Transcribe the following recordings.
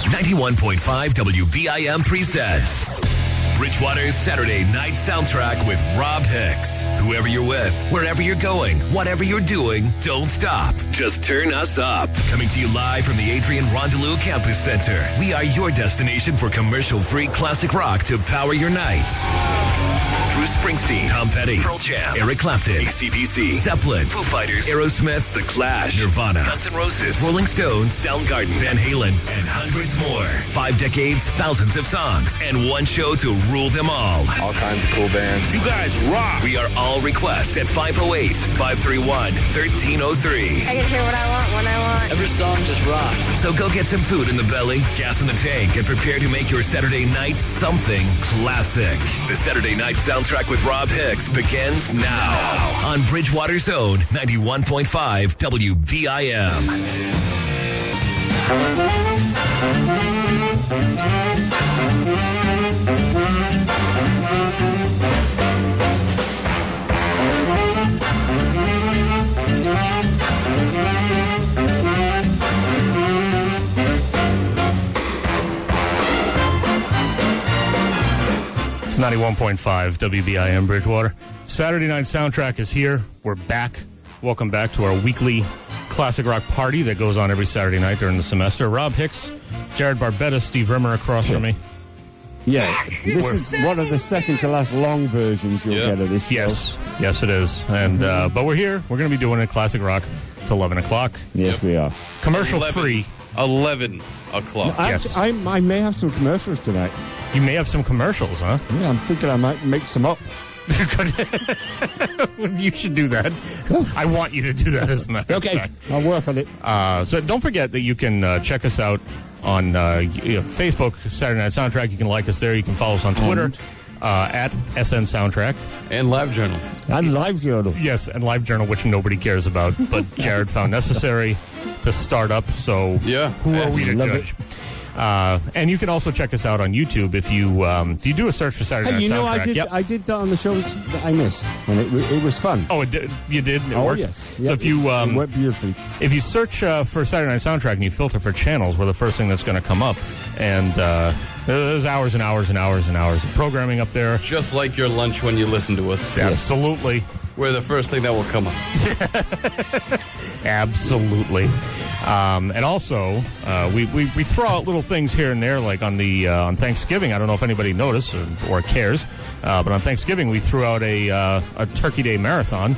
91.5 WBIM presents Bridgewater's Saturday Night Soundtrack with Rob Hicks. Whoever you're with, wherever you're going, whatever you're doing, don't stop. Just turn us up. Coming to you live from the Adrian Rondelou Campus Center. We are your destination for commercial-free classic rock to power your nights. Bruce Springsteen, Tom Petty, Pearl Jam, Eric Clapton, AC/DC, Zeppelin, Foo Fighters, Aerosmith, The Clash, Nirvana, Guns N' Roses, Rolling Stones, Soundgarden, Van Halen, and hundreds more. 5 decades, thousands of songs, and one show to rule them all. All kinds of cool bands. You guys rock. We are all request at 508-531-1303. I can hear what I want when I want. Every song just rocks. So go get some food in the belly, gas in the tank, and prepare to make your Saturday night something classic. The Saturday Night Soundtrack with Rob Hicks begins now on Bridgewater's own 91.5 WBIM. It's 91.5 WBIM Bridgewater. Saturday Night Soundtrack is here. We're back. Welcome back to our weekly classic rock party that goes on every Saturday night during the semester. Rob Hicks, Jared Barbetta, Steve Rimmer across from me. Yeah, this is one of the second to last long versions you'll get of this show. Yes, it is. And but we're here. We're going to be doing a classic rock. It's 11 o'clock. Yes, we are. Commercial free. 11 o'clock. Yes. I may have some commercials tonight. You may have some commercials, huh? Yeah, I'm thinking I might make some up. You should do that. I want you to do that as a matter of fact. I'll work on it. So don't forget that you can check us out on Facebook, Saturday Night Soundtrack. You can like us there. You can follow us on Twitter at SN Soundtrack. And LiveJournal. And LiveJournal. Yes, and LiveJournal, which nobody cares about, but Jared found necessary to start up. So who are we to judge? And you can also check us out on YouTube if you do you do a search for Saturday Night Soundtrack. I did that on the shows that I missed, and it was fun. Oh, you did? It worked? Yes. So if you it went beautifully. If you search for Saturday Night Soundtrack and you filter for channels, we're the first thing that's going to come up. And there's hours and hours and hours and hours of programming up there. Just like your lunch when you listen to us. Absolutely. We're the first thing that will come up. Absolutely. And also, we throw out little things here and there, like on on Thanksgiving. I don't know if anybody noticed or cares, but on Thanksgiving we threw out a Turkey Day marathon.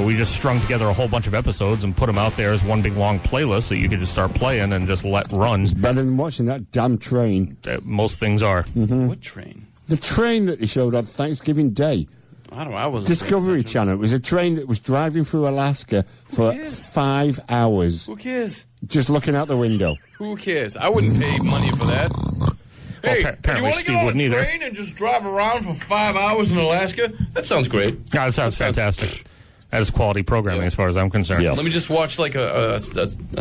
We just strung together a whole bunch of episodes and put them out there as one big long playlist that you could just start playing and just let run. It's better than watching that damn train. Most things are. Mm-hmm. What train? The train that they showed on Thanksgiving Day. I don't know. I wasn't. Discovery Channel. It was a train that was driving through Alaska for 5 hours. Who cares? Just looking out the window. Who cares? I wouldn't pay money for that. Hey, apparently you want to Steve get on wouldn't a either. train and just drive around for 5 hours in Alaska? That sounds great. That sounds fantastic. That is quality programming as far as I'm concerned. Yes. Let me just watch like a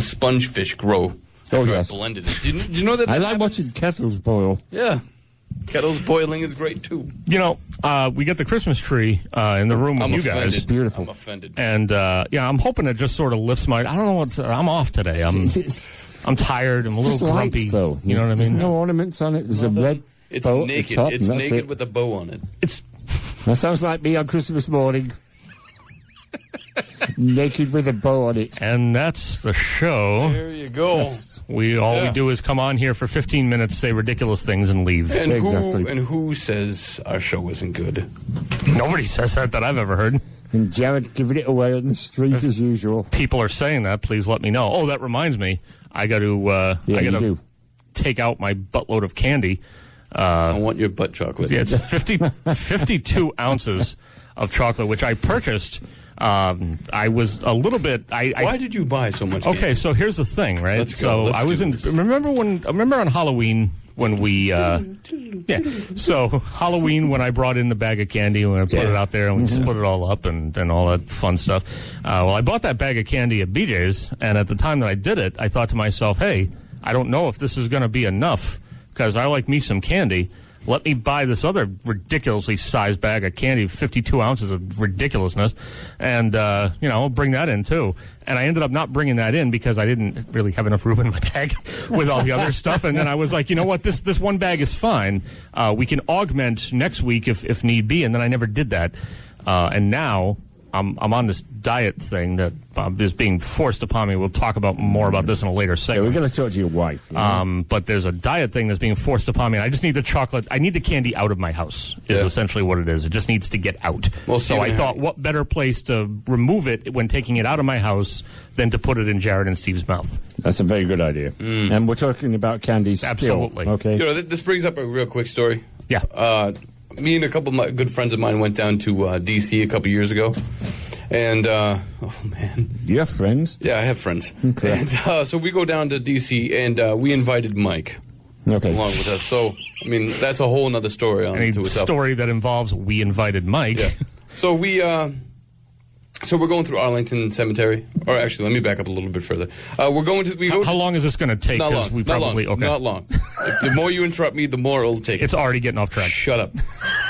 sponge fish grow. Oh, yes. Blended. Do you know that? I like happens? watching kettles boil. Yeah. Kettles boiling is great, too. You know, we get the Christmas tree in the room with you guys. It's beautiful. I'm offended. And, I'm hoping it just sort of lifts my... I don't know what... I'm off today. I'm tired. I'm a little just grumpy. Lights, though. You know what I There's mean? no ornaments on it. There's a red It's bow naked. at the top, It's and that's naked it. with a bow on it. That sounds like me on Christmas morning. Naked with a bow on it. And that's the show. There you go. Yes. We do is come on here for 15 minutes, say ridiculous things, and leave. And Exactly. who says our show isn't good? Nobody says that I've ever heard. And Jared giving it away on the street as usual. People are saying that. Please let me know. Oh, that reminds me. I got to take out my buttload of candy. I want your butt chocolate. Yeah, it's 52 ounces of chocolate, which I purchased. I was a little bit. Why did you buy so much? Okay, so here's the thing, right? Let's go. So I was in. Remember on Halloween when we. So Halloween when I brought in the bag of candy and I put it out there and we split it all up and all that fun stuff. Well, I bought that bag of candy at BJ's, and at the time that I did it, I thought to myself, hey, I don't know if this is going to be enough because I like me some candy. let me buy this other ridiculously sized bag of candy, 52 ounces of ridiculousness, and, bring that in, too. And I ended up not bringing that in because I didn't really have enough room in my bag with all the other stuff. And then I was like, you know what, this one bag is fine. We can augment next week if need be. And then I never did that. And now I'm on this diet thing that is being forced upon me. We'll talk about more about this in a later segment. Yeah, we're going to talk to your wife. But there's a diet thing that's being forced upon me. And I just need the chocolate. I need the candy out of my house is essentially what it is. It just needs to get out. Well, so I thought, what better place to remove it when taking it out of my house than to put it in Jared and Steve's mouth? That's a very good idea. And we're talking about candy still. Absolutely. Okay. This brings up a real quick story. Yeah. Me and a couple of my good friends of mine went down to D.C. a couple years ago. And, oh, man. You have friends? Yeah, I have friends. Okay. And, so we go down to D.C., and we invited Mike along with us. So, I mean, that's a whole other story. Any story that involves we invited Mike. Yeah. So we're going through Arlington Cemetery. Or actually, let me back up a little bit further. We're going to... How long is this going to take? Not long. Not long. The more you interrupt me, the more it'll take. It's already getting off track. Shut up.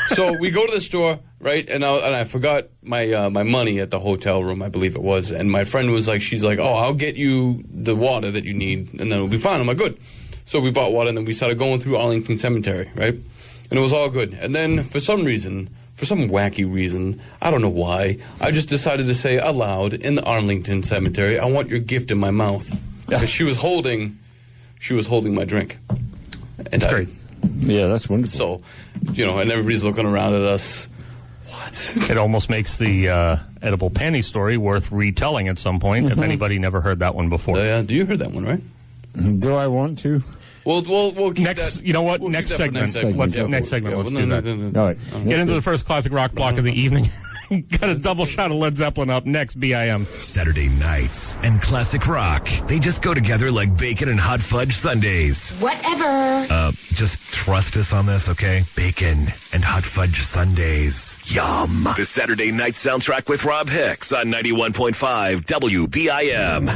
So we go to the store, right? And I forgot my money at the hotel room, I believe it was. And my friend was like, she's like, oh, I'll get you the water that you need, and then it'll be fine. I'm like, good. So we bought water, and then we started going through Arlington Cemetery, right? And it was all good. And then for some wacky reason, I don't know why, I just decided to say aloud in the Arlington Cemetery, I want your gift in my mouth. Because she was holding my drink. And that's great. Yeah, that's wonderful. So, and everybody's looking around at us. What? It almost makes the edible panty story worth retelling at some point, if anybody never heard that one before. Yeah, you heard that one, right? Do I want to? We'll keep next. That, You know what? We'll next segment. Let's do that. All right. Get into the first classic rock block of the evening. Got a double shot of Led Zeppelin up next. BIM. Saturday nights and classic rock. They just go together like bacon and hot fudge sundaes. Whatever. Just trust us on this, okay? Bacon and hot fudge sundaes. Yum. The Saturday night soundtrack with Rob Hicks on 91.5 WBIM.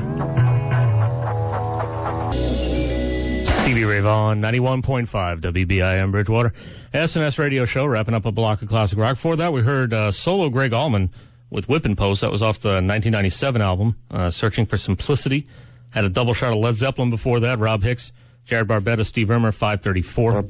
TV Rave on 91.5 WBIM Bridgewater. SNS radio show, wrapping up a block of classic rock. Before that, we heard solo Greg Allman with Whippin' Post. That was off the 1997 album, Searching for Simplicity. Had a double shot of Led Zeppelin before that. Rob Hicks, Jared Barbetta, Steve Rimmer, 534.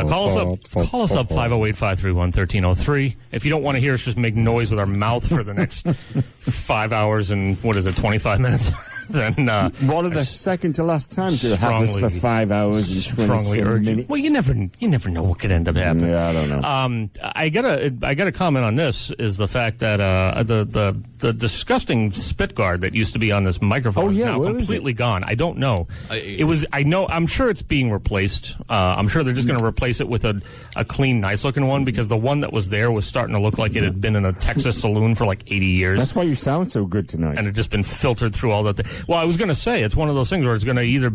Call us up 508-531-1303. If you don't want to hear us just make noise with our mouth for the next 5 hours and 25 minutes, then one of the second to last times to have us for 5 hours and 27 minutes. Well, you never know what could end up happening. Yeah, I don't know. I gotta comment on this is the fact that the disgusting spit guard that used to be on this microphone is now completely gone. I don't know. I'm sure it's being replaced. I'm sure they're just going to replace it with a clean, nice looking one, because the one that was there was starting to look like it had been in a Texas saloon for like 80 years. That's why you sound so good tonight. And it just been filtered through all that. Well, I was going to say, it's one of those things where it's going to either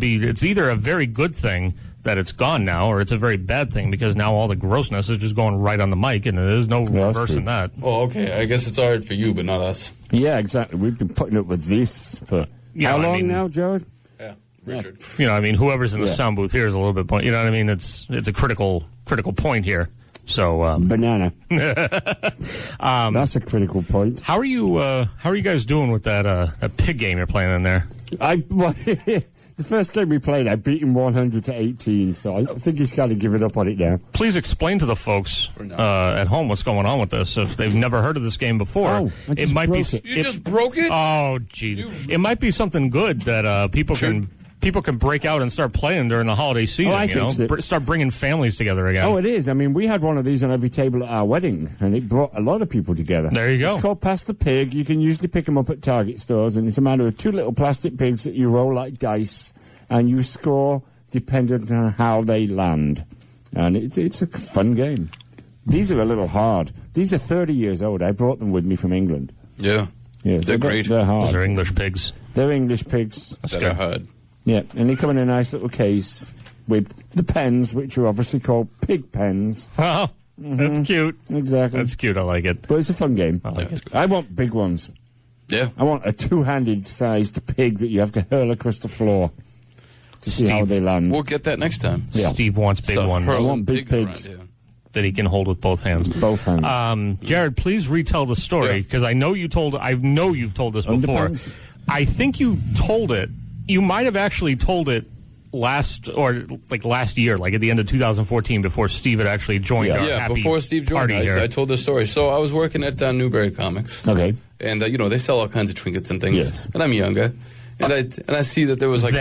a very good thing that it's gone now, or it's a very bad thing because now all the grossness is just going right on the mic, and there's no reversing that. Oh, okay. I guess it's all right for you, but not us. Yeah, exactly. We've been putting up with this for how long now, Jared? Yeah, Richard. Whoever's in the sound booth here is a little bit point. You know what I mean? It's a critical point here. So banana. That's a critical point. How are you guys doing with that pig game you're playing in there? The first game we played, I beat him 100-18, so I think he's kind of given up on it now. Please explain to the folks at home what's going on with this. If they've never heard of this game before, it might be. You just broke it? Oh, jeez. It might be something good that people can break out and start playing during the holiday season. Start bringing families together again. Oh, it is. I mean, we had one of these on every table at our wedding, and it brought a lot of people together. There you go. It's called Pass the Pig. You can usually pick them up at Target stores, and it's a matter of two little plastic pigs that you roll like dice, and you score dependent on how they land. And it's a fun game. These are a little hard. These are 30 years old. I brought them with me from England. Yeah. They're great. They're hard. Those are English pigs. They're English pigs. That are hard. Yeah, and they come in a nice little case with the pens, which are obviously called pig pens. Oh, that's cute. Exactly. That's cute. I like it. But it's a fun game. I like it. I want big ones. Yeah. I want a two-handed sized pig that you have to hurl across the floor. to see how they land. We'll get that next time. Yeah. Steve wants big ones I want big pigs. Around, that he can hold with both hands. Both hands. Jared, please retell the story because I know you've told this before. Underpants? I think you told it. You might have actually told it last year, like at the end of 2014, before Steve had actually joined our happy before Steve joined, party here. I told the story. So I was working at Newberry Comics. Okay. And they sell all kinds of trinkets and things. Yes. And I'm younger, and I see that there was like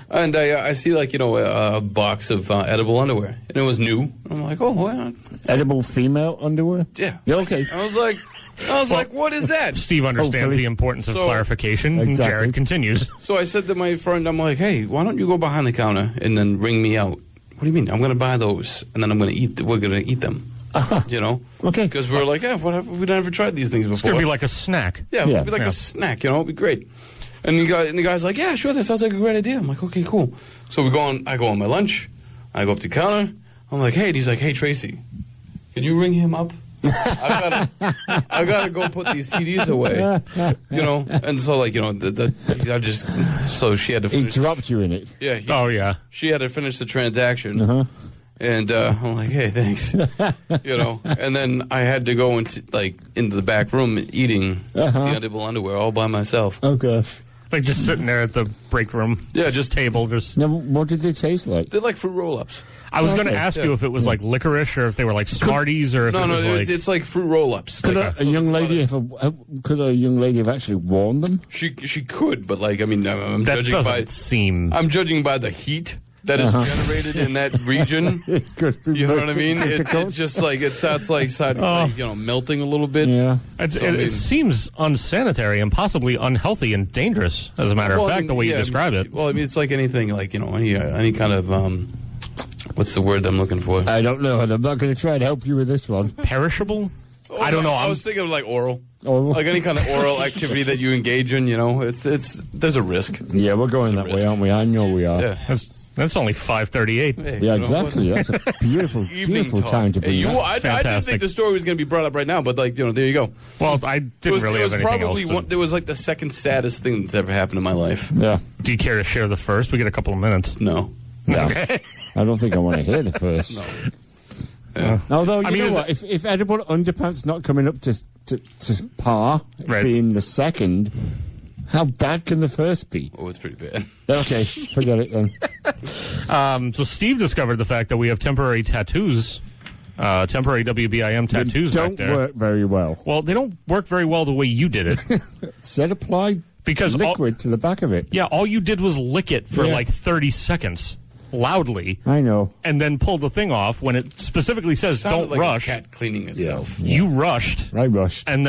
and I see a box of edible underwear, and it was new. I'm like, oh, well, Edible female underwear? yeah. Okay. I was like, what is that? Steve understands Hopefully. the importance of So- clarification. And Exactly. Jared continues. So I said to my friend, I'm like, hey, why don't you go behind the counter and then ring me out? What do you mean? I'm going to buy those, and then we're going to eat them. Okay. Because we're like, yeah, whatever. We've never tried these things It's before. going to be like a snack. Yeah, it Yeah. would be like Yeah. a snack, it'd be great. And the guy's like, yeah, sure, that sounds like a great idea. I'm like, okay, cool. So I go on my lunch, I go up to the counter, I'm like, hey, and he's like, hey, Tracy, can you ring him up? I gotta go put these CDs away, and so so she had to He finish. dropped you in it. Yeah, Oh, yeah. she had to finish the transaction. And I'm like, hey, thanks. And then I had to go into the back room eating the edible underwear all by myself. Oh, gosh. Like just sitting there at the break room. Yeah, just table. Just. Now, what did they taste like? They're like fruit roll-ups. I was going to Okay. ask you if it was like licorice or if they were like Smarties or if No, it was like. it's like fruit roll-ups. Could Like, a young lady have actually worn them? she could, but I'm That judging doesn't seem. I'm judging by the heat that is generated in that region. It could be You know what I mean? difficult. It's just like it starts melting a little bit. Yeah. It seems unsanitary and possibly unhealthy and dangerous, as a matter of fact, the way you describe it. Well, it's like anything, any kind of what's the word I'm looking for? I don't know, and I'm not going to try to help you with this one. Perishable? I don't know. I was thinking of like oral. Oral. Like any kind of oral activity that you engage in, it's there's a risk. Yeah, we're going that risk. way, aren't we? I know we are. Yeah. That's only 5:38. Hey, Yeah, exactly. That's a beautiful, Evening beautiful talk. time to Hey, be. I didn't Fantastic. think the story was going to be brought up right now, but there you go. Well, I didn't really have anything else. It was like the second saddest thing that's ever happened in my life. Yeah. Do you care to share the first? We get a couple of minutes. No. No. I don't think I want to hear the first. Yeah. Although, you I mean, know is what? If Edible Underpants not coming up to par, Right. being the second, how bad can the first be? Oh, it's pretty bad. Okay, forget it then. So Steve discovered the fact that we have temporary tattoos, temporary WBIM tattoos They back don't there. work very well. Well, they don't work very well the way you did it. Said apply Because liquid to the back of it. Yeah, all you did was lick it for Yeah. like 30 seconds loudly I know. and then pull the thing off when it specifically says Sounded don't like rush. a cat cleaning itself. You rushed. I rushed. And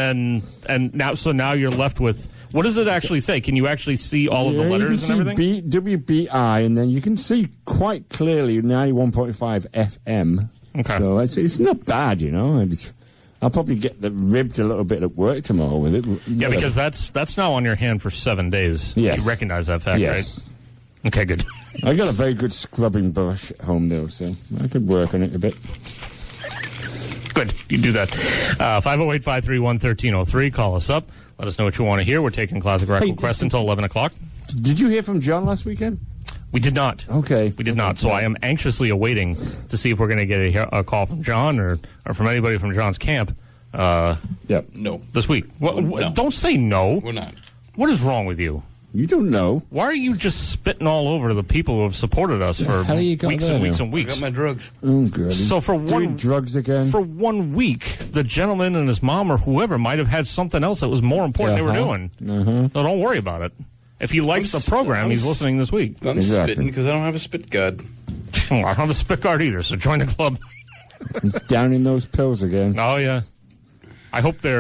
now you're left with what does it actually say? Can you actually see all of the letters and everything? You can see WBI, and then you can see quite clearly 91.5 FM. Okay. So it's not bad, I'll probably get ribbed a little bit at work tomorrow with it. Yeah, because that's now on your hand for 7 days. Yes. You recognize that fact, Yes. right? Okay, good. I got a very good scrubbing brush at home, though, so I could work on it a bit. Good. You do that. 508-531-1303. Call us up. Let us know what you want to hear. We're taking classic rock Hey, requests until 11 o'clock. Did you hear from John last weekend? We did not. Okay. We did not. So I am anxiously awaiting to see if we're going to get a call from John or from anybody from John's camp Yep. No. this week. No. Don't say no. We're not. What is wrong with you? You don't know. Why are you just spitting all over the people who have supported us for hell you got weeks there and weeks now? and I weeks? got my drugs. Oh, good. So for doing one drugs again. For 1 week, the gentleman and his mom or whoever might have had something else that was more important they were doing. So don't worry about it. If he likes the program, he's listening this week. I'm Exactly. spitting because I don't have a spit guard. I don't have a spit guard either, so join the club. He's down in those pills again. Oh, yeah. I hope they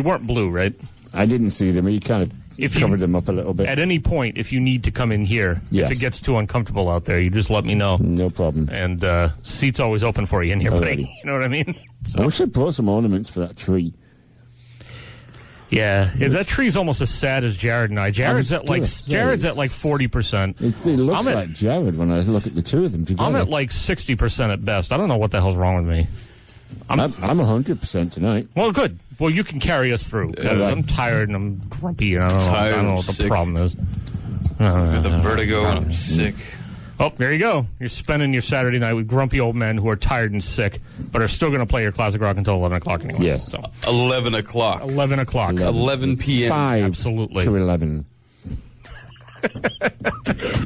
weren't blue, right? I didn't see them. He kind of covered them up a little bit. At any point, if you need to come in here, Yes. if it gets too uncomfortable out there, you just let me know. No problem. And seat's always open for you in here, buddy. Alrighty. You know what I mean? I wish I brought some ornaments for that tree. Yeah, that tree's almost as sad as Jared and I. Jared's at like 40%. It looks like Jared when I look at the two of them together. I'm at like 60% at best. I don't know what the hell's wrong with me. I'm 100% tonight. Well, good. Well, you can carry us through. 'Cause right. I'm tired and I'm grumpy and I don't know what the sick. problem is. I got the vertigo and I'm sick. Oh, there you go. You're spending your Saturday night with grumpy old men who are tired and sick, but are still going to play your classic rock until 11 o'clock anyway. Yes. So, 11 o'clock. 11 o'clock. 11 p.m. 5 Absolutely. to 11.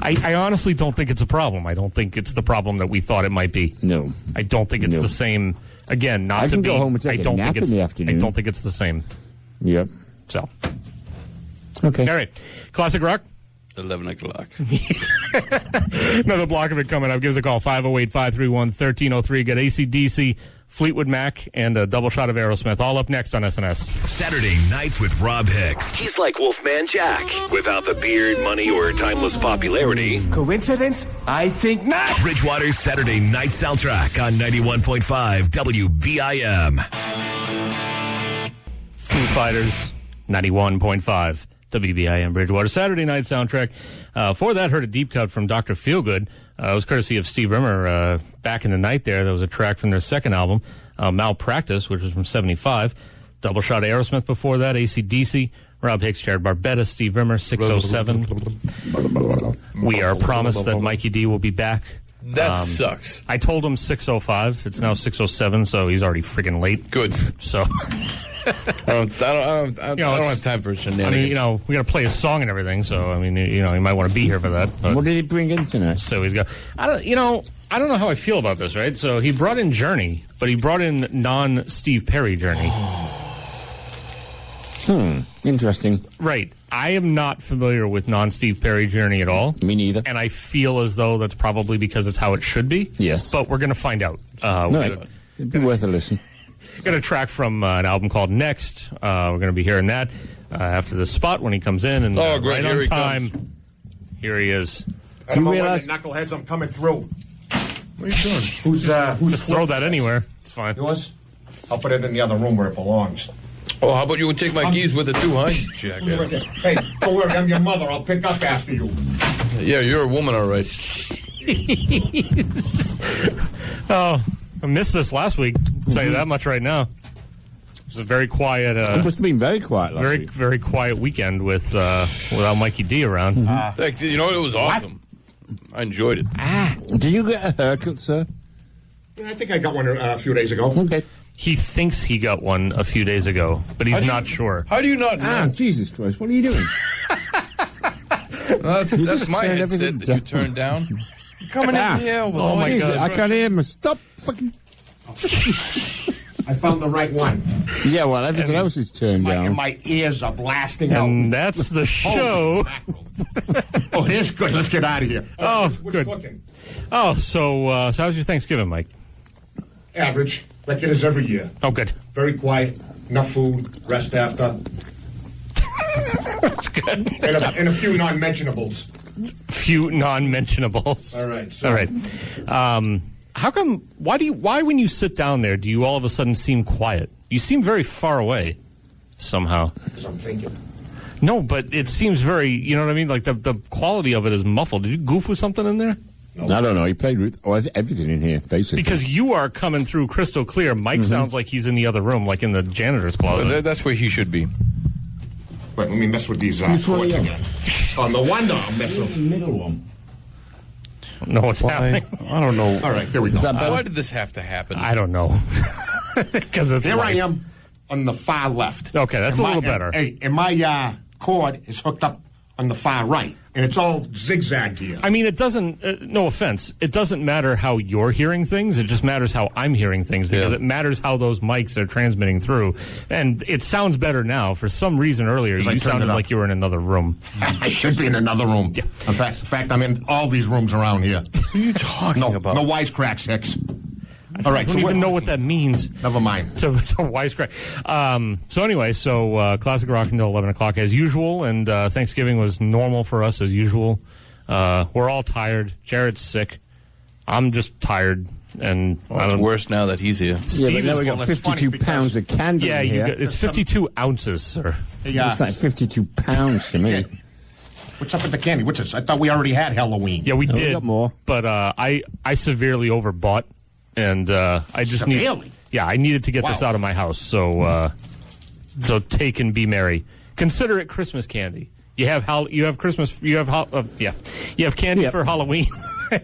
I honestly don't think it's a problem. I don't think it's the problem that we thought it might be. No. I don't think it's No. the same. Again, not I to can be. go home and take I a don't nap think it's. in the afternoon. I don't think it's the same. Yep. So, Okay. all right, classic rock. 11 o'clock. Another block of it coming up. Give us a call, 508-531-1303. Get AC/DC, Fleetwood Mac, and a double shot of Aerosmith. All up next on SNS. Saturday nights with Rob Hicks. He's like Wolfman Jack. Without the beard, money, or timeless popularity. Coincidence? I think not. Bridgewater's Saturday night soundtrack on 91.5 WBIM. Foo Fighters, 91.5 WBIM Bridgewater. Saturday night soundtrack. For that, heard a deep cut from Dr. Feelgood. It was courtesy of Steve Rimmer back in the night there. That was a track from their second album, Malpractice, which was from 75. Double shot of Aerosmith before that, AC/DC, Rob Hicks, Jared Barbetta, Steve Rimmer, 607. We are promised that Mikey D will be back. That sucks. I told him 605. It's now 607, so he's already friggin' late. Good. So, I don't have time for shenanigans. I mean, we got to play a song and everything. So, I mean, he might want to be here for that. But, What did he bring in tonight? so he's got. I don't know how I feel about this. Right. So he brought in Journey, but he brought in non-Steve Perry Journey. Interesting. Right. I am not familiar with non-Steve Perry Journey at all. Me neither. And I feel as though that's probably because it's how it should be. Yes. But we're going to find out. No, it'd be worth a listen. Got a track from an album called Next. We're going to be hearing that after the spot when he comes in. And Oh, great. right Here on he time, comes. here he is. Do you realize? Knuckleheads, I'm coming through. What are you doing? Who's Just throw that anywhere. It's fine. Yours? I'll put it in the other room where it belongs. Oh, how about you take my keys with it too, huh? Jackass. Hey, don't worry, I'm your mother. I'll pick up after you. Yeah, you're a woman, all right. Oh, I missed this last week. I'll tell you that much right now. It was a very quiet, It must have been very quiet last week. very quiet weekend without Mikey D around. Heck, you know, it was awesome. I enjoyed it. Did you get a haircut, sir? Yeah, I think I got one a few days ago. Okay. He thinks he got one a few days ago, but he's not sure. How do you not know? Jesus Christ! What are you doing? That's just my turned headset everything that you down. turned down. You're coming in here with all my these- Jesus, I can't hear him. Stop fucking. I found the right one. Yeah, well, everything else is turned And down. my ears are blasting out. And that's the show. Oh, here's good. Let's get out of here. Oh, What's good. cooking? Oh, so how's your Thanksgiving, Mike? Average, like it is every year. Oh, good. Very quiet, enough food, rest after. That's good. And a few non-mentionables. Few non-mentionables. All right, so- All right. How come? Why when you sit down there do you all of a sudden seem quiet? You seem very far away, somehow. Because I'm thinking. No, but it seems very. You know what I mean? Like the quality of it is muffled. Did you goof with something in there? I don't know. He played with everything in here, basically. Because you are coming through crystal clear. Mike sounds like he's in the other room, like in the janitor's closet. That's where he should be. Wait, let me mess with these one cords are you? again. On the one, I'll mess with. the middle one. I don't know what's happening. I don't know. All right, there we go. Is that better? Why did this have to happen? I don't know. Because it's There life. I am on the far left. Okay, that's And a little my- better. And my cord is hooked up on the far right, and it's all zigzagged here. I mean, it doesn't, no offense, it doesn't matter how you're hearing things. It just matters how I'm hearing things because Yeah. it matters how those mics are transmitting through. And it sounds better now. For some reason earlier, Because I you turned sounded it up. like you were in another room. I should be in another room. Yeah. In fact, I'm in all these rooms around here. What are you talking No, about? no wisecracks, Hicks. All right, I don't even know what that means. Never mind. To wisecrack. So anyway, Classic Rock until 11 o'clock as usual, and Thanksgiving was normal for us as usual. We're all tired. Jared's sick. I'm just tired. And I It's don't, worse now that he's here. Yeah, but Steve now is- we got well, that's funny 52 because- pounds of candles yeah, in here. it's 52 ounces, sir. Yeah. It's like 52 pounds to me. What's up with the candy? What's this? I thought we already had Halloween. Yeah, we No, we did. got more. But I severely overbought, and I just Severely? I needed to get this Wow. out of my house. So take and be merry. Consider it Christmas candy. You have Christmas. You have You have candy for Halloween.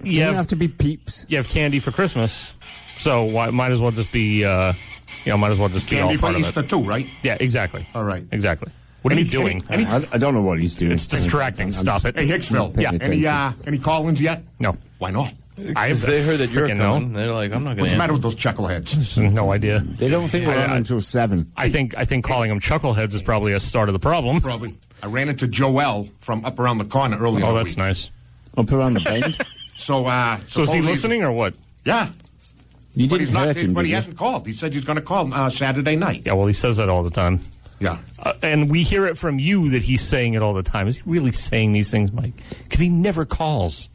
You don't have to be Peeps. You have candy for Christmas. So might as well just be. Might as well just be all Candy for part of Easter it. too, right? Yeah, exactly. All right. Exactly. What are you doing? I don't know what he's doing. It's distracting. Stop it. Hey, Hicksville. Yeah. Any call-ins yet? No. Why not? They heard that you're coming. They're like, I'm not going to What's the matter with those chuckleheads? No idea. They don't think we're on until 7. I think calling them chuckleheads is probably a start of the problem. Probably. I ran into Joel from up around the corner earlier. Oh, that's nice. Up around the bend? So is he listening or what? Yeah. You But didn't he's not. hurt him, But did he you? hasn't called. He said he's going to call Saturday night. Yeah, well, he says that all the time. Yeah. And we hear it from you that he's saying it all the time. Is he really saying these things, Mike? Because he never calls.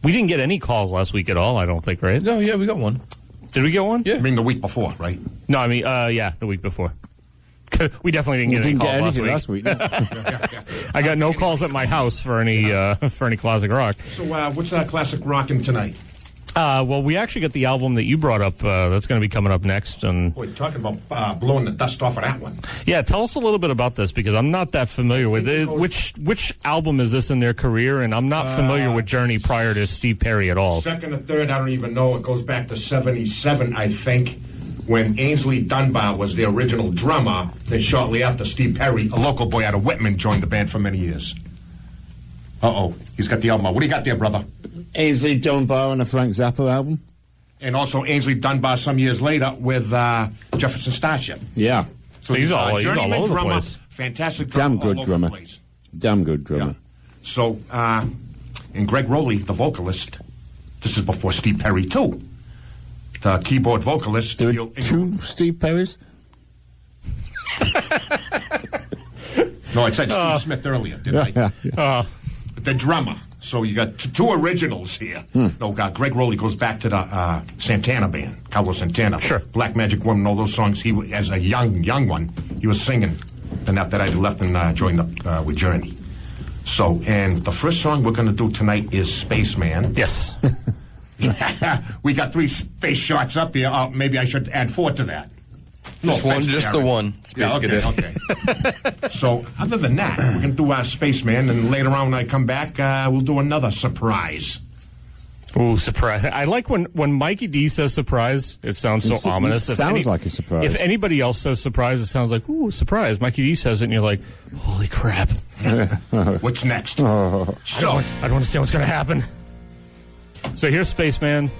We didn't get any calls last week at all, I don't think, right? No, yeah, we got one. Did we get one? Yeah. I mean, the week before, right? No, I mean, the week before. We definitely didn't You get any didn't get calls anything last week. last week. I got no calls at my house for any classic rock. So what's that classic rockin' tonight? Well, we actually got the album that you brought up. That's going to be coming up next, and Boy, talking about blowing the dust off of that one. yeah, tell us a little bit about this because I'm not that familiar with it. Which album is this in their career? And I'm not familiar with Journey prior to Steve Perry at all. Second or third, I don't even know. It goes back to 77, I think, when Ainsley Dunbar was the original drummer. Then shortly after, Steve Perry, a local boy out of Whitman, joined the band for many years. Uh-oh, he's got the album. What do you got there, brother? Ainsley Dunbar on a Frank Zappa album. And also Ainsley Dunbar some years later with Jefferson Starship. Yeah. So He's all journeyman over the drummer, place. fantastic drummer. Damn good all over drummer. the place. Damn good drummer. Yeah. So, and Greg Rowley, the vocalist, this is before Steve Perry, too. The keyboard vocalist. There were 2 Steve Perrys? No, I said Steve Smith earlier, didn't I? The drummer. So you got 2 originals here. No, Greg Rowley goes back to the Santana band, Carlos Santana. Sure. Black Magic Woman, all those songs. He, as a young one, he was singing. Then after that, he left and joined up with Journey. So, and the first song we're going to do tonight is Spaceman. Yes. We got 3 space shots up here. Maybe I should add 4 to that. Just one, just Jared. the one. Yeah, okay. So, other than that, we're going to do our Spaceman, and later on when I come back, we'll do another surprise. Ooh, surprise. I like when Mikey D says surprise, it sounds so ominous. It sounds like a surprise. If anybody else says surprise, it sounds like, ooh, surprise. Mikey D says it, and you're like, holy crap. What's next? I don't understand what's going to happen. So here's Spaceman.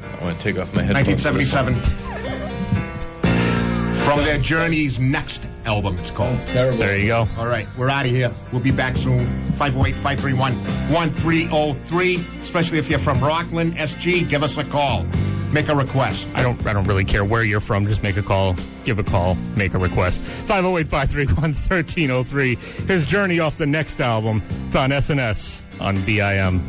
I'm going to take off my headphones. 1977. From their Journey's next album, it's called. There you go. All right, we're out of here. We'll be back soon. 508-531-1303. Especially if you're from Rockland, SG, give us a call. Make a request. I don't really care where you're from. Just make a call, give a call, make a request. 508-531-1303. Here's Journey off the next album. It's on SNS on BIM.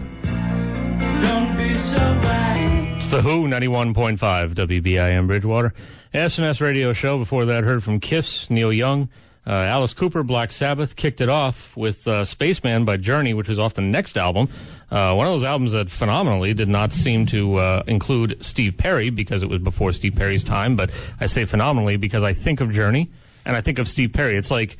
Don't be so right. It's the Who, 91.5 WBIM Bridgewater. SNS radio show. Before that, heard from Kiss, Neil Young, Alice Cooper, Black Sabbath. Kicked it off with Spaceman by Journey, which is off the next album. One of those albums that phenomenally did not seem to include Steve Perry because it was before Steve Perry's time. But I say phenomenally because I think of Journey and I think of Steve Perry. It's like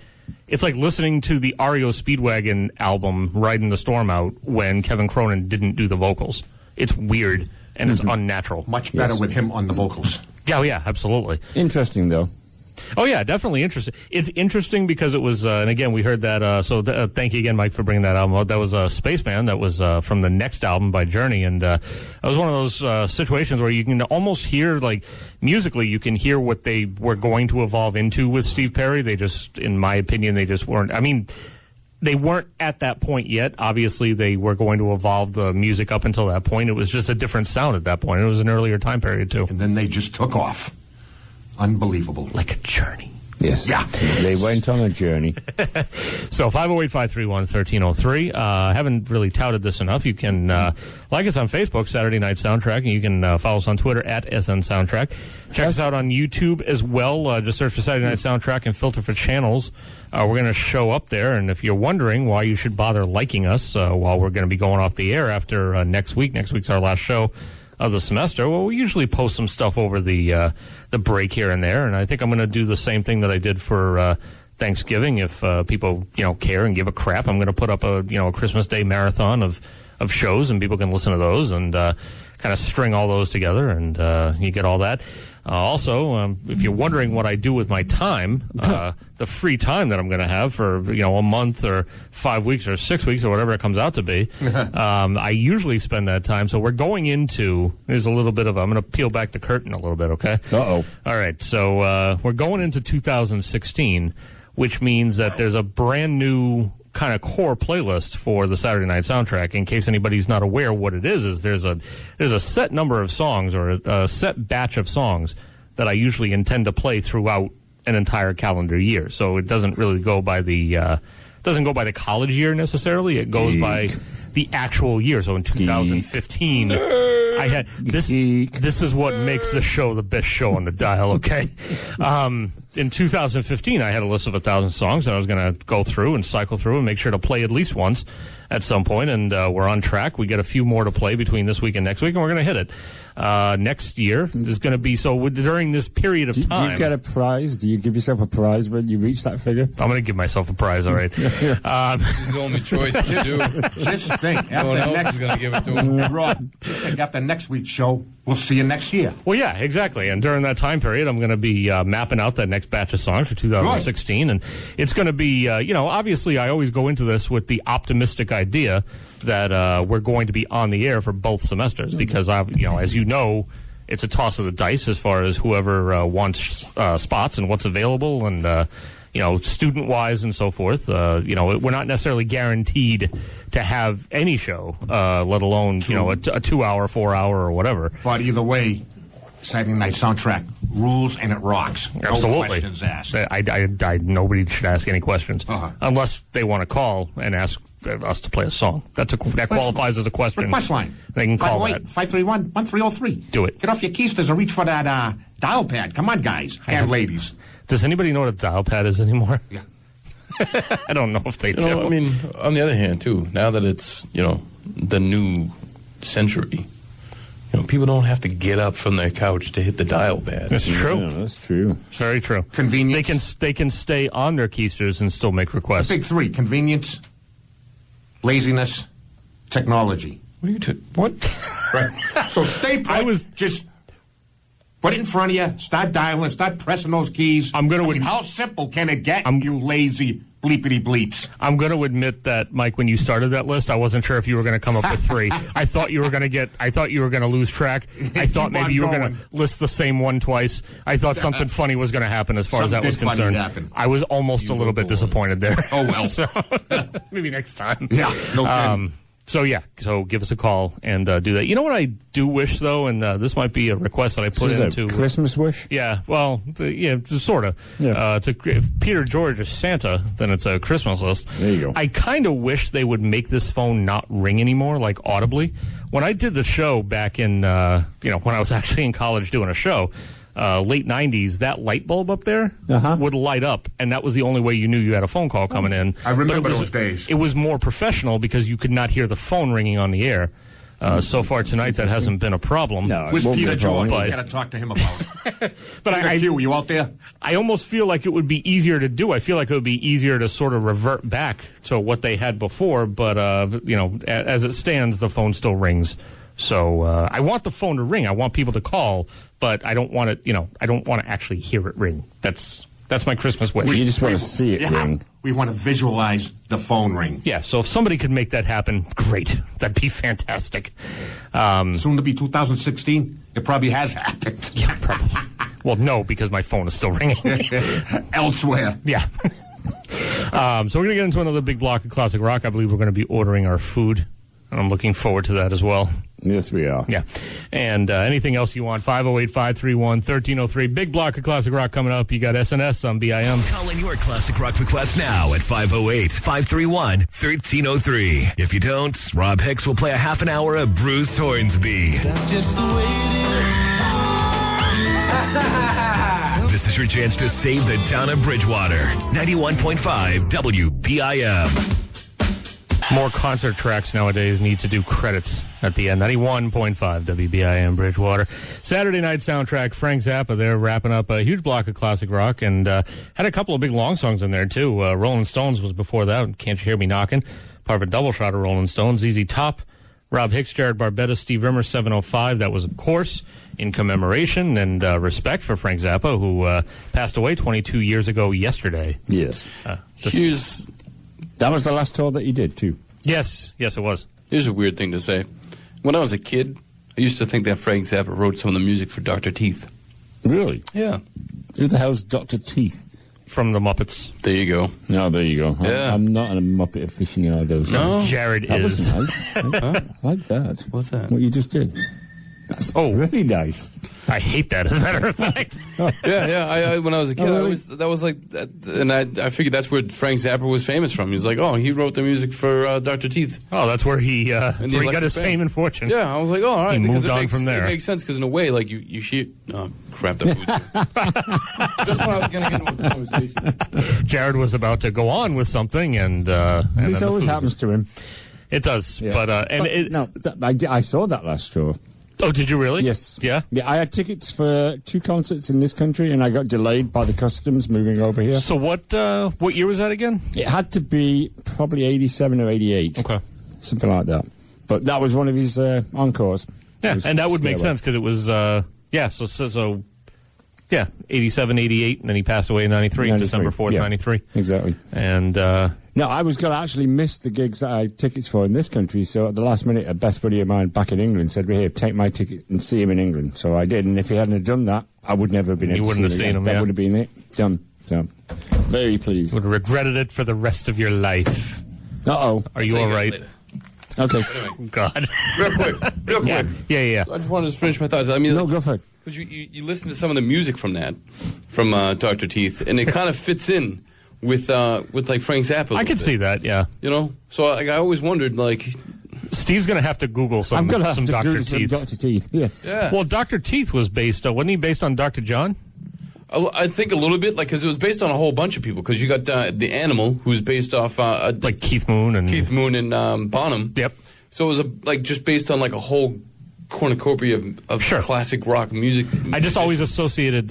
listening to the REO Speedwagon album, Riding the Storm Out, when Kevin Cronin didn't do the vocals. It's weird and it's unnatural. Much better with him on the vocals. Oh, yeah, absolutely. Interesting, though. Oh, yeah, definitely interesting. It's interesting because it was, and again, we heard that, thank you again, Mike, for bringing that album out. That was Spaceman. That was from the next album by Journey, and that was one of those situations where you can almost hear, like, musically, you can hear what they were going to evolve into with Steve Perry. They just, in my opinion, they just weren't. I mean, they weren't at that point yet. Obviously, they were going to evolve the music up until that point. It was just a different sound at that point. It was an earlier time period, too. And then they just took off. Unbelievable. Like a journey. Yes. Yeah. They went on a journey. So 508-531-1303. Haven't really touted this enough. You can like us on Facebook, Saturday Night Soundtrack, and you can follow us on Twitter at SN Soundtrack. Check us out on YouTube as well. Just search for Saturday Night Soundtrack and filter for channels. We're going to show up there, and if you're wondering why you should bother liking us while we're going to be going off the air after next week's our last show of the semester, well, we usually post some stuff over the break here and there, and I think I'm going to do the same thing that I did for Thanksgiving, if people care and give a crap, I'm going to put up a Christmas Day marathon of shows, and people can listen to those and kind of string all those together, and you get all that. Also, if you're wondering what I do with my time, the free time that I'm going to have for a month or 5 weeks or 6 weeks or whatever it comes out to be, I usually spend that time. So we're going into, there's a little bit of, I'm going to peel back the curtain a little bit, okay? Uh-oh. All right, so we're going into 2016, which means that there's a brand new kind of core playlist for the Saturday Night Soundtrack. In case anybody's not aware what it is there's a set number of songs, or a set batch of songs that I usually intend to play throughout an entire calendar year. So it doesn't really go by the college year necessarily. It goes by the actual year. So in 2015, I had this. This is what makes the show the best show on the dial. Okay. In 2015, I had a list of 1,000 songs that I was going to go through and cycle through and make sure to play at least once at some point, and we're on track. We get a few more to play between this week and next week, and we're going to hit it. Next year, there's going to be, during this period of time. Do you get a prize? Do you give yourself a prize when you reach that figure? I'm going to give myself a prize, all right. This is the only choice to do. Just think. No one else is going to give it to him. Rod, just think after next week's show, we'll see you next year. Well, yeah, exactly. And during that time period, I'm going to be mapping out that next batch of songs for 2016. Right. And it's going to be, obviously I always go into this with the optimistic idea that we're going to be on the air for both semesters because, as you know, it's a toss of the dice as far as whoever wants spots and what's available and, student-wise and so forth. We're not necessarily guaranteed to have any show, let alone, a 2-hour, 4-hour, or whatever. But either way, Saturday Night Soundtrack rules and it rocks. Absolutely. No questions asked. Nobody should ask any questions unless they want to call and ask us to play a song. That qualifies as a question. Request line. They can call that. 531-1303. Do it. Get off your keisters and reach for that dial pad. Come on, guys and ladies. Does anybody know what a dial pad is anymore? Yeah. I don't know if they do. I mean, on the other hand, too, now that it's, the new century, people don't have to get up from their couch to hit the dial pad. That's true. Yeah, that's true. It's very true. Convenience. They can stay on their keisters and still make requests. The big three: convenience, laziness, technology. What? Right. So stay put. Just put it in front of you. Start dialing. Start pressing those keys. How simple can it get? You lazy bleepity bleeps. I'm going to admit that, Mike, when you started that list, I wasn't sure if you were going to come up with 3. I thought you were going to lose track. I thought maybe you were going to list the same one twice. I thought something funny was going to happen as far as that was concerned. I was almost a little bit disappointed there. Oh, well. So, maybe next time. Yeah, no kidding. So give us a call and do that. You know what I do wish, though, and this might be a request that I put into... a Christmas wish? Yeah, well, sort of. Yeah. If Peter George is Santa, then it's a Christmas list. There you go. I kind of wish they would make this phone not ring anymore, like audibly. When I did the show back in, when I was actually in college doing a show... late 90s, that light bulb up there would light up, and that was the only way you knew you had a phone call coming in. I remember those days. It was more professional because you could not hear the phone ringing on the air. So far tonight, that hasn't been a problem. No, with Peter George, but you got to talk to him about it. But you out there? I almost feel like it would be easier to do. I feel like it would be easier to sort of revert back to what they had before. But as it stands, the phone still rings. So I want the phone to ring. I want people to call, but I don't want it. I don't want to actually hear it ring. That's my Christmas wish. You just want to see it ring. We want to visualize the phone ring. Yeah. So if somebody could make that happen, great. That'd be fantastic. Soon to be 2016. It probably has happened. Yeah, probably. Well, no, because my phone is still ringing elsewhere. Yeah. So we're gonna get into another big block of classic rock. I believe we're going to be ordering our food. And I'm looking forward to that as well. Yes, we are. Yeah. And anything else you want, 508-531-1303. Big block of classic rock coming up. You got SNS on BIM. Call in your classic rock request now at 508-531-1303. If you don't, Rob Hicks will play a half an hour of Bruce Hornsby. That's just the way it is. This is your chance to save the town of Bridgewater. 91.5 WBIM. More concert tracks nowadays need to do credits at the end. 91.5 WBIM Bridgewater. Saturday night soundtrack, Frank Zappa there wrapping up a huge block of classic rock and had a couple of big long songs in there too. Rolling Stones was before that. Can't You Hear Me Knocking? Part of a double shot of Rolling Stones. ZZ Top, Rob Hicks, Jared Barbetta, Steve Rimmer, 705. That was, of course, in commemoration and respect for Frank Zappa, who passed away 22 years ago yesterday. Yes. That was the last tour that he did, too. Yes, it was. Here's a weird thing to say. When I was a kid, I used to think that Frank Zappa wrote some of the music for Dr. Teeth. Really? Yeah. Who the hell's Dr. Teeth? From the Muppets. There you go. No, there you go. Yeah. I'm not a Muppet aficionado. So. No? Jared that is. was nice. I like that. What's that? What you just did. That's really nice. I hate that, as a matter of fact. Yeah. I when I was a kid, really? that was like, and I figured that's where Frank Zappa was famous from. He was like, oh, he wrote the music for Dr. Teeth. Oh, that's where he got his fame and fortune. Yeah, I was like, oh, all right. He moved on makes, from there. It makes sense because in a way, like you hear, oh crap, the food. Just when I was going to get into the conversation. Jared was about to go on with something, and this This always happens to him. It does, Yeah. but I saw that last tour. Oh, did you really? Yes. Yeah? Yeah, I had tickets for 2 concerts in this country, and I got delayed by the customs moving over here. So what year was that again? It had to be probably 87 or 88. Okay. Something like that. But that was one of his encores. Yeah, and that would make Stairway. sense because it was, 87, 88, and then he passed away in 93, 93, December 4th, yeah. 93. Exactly. And, No, I was going to actually miss the gigs that I had tickets for in this country, so at the last minute, a best buddy of mine back in England said, well, here, take my ticket and see him in England. So I did, and if he hadn't have done that, I would never have been able to see him. You wouldn't have seen again. him, That yeah. would have been it. Done. So, very pleased. would have regretted it for the rest of your life. Uh-oh. Are you all right? Later. Okay. Anyway, God. real quick. Yeah. I just wanted to finish my thoughts. I mean, No, go for it. because you listen to some of the music from Dr. Teeth, and it kind of fits in with like Frank Zappa. I could see that, yeah. You know, so I always wondered, like, Steve's going to have to Google some I'm going to have some to Dr. Google some Teeth. Dr. Teeth. Yes. yeah. Well, Dr. Teeth was wasn't he based on Dr. John? I think a little bit, like, because it was based on a whole bunch of people. Because you got the Animal, who's based off Like Keith Moon and... and Bonham. Yep. So it was just based on like a whole cornucopia of Sure. classic rock music. I just always associated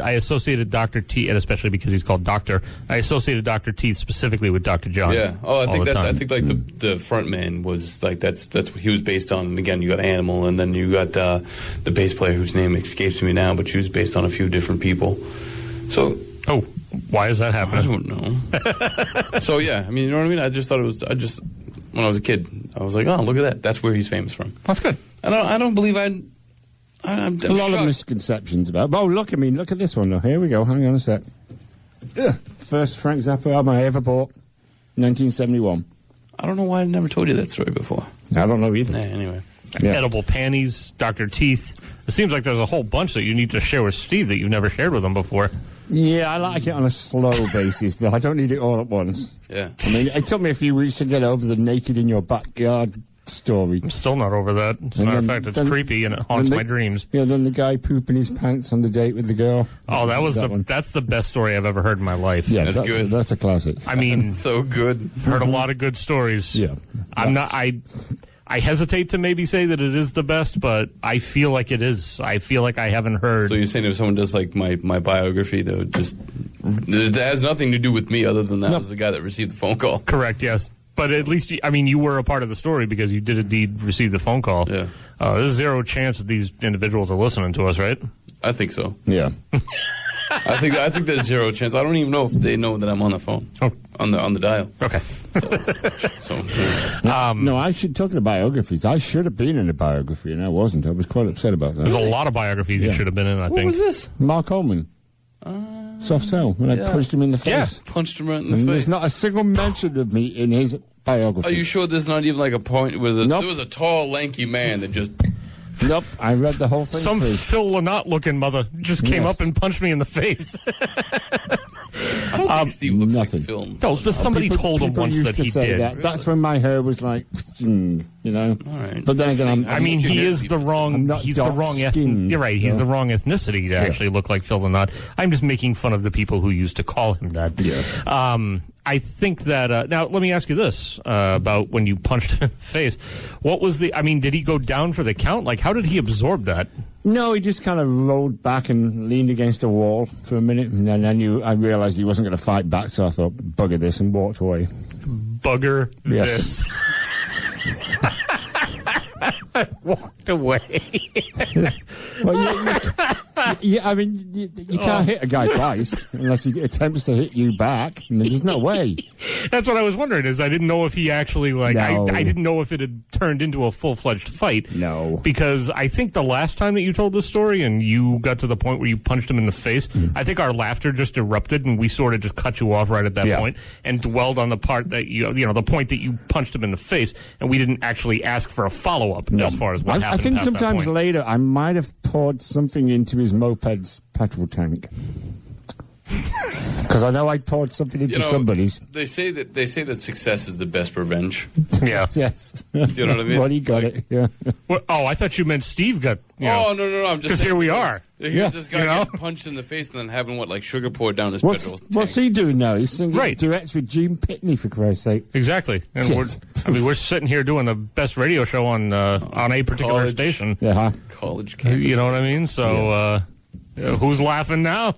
Dr. Teeth, and especially because he's called Doctor, I associated Dr. Teeth specifically with Dr. John. Yeah. Oh, I all think the that. I time. think like the front man was like that's what he was based on. And again, you got Animal, and then you got the bass player whose name escapes me now, but she was based on a few different people. So. Oh, why is that I happening? don't know. So yeah, I mean, you know what I mean. I just thought it was. When I was a kid, I was like, oh, look at that. That's where he's famous from. That's good. I don't believe I'm A lot of shocked. misconceptions about. Oh, look at this one. Though. Here we go. Hang on a sec. First Frank Zappa album I ever bought, 1971. I don't know why I never told you that story before. I don't know either. Anyway. Yeah. Edible panties, Dr. Teeth. It seems like there's a whole bunch that you need to share with Steve that you've never shared with him before. Yeah, I like it on a slow basis, though. I don't need it all at once. Yeah. I mean, it took me a few weeks to get over the naked in your backyard story. I'm still not over that. As a And matter of then- fact, it's then- creepy and it haunts then my dreams. Yeah, then the guy pooping his pants on the date with the girl. Oh, that was one. that's the best story I've ever heard in my life. Yeah, That's good. That's a classic. I mean, So good. heard a lot of good stories. Yeah. I hesitate to maybe say that it is the best, but I feel like it is. I feel like I haven't heard. So you're saying if someone does like my biography, that would just it has nothing to do with me other than that was the guy that received the phone call. Correct, yes. But at least, you were a part of the story because you did indeed receive the phone call. Yeah. There's zero chance that these individuals are listening to us, right? I think so. Yeah. I think there's zero chance. I don't even know if they know that I'm on the phone. Oh. On the dial. Okay. So yeah. No, I should talk to biographies. I should have been in a biography, and I wasn't. I was quite upset about There's that. a lot of biographies you Yeah. should have been in, I What think. was this? Mark Holman. Soft Cell, when I punched him in the face. Punched him right in the And face. there's not a single mention of me in his biography. Are you sure there's not even like a point where there Nope. was a tall, lanky man that just Nope, I read the whole thing Some through. Phil Lynott looking mother just came Yes. up and punched me in the face. I don't think Steve looks nothing. like film. No, but somebody told him people once used that to he say did. That. That's when my hair was like, you know. All right. But then again, I mean, he is the I'm wrong. not He's the wrong dark-skinned, You're right. He's so. the wrong ethnicity to actually look like Phil Lynott. I'm just making fun of the people who used to call him that. Yes. I think that now let me ask you this about when you punched him in the face. What was the? I mean, did he go down for the count? Like, how did he absorb that? No, he just kind of rolled back and leaned against a wall for a minute, and then I realized he wasn't going to fight back, so I thought, bugger this, and walked away. Bugger Yes. this. Walked away. Well, I mean, you can't hit a guy twice unless he attempts to hit you back. And there's no way. That's what I was wondering. Is I didn't know if he actually No. I didn't know if it had turned into a full-fledged fight. No. Because I think the last time that you told this story and you got to the point where you punched him in the face, I think our laughter just erupted and we sort of just cut you off right at that point and dwelled on the part that the point that you punched him in the face, and we didn't actually ask for a follow-up as far as what happened. I think past that sometimes point. later I might have poured something into his moped's petrol tank. Because I know I poured something into somebody's. They say that success is the best revenge. Yeah. Yes. Do you know what I mean? Well, he got it. Yeah. Well, I thought you meant Steve got. No. I'm just because saying, here we are. Here's this guy getting punched in the face and then having sugar poured down his petrol tank. What's he doing now? He's singing Right. duets with Gene Pitney, for Christ's sake. Exactly, and Yes. we're sitting here doing the best radio show on a particular College. station. Yeah. College campus. You know what I mean? So, who's laughing now?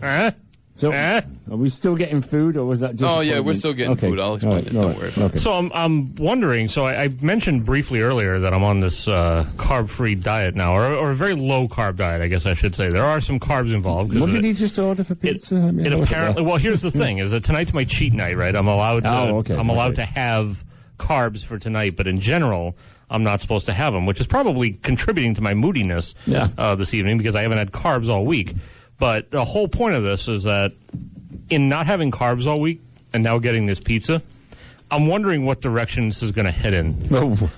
Huh? So, Eh? are we still getting food, or was that just? Oh, yeah, we're still getting food. I'll explain it. Don't worry about it. Okay. So I'm wondering. So I mentioned briefly earlier that I'm on this carb-free diet now, or a very low-carb diet, I guess I should say. There are some carbs involved. What did he just order for pizza? It apparently. Well, here's the thing: is that tonight's my cheat night, right? I'm allowed to. I'm allowed to have carbs for tonight, but in general, I'm not supposed to have them, which is probably contributing to my moodiness this evening because I haven't had carbs all week. But the whole point of this is that in not having carbs all week and now getting this pizza, I'm wondering what direction this is going to head in.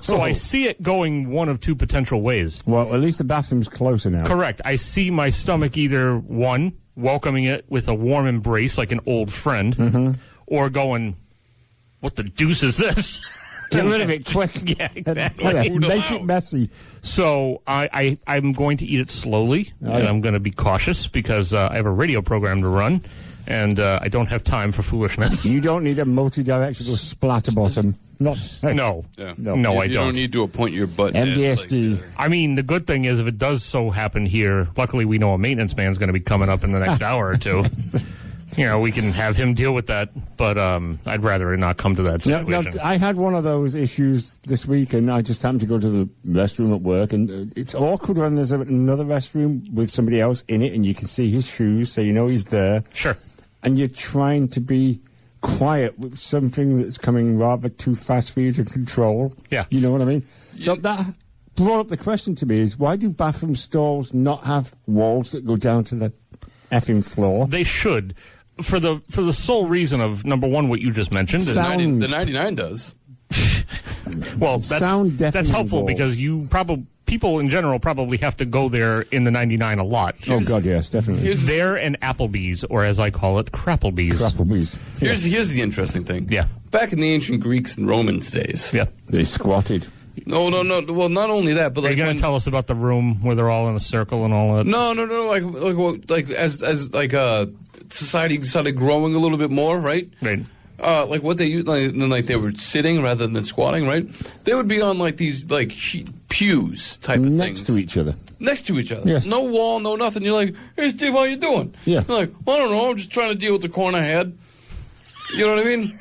So I see it going one of two potential ways. Well, at least the bathroom's closer now. Correct. I see my stomach either, one, welcoming it with a warm embrace like an old friend, or going, what the deuce is this? Get rid of it quick. Yeah, exactly. Make it messy. So I'm going to eat it slowly, and I'm going to be cautious because I have a radio program to run, and I don't have time for foolishness. You don't need a multi-directional splatter bottom. No. Yeah. No, I You don't. don't need to appoint your butt. MDSD. I mean, the good thing is if it does so happen here, luckily we know a maintenance man's going to be coming up in the next hour or two. We can have him deal with that, but I'd rather it not come to that situation. I had one of those issues this week, and I just happened to go to the restroom at work, and it's awkward when there's another restroom with somebody else in it, and you can see his shoes, so you know he's there. Sure. And you're trying to be quiet with something that's coming rather too fast for you to control. Yeah. You know what I mean? So that brought up the question to me is, why do bathroom stalls not have walls that go down to the effing floor? They should. For the sole reason of, number one, what you just mentioned. The 99 does. Well, Sound that's deafening helpful walls. because people in general probably have to go there in the 99 a lot. Oh, God, yes, definitely. There and Applebee's, or as I call it, Crapplebee's. Applebee's. Here's the interesting thing. Yeah. Back in the ancient Greeks and Romans days. Yeah. They squatted. No. Well, not only that, but Are you going to tell us about the room where they're all in a circle and all that? No. As society started growing a little bit more, right? Right. Like what they used, like they were sitting rather than squatting, right? They would be on these pews type of Next things. to each other. Next to each other. Yes. No wall, no nothing. You're like, hey, Steve, how you doing? Yeah. You're like, well, I don't know. I'm just trying to deal with the corner I had. You know what I mean?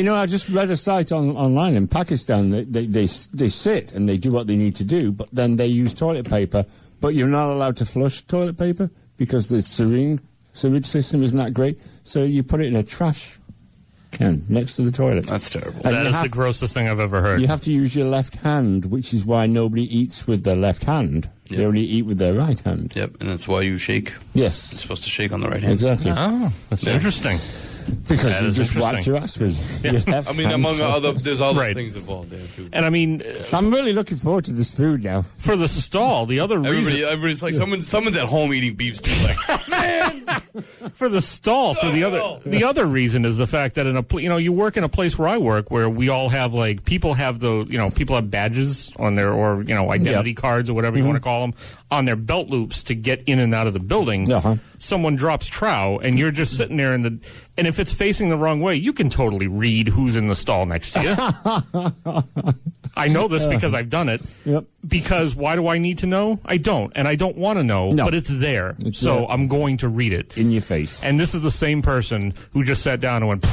I just read a site online in Pakistan. They sit and they do what they need to do, but then they use toilet paper. But you're not allowed to flush toilet paper because the sewage system isn't that great. So you put it in a trash can next to the toilet. That's terrible. And That is the grossest thing I've ever heard. You have to use your left hand, which is why nobody eats with their left hand. Yep. They only eat with their right hand. Yep, and that's why you shake. You're Yes, supposed to shake on the right hand. exactly. Oh, that's interesting. Because That you is just wiped interesting. your ass with your left I mean, hand. among other, there's other Right. things involved there too. And I mean, I'm really looking forward to this food now. for the stall, the other reason Everybody's like someone's at home eating beef stew. Like, man, for the stall for the other reason is the fact that you work in a place where I work where we all have people have people have badges on their identity cards or whatever you want to call them on their belt loops to get in and out of the building. Uh-huh. Someone drops trow and you're just sitting there And if it's facing the wrong way, you can totally read who's in the stall next to you. I know this because I've done it. Yep. Because why do I need to know? I don't. And I don't want to know, No. but it's there. It's so there. I'm going to read it. In your face. And this is the same person who just sat down and went,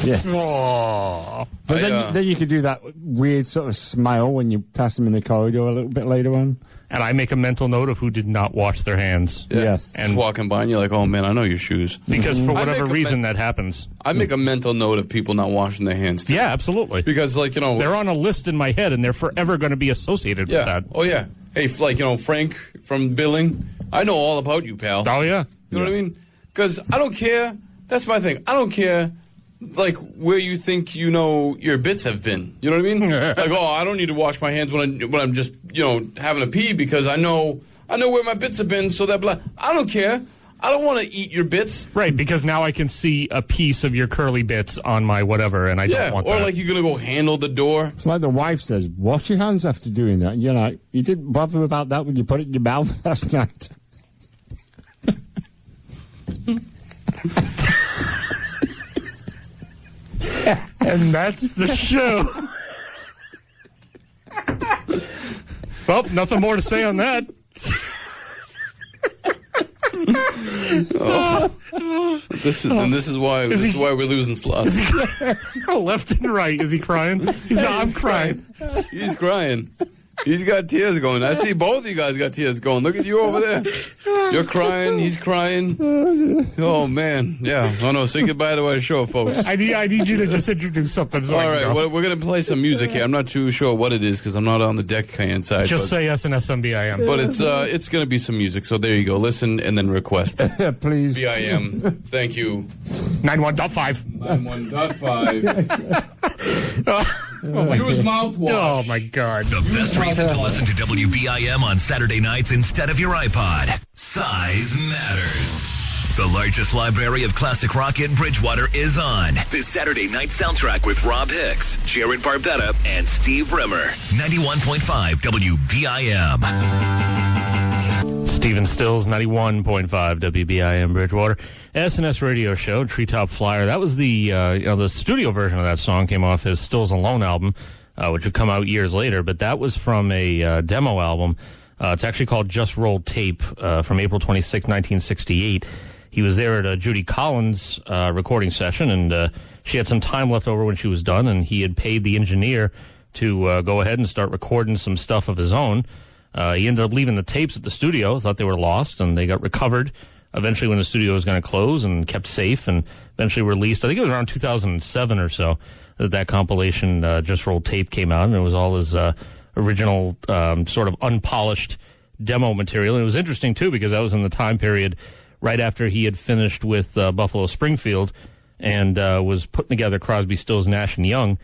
Yes. oh. But then you could do that weird sort of smile when you pass them in the corridor a little bit later on. And I make a mental note of who did not wash their hands. Yeah. Yes. Just walking by and you're like, oh man, I know your shoes. Because for I whatever make a reason that happens. I make a mental note of people not washing their hands. Too. Yeah, absolutely. Because, like, they're on a list in my head, and they're forever going to be associated with that. Oh, yeah. Hey, like, Frank from billing, I know all about you, pal. Oh, yeah. You know what I mean? Because I don't care. That's my thing. I don't care, like, where you think your bits have been. You know what I mean? Like, I don't need to wash my hands when I'm just, having a pee because I know where my bits have been, so that blah. I don't care. I don't want to eat your bits. Right, because now I can see a piece of your curly bits on my whatever, and I don't want that. Or like you're going to go handle the door. It's like the wife says, wash your hands after doing that. And you're like, you didn't bother about that when you put it in your mouth last night. And that's the show. Well, nothing more to say on that. This is why we're losing slots. Left and right. Is he crying? I'm crying. He's crying. He's got tears going. I see both of you guys got tears going. Look at you over there. You're crying. He's crying. Oh, man. Yeah. Oh, no. Say goodbye to our show, folks. I need you to just introduce something. So all right. Well, we're going to play some music here. I'm not too sure what it is because I'm not on the deckhand side. Just say SNS BIM. But it's going to be some music. So there you go. Listen and then request. Please. BIM. Thank you. 91.5. 91.5. Use mouthwash. Oh, my God. The best reason to listen to WBIM on Saturday nights instead of your iPod. Size matters. The largest library of classic rock in Bridgewater is on this Saturday night soundtrack with Rob Hicks, Jared Barbetta, and Steve Rimmer. 91.5 WBIM. Stephen Stills, 91.5 WBIM Bridgewater. SNS radio show, Treetop Flyer. That was the studio version of that song came off his Stills Alone album, which would come out years later. But that was from a demo album. It's actually called Just Roll Tape from April 26, 1968. He was there at a Judy Collins recording session, and she had some time left over when she was done, and he had paid the engineer to go ahead and start recording some stuff of his own. He ended up leaving the tapes at the studio, thought they were lost, and they got recovered eventually when the studio was going to close and kept safe and eventually released. I think it was around 2007 or so that compilation Just Roll Tape came out, and it was all his original sort of unpolished demo material. And it was interesting, too, because that was in the time period right after he had finished with Buffalo Springfield and was putting together Crosby, Stills, Nash & Young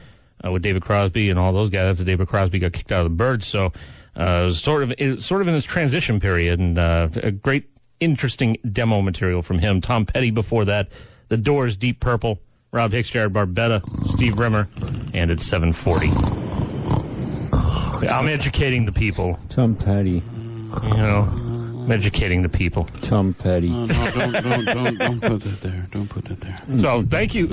with David Crosby and all those guys after David Crosby got kicked out of the Byrds. So it was sort of in his transition period, and a great, interesting demo material from him. Tom Petty before that, The Doors, Deep Purple, Rob Hicks, Jared Barbetta, Steve Rimmer, and it's 7:40. I'm educating the people. Tom Petty. I'm educating the people. Tom Petty. No, don't put that there. Don't put that there. So thank you.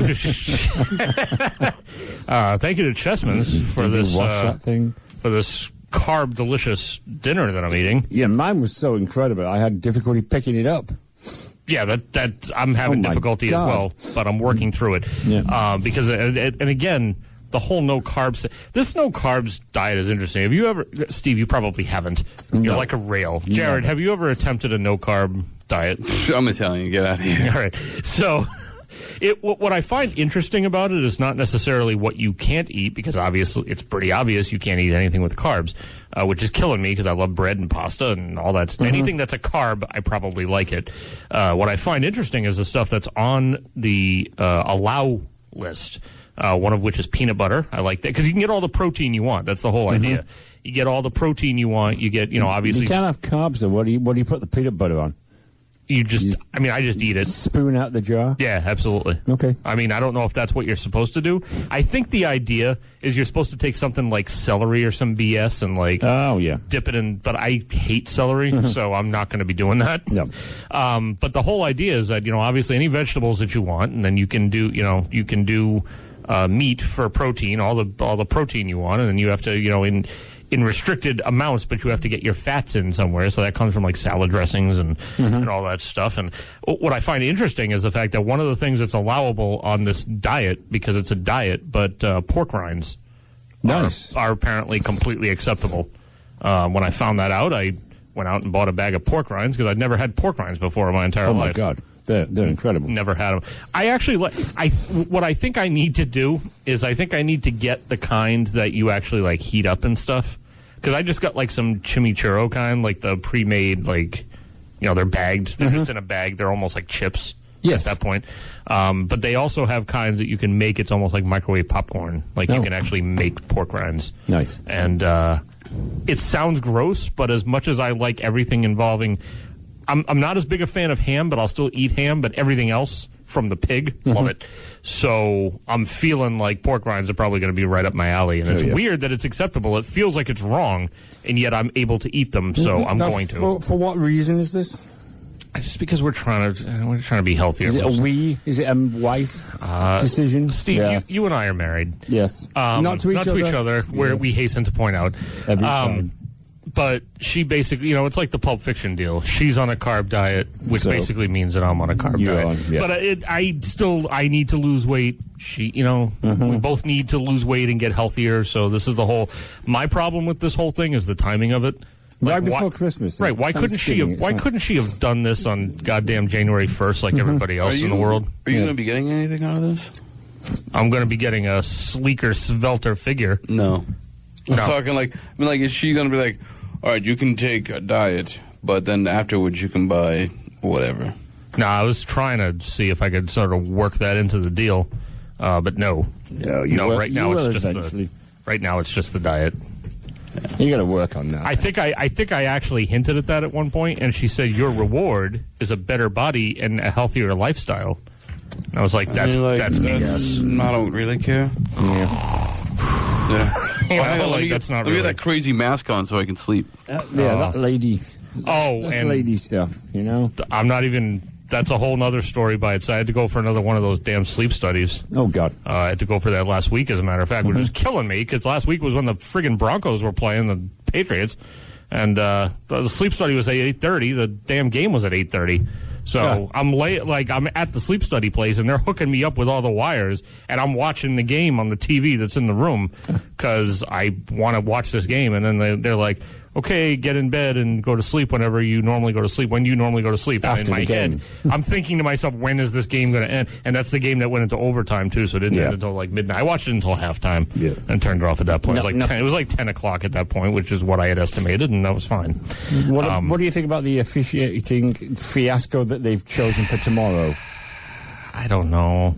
Thank you to Chessman's for Did this. you watch that thing? For this carb delicious dinner that I'm eating. Yeah, mine was so incredible. I had difficulty picking it up. Yeah, that I'm having difficulty as well, but I'm working through it. Yeah. Because and again, the whole no carbs. This no carbs diet is interesting. Have you ever, Steve? You probably haven't. No. You're like a rail. Jared, have you ever attempted a no carb diet? I'm Italian. Get out of here. All right. So, what I find interesting about it is not necessarily what you can't eat, because obviously it's pretty obvious you can't eat anything with carbs, which is killing me because I love bread and pasta and all that. Anything that's a carb, I probably like it. What I find interesting is the stuff that's on the allow list. One of which is peanut butter. I like that because you can get all the protein you want. That's the whole idea. You get all the protein you want. You get, obviously. You can't have carbs, though. What do you put the peanut butter on? I just eat it. Spoon out the jar? Yeah, absolutely. Okay. I mean, I don't know if that's what you're supposed to do. I think the idea is you're supposed to take something like celery or some BS and dip it in, but I hate celery, so I'm not going to be doing that. No. But the whole idea is that, obviously any vegetables that you want, and then you can do meat for protein, all the protein you want, and then you have to, in restricted amounts, but you have to get your fats in somewhere. So that comes from like salad dressings and all that stuff. And what I find interesting is the fact that one of the things that's allowable on this diet, because it's a diet, but pork rinds are apparently completely acceptable. When I found that out, I went out and bought a bag of pork rinds because I'd never had pork rinds before in my entire life. Oh my God. They're incredible. Never had them. I actually what I think I need to do is I think I need to get the kind that you actually like heat up and stuff. Because I just got like some chimichurro kind, like the pre-made, like, they're bagged. They're just in a bag. They're almost like chips at that point. But they also have kinds that you can make. It's almost like microwave popcorn. Like you can actually make pork rinds. Nice. And it sounds gross, but as much as I like everything involving... I'm not as big a fan of ham, but I'll still eat ham. But everything else from the pig, love it. So I'm feeling like pork rinds are probably going to be right up my alley. And it's weird that it's acceptable. It feels like it's wrong, and yet I'm able to eat them. So I'm going to. For what reason is this? Just because we're trying to be healthier. Is it a we? Is it a wife decision? Steve, yes. you and I are married. Yes. Not to each other. Where we hasten to point out. Every time. But she basically, it's like the Pulp Fiction deal. She's on a carb diet, which basically means that I'm on a carb diet. But I need to lose weight. We both need to lose weight and get healthier. So this is my problem with this whole thing is the timing of it. Right before Christmas. Right. Why couldn't she have done this on goddamn January 1st like everybody else in the world? Are you going to be getting anything out of this? I'm going to be getting a sleeker, svelter figure. No. I'm talking is she going to be like, all right, you can take a diet, but then afterwards you can buy whatever? No, I was trying to see if I could sort of work that into the deal, but no. Right now it's just the diet. Yeah. You got to work on that. I think I actually hinted at that at one point, and she said your reward is a better body and a healthier lifestyle. And I was like, that's BS. I don't really care. That's not really. Let me get that crazy mask on so I can sleep. That lady. That's lady stuff, I'm not even. That's a whole nother story by itself. I had to go for another one of those damn sleep studies. Oh, God. I had to go for that last week, as a matter of fact, which was killing me, because last week was when the friggin' Broncos were playing the Patriots, and the sleep study was at 8:30. The damn game was at 8:30. So I'm late, I'm at the sleep study place, and they're hooking me up with all the wires, and I'm watching the game on the TV that's in the room because I want to watch this game. And then they're like, okay, get in bed and go to sleep whenever you normally go to sleep, when you normally go to sleep. And in my head, I'm thinking to myself, when is this game going to end? And that's the game that went into overtime, too, so it didn't end until midnight. I watched it until halftime and turned it off at that point. It was like 10 o'clock at that point, which is what I had estimated, and that was fine. What do you think about the officiating fiasco that they've chosen for tomorrow? I don't know.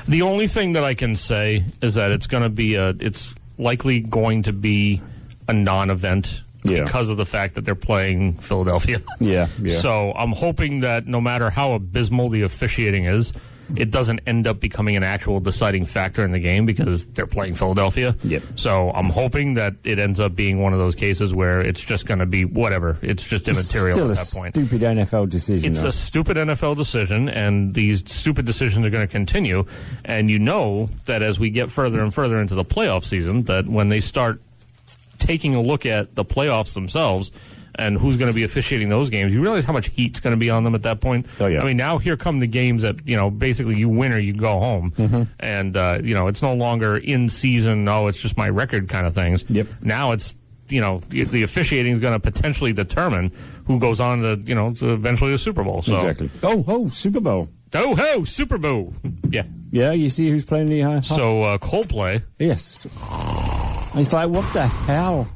The only thing that I can say is that it's likely going to be a non-event because of the fact that they're playing Philadelphia. Yeah. So I'm hoping that no matter how abysmal the officiating is, it doesn't end up becoming an actual deciding factor in the game because they're playing Philadelphia. Yep. So I'm hoping that it ends up being one of those cases where it's just going to be whatever. It's just immaterial at that point. Stupid NFL decision. It's a stupid NFL decision, and these stupid decisions are going to continue. And you know that as we get further and further into the playoff season, that when they start taking a look at the playoffs themselves and who's going to be officiating those games, you realize how much heat's going to be on them at that point. Oh, yeah. I mean, now here come the games that, basically you win or you go home. And, it's no longer in season, it's just my record kind of things. Yep. Now it's, the officiating is going to potentially determine who goes on to eventually the Super Bowl. So. Exactly. Oh, Super Bowl. Oh, ho, Super Bowl. Yeah. Yeah, you see who's playing the... So, Coldplay. Yes. It's like, what the hell?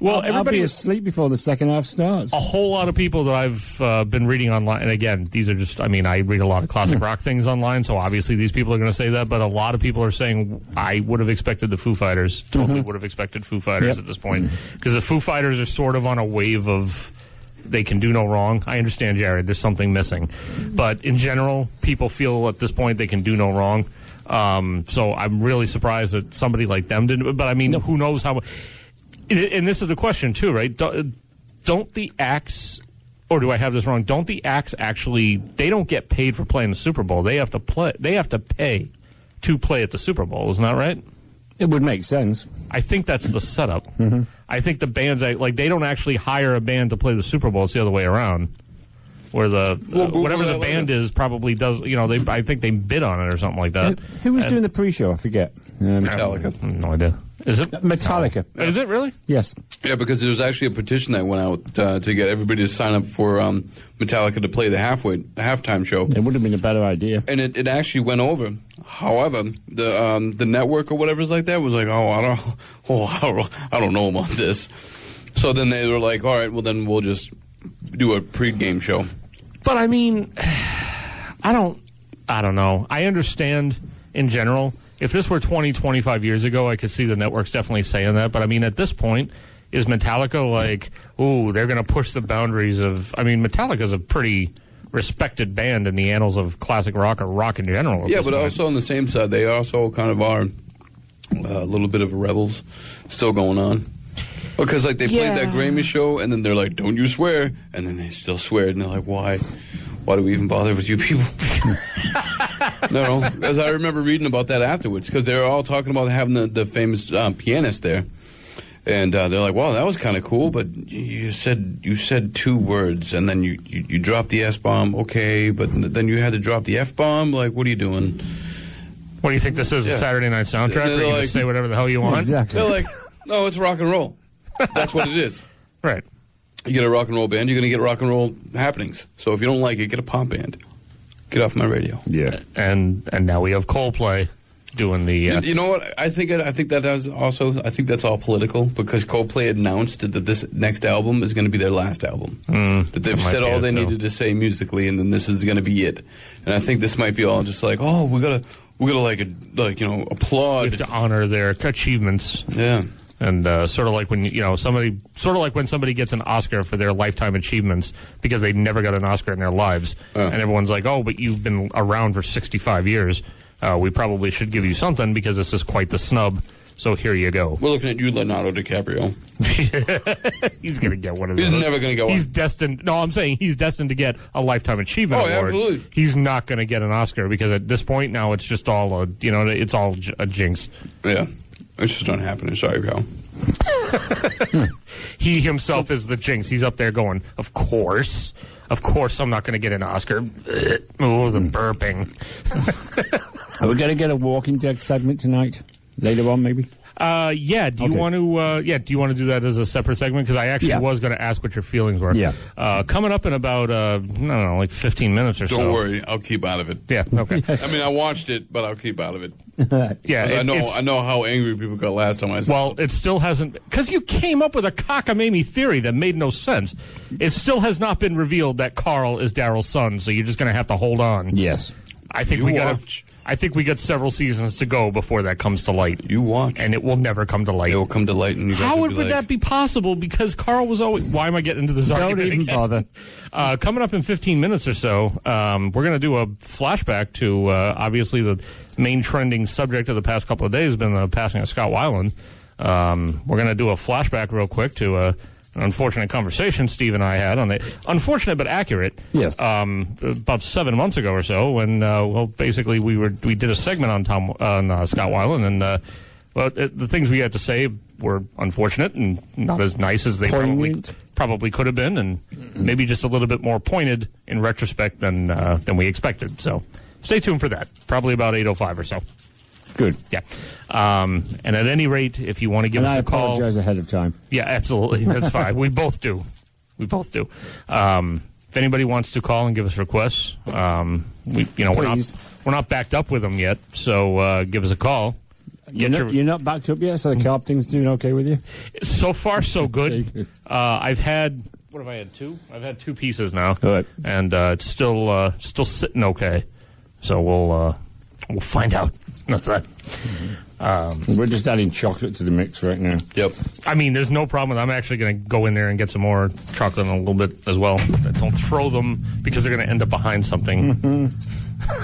Well, I'll be asleep before the second half starts. A whole lot of people that I've been reading online, and again, these are just, I read a lot of classic rock things online, so obviously these people are going to say that, but a lot of people are saying, I would have expected the Foo Fighters, totally would have expected Foo Fighters at this point, because the Foo Fighters are sort of on a wave of they can do no wrong. I understand, Jared, there's something missing. But in general, people feel at this point they can do no wrong. So I'm really surprised that somebody like them didn't. But, I mean, who knows how. And this is the question, too, right? Don't the acts, or do I have this wrong? Don't the acts actually, they don't get paid for playing the Super Bowl. They have to pay to play at the Super Bowl. Isn't that right? It would make sense. I think that's the setup. Mm-hmm. I think the bands, like, they don't actually hire a band to play the Super Bowl. It's the other way around. Where whatever the band is probably does, I think they bid on it or something like that. Who was doing the pre-show? I forget. Metallica. No idea. Is it? Metallica. No. Is it really? Yes. Yeah, because there was actually a petition that went out to get everybody to sign up for Metallica to play the halftime show. It would have been a better idea. And it actually went over. However, the network or whatever's like that was like, I don't know about this. So then they were like, all right, well then we'll just do a pre-game show. But I mean, I don't know. I understand in general. If this were 20, 25 years ago, I could see the networks definitely saying that. But I mean, at this point, is Metallica like, ooh, they're going to push the boundaries of. I mean, Metallica's a pretty respected band in the annals of classic rock or rock in general. Yeah, but also on the same side, they also kind of are a little bit of rebels still going on. Because, like, they played that Grammy show, and then they're like, don't you swear, and then they still swear, and they're like, why? Why do we even bother with you people? No, as I remember reading about that afterwards, because they were all talking about having the famous pianist there, and they're like, wow, that was kind of cool, but you said two words, and then you dropped the S-bomb, okay, but then you had to drop the F-bomb, like, what are you doing? What do you think this is, a Saturday Night soundtrack, where you can say whatever the hell you want? Exactly. They're like, no, it's rock and roll. That's what it is. Right. You get a rock and roll band, you're going to get rock and roll happenings. So if you don't like it, get a pop band. Get off my radio. Yeah. And now we have Coldplay doing the. You know what? I think that's all political because Coldplay announced that this next album is going to be their last album. That they've said all they needed to say musically, and then this is going to be it. And I think this might be all just like, oh, we gotta applaud. We have to honor their achievements. Yeah. And sort of like when somebody gets an Oscar for their lifetime achievements because they never got an Oscar in their lives, and everyone's like, "Oh, but you've been around for 65 years. We probably should give you something because this is quite the snub." So here you go. We're looking at you, Leonardo DiCaprio. He's going to get one of those. He's never going to get one. He's destined. No, I'm saying he's destined to get a lifetime achievement award. Absolutely. He's not going to get an Oscar because at this point now it's just all it's all a jinx. Yeah. It's just not happening. Sorry, pal. He himself is the jinx. He's up there going, of course I'm not going to get an Oscar. Oh, the burping. Are we going to get a Walking Dead segment tonight? Later on, maybe? Yeah. Do you want to do that as a separate segment? Because I actually was going to ask what your feelings were. Yeah. Coming up in about, I don't know, like 15 minutes or so. Don't worry. I'll keep out of it. Yeah, okay. I mean, I watched it, but I'll keep out of it. Yeah. I know how angry people got last time I saw it. Well, it still hasn't, because you came up with a cockamamie theory that made no sense. It still has not been revealed that Carl is Daryl's son, so you're just going to have to hold on. Yes. I think we got several seasons to go before that comes to light. You watch. And it will never come to light. It will come to light. And you guys How would would that be possible? Because Carl was always... Why am I getting into this argument? Don't even bother. Coming up in 15 minutes or so, we're going to do a flashback to, obviously, the main trending subject of the past couple of days has been the passing of Scott Weiland. We're going to do a flashback real quick to an unfortunate conversation Steve and I had on it. Unfortunate but accurate. Yes. About 7 months ago or so, when basically we did a segment on Scott Weiland, and the things we had to say were unfortunate and not as nice as they probably could have been, and maybe just a little bit more pointed in retrospect than we expected. So stay tuned for that. Probably about 8:05 or so. Good. Yeah. And at any rate, if you want to give us a call... I apologize ahead of time. Yeah, absolutely. That's fine. We both do. If anybody wants to call and give us requests, we're not backed up with them yet, so give us a call. You're not backed up yet, so the carb thing's doing okay with you? So far, so good. I've had... What have I had, two? I've had two pieces now. Good. And it's still sitting okay. So we'll find out. That's that. We're just adding chocolate to the mix right now. Yep. I mean, there's no problem. I'm actually going to go in there and get some more chocolate in a little bit as well. Don't throw them because they're going to end up behind something.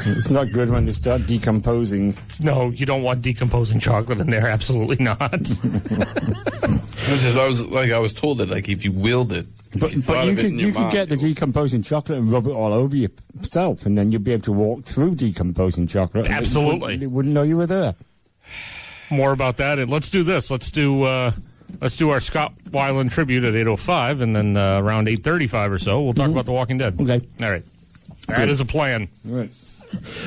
It's not good when they start decomposing. No, you don't want decomposing chocolate in there. Absolutely not. I was told that like if you willed it, But you could get the decomposing chocolate and rub it all over yourself, and then you'd be able to walk through decomposing chocolate. Absolutely. You wouldn't know you were there. More about that, and let's do this. Let's do our Scott Weiland tribute at 8:05, and then around 8:35 or so, we'll talk about The Walking Dead. Okay. All right. That is a plan. All right.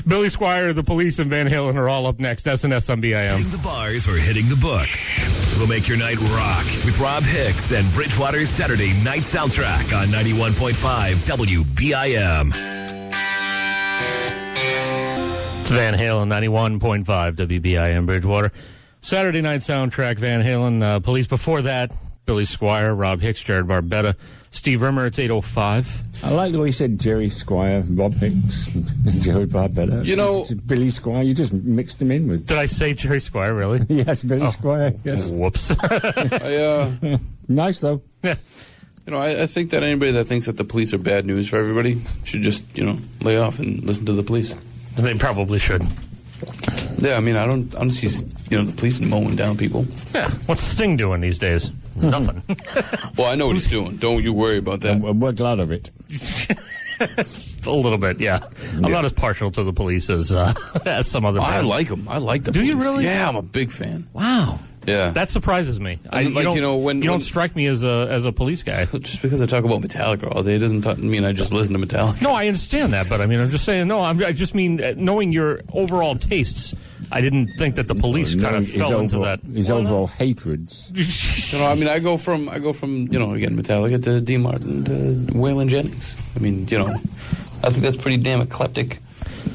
Billy Squire, the Police, and Van Halen are all up next. SNS on BIM. Hitting the bars or hitting the books. We'll make your night rock with Rob Hicks and Bridgewater's Saturday Night Soundtrack on 91.5 WBIM. It's Van Halen, 91.5 WBIM Bridgewater. Saturday Night Soundtrack, Van Halen. Police before that, Billy Squire, Rob Hicks, Jared Barbetta, Steve Rimmer. It's 8:05. I like the way you said Jerry Squire, Rob Hicks, and Jerry Barbetta. You know- It's Billy Squire, you just mixed them in with. Did I say Jerry Squire, really? Yes, Billy Squire, yes. Whoops. Nice, though. Yeah. You know, I think that anybody that thinks that the police are bad news for everybody should just, lay off and listen to the police. They probably should. Yeah, I mean, I don't see, the police mowing down people. Yeah. What's Sting doing these days? Nothing. Well, I know what he's doing. Don't you worry about that. We're glad of it. A little bit, yeah. I'm not as partial to the police as some other I bands. like them. I like the Do police. you really? Yeah, I'm a big fan. Wow. Yeah. That surprises me. And like, you when- don't strike me as a police guy. Just because I talk about Metallica all day doesn't mean I just listen to Metallica. No, I understand that, but I mean, I'm just saying. No, I just mean knowing your overall tastes. I didn't think that the police kind of fell into that. His overall hatreds. I mean, I go from again Metallica to Dean Martin to Waylon Jennings. I mean, I think that's pretty damn eclectic.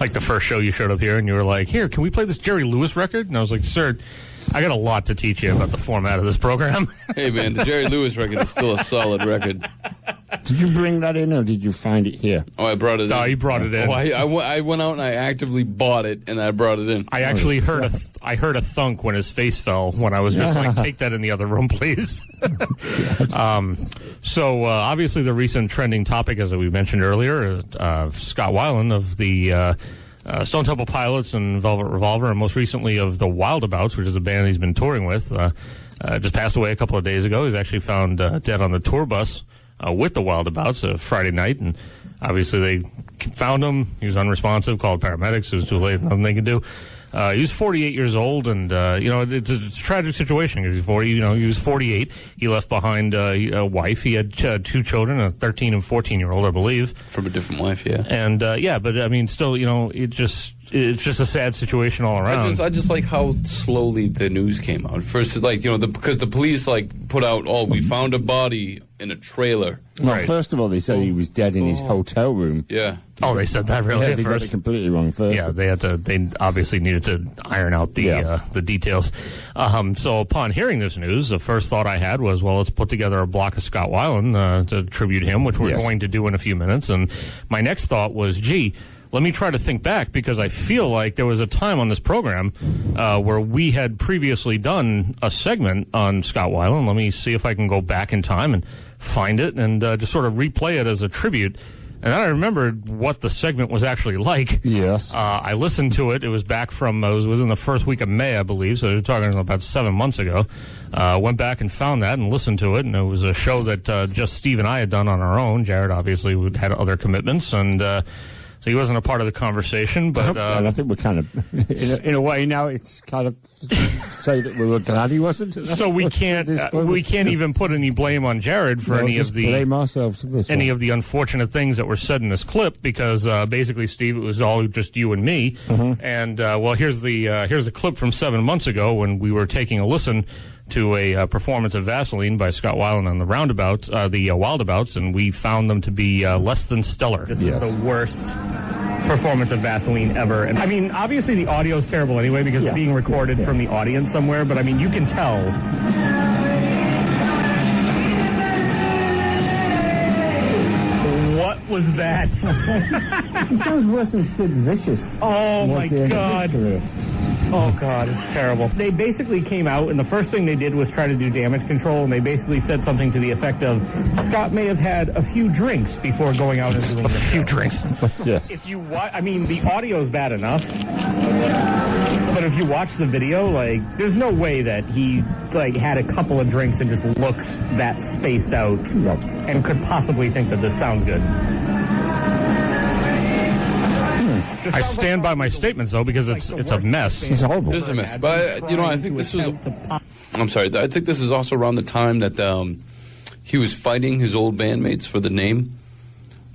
Like the first show you showed up here and you were like, "Here, can we play this Jerry Lewis record?" And I was like, "Sir, I got a lot to teach you about the format of this program." Hey, man, the Jerry Lewis record is still a solid record. Did you bring that in, or did you find it here? Oh, I brought it in. No, you brought it in. Oh, I went out and I actively bought it, and I brought it in. I actually heard a thunk when his face fell when I was just like, take that in the other room, please. So obviously the recent trending topic, as we mentioned earlier, Scott Weiland of the Stone Temple Pilots and Velvet Revolver, and most recently of the Wildabouts, which is a band he's been touring with, just passed away a couple of days ago. He's actually found dead on the tour bus with the Wildabouts Friday night, and obviously they found him. He was unresponsive, called paramedics. It was too late, nothing they could do. He was 48 years old, and it's a tragic situation because he was 48. He left behind a wife. He had two children, a 13 and 14-year-old, I believe, From a different wife, yeah. and but I mean, still, it's just a sad situation all around. I just like how slowly the news came out. First, because the police put out, we found a body in a trailer. Well, Right. first of all, they said he was dead in his hotel room. Yeah. Oh, they said that really Yeah, at they got it first. completely wrong first. Yeah, they obviously needed to iron out the details. So upon hearing this news, the first thought I had was, well, let's put together a block of Scott Weiland to tribute him, which we're Yes. going to do in a few minutes. And my next thought was, gee, let me try to think back, because I feel like there was a time on this program where we had previously done a segment on Scott Weiland. Let me see if I can go back in time and find it and just sort of replay it as a tribute. And then I remembered what the segment was actually like. Yes. I listened to it. It was back from, it was within the first week of May, I believe. So we're talking about 7 months ago. Went back and found that and listened to it. And it was a show that just Steve and I had done on our own. Jared obviously had other commitments. And so he wasn't a part of the conversation. But and I think we're kind of, in a way now, it's kind of say that we were glad he wasn't. so we can't even put any blame on Jared for any of the blame ourselves for this any one. of the unfortunate things that were said in this clip, because basically, Steve, it was all just you and me. And here's the clip from 7 months ago when we were taking a listen to a performance of Vaseline by Scott Weiland on the Wildabouts, and we found them to be less than stellar. This is the worst performance of Vaseline ever. And I mean, obviously the audio is terrible anyway because it's being recorded from the audience somewhere, but I mean, you can tell. What was that? It sounds worse than Sid Vicious. Oh Towards the my end of God. his career. Oh, God, it's terrible. They basically came out, and the first thing they did was try to do damage control, and they basically said something to the effect of, Scott may have had a few drinks before going out and doing this. A few drinks. Yes. If you I mean, the audio's bad enough, but if you watch the video, like, there's no way that he, like, had a couple of drinks and just looks that spaced out and could possibly think that this sounds good. I stand by my statements, though, because it's a mess. It's horrible. It is a mess. But, I think this was... I'm sorry. I think this is also around the time that he was fighting his old bandmates for the name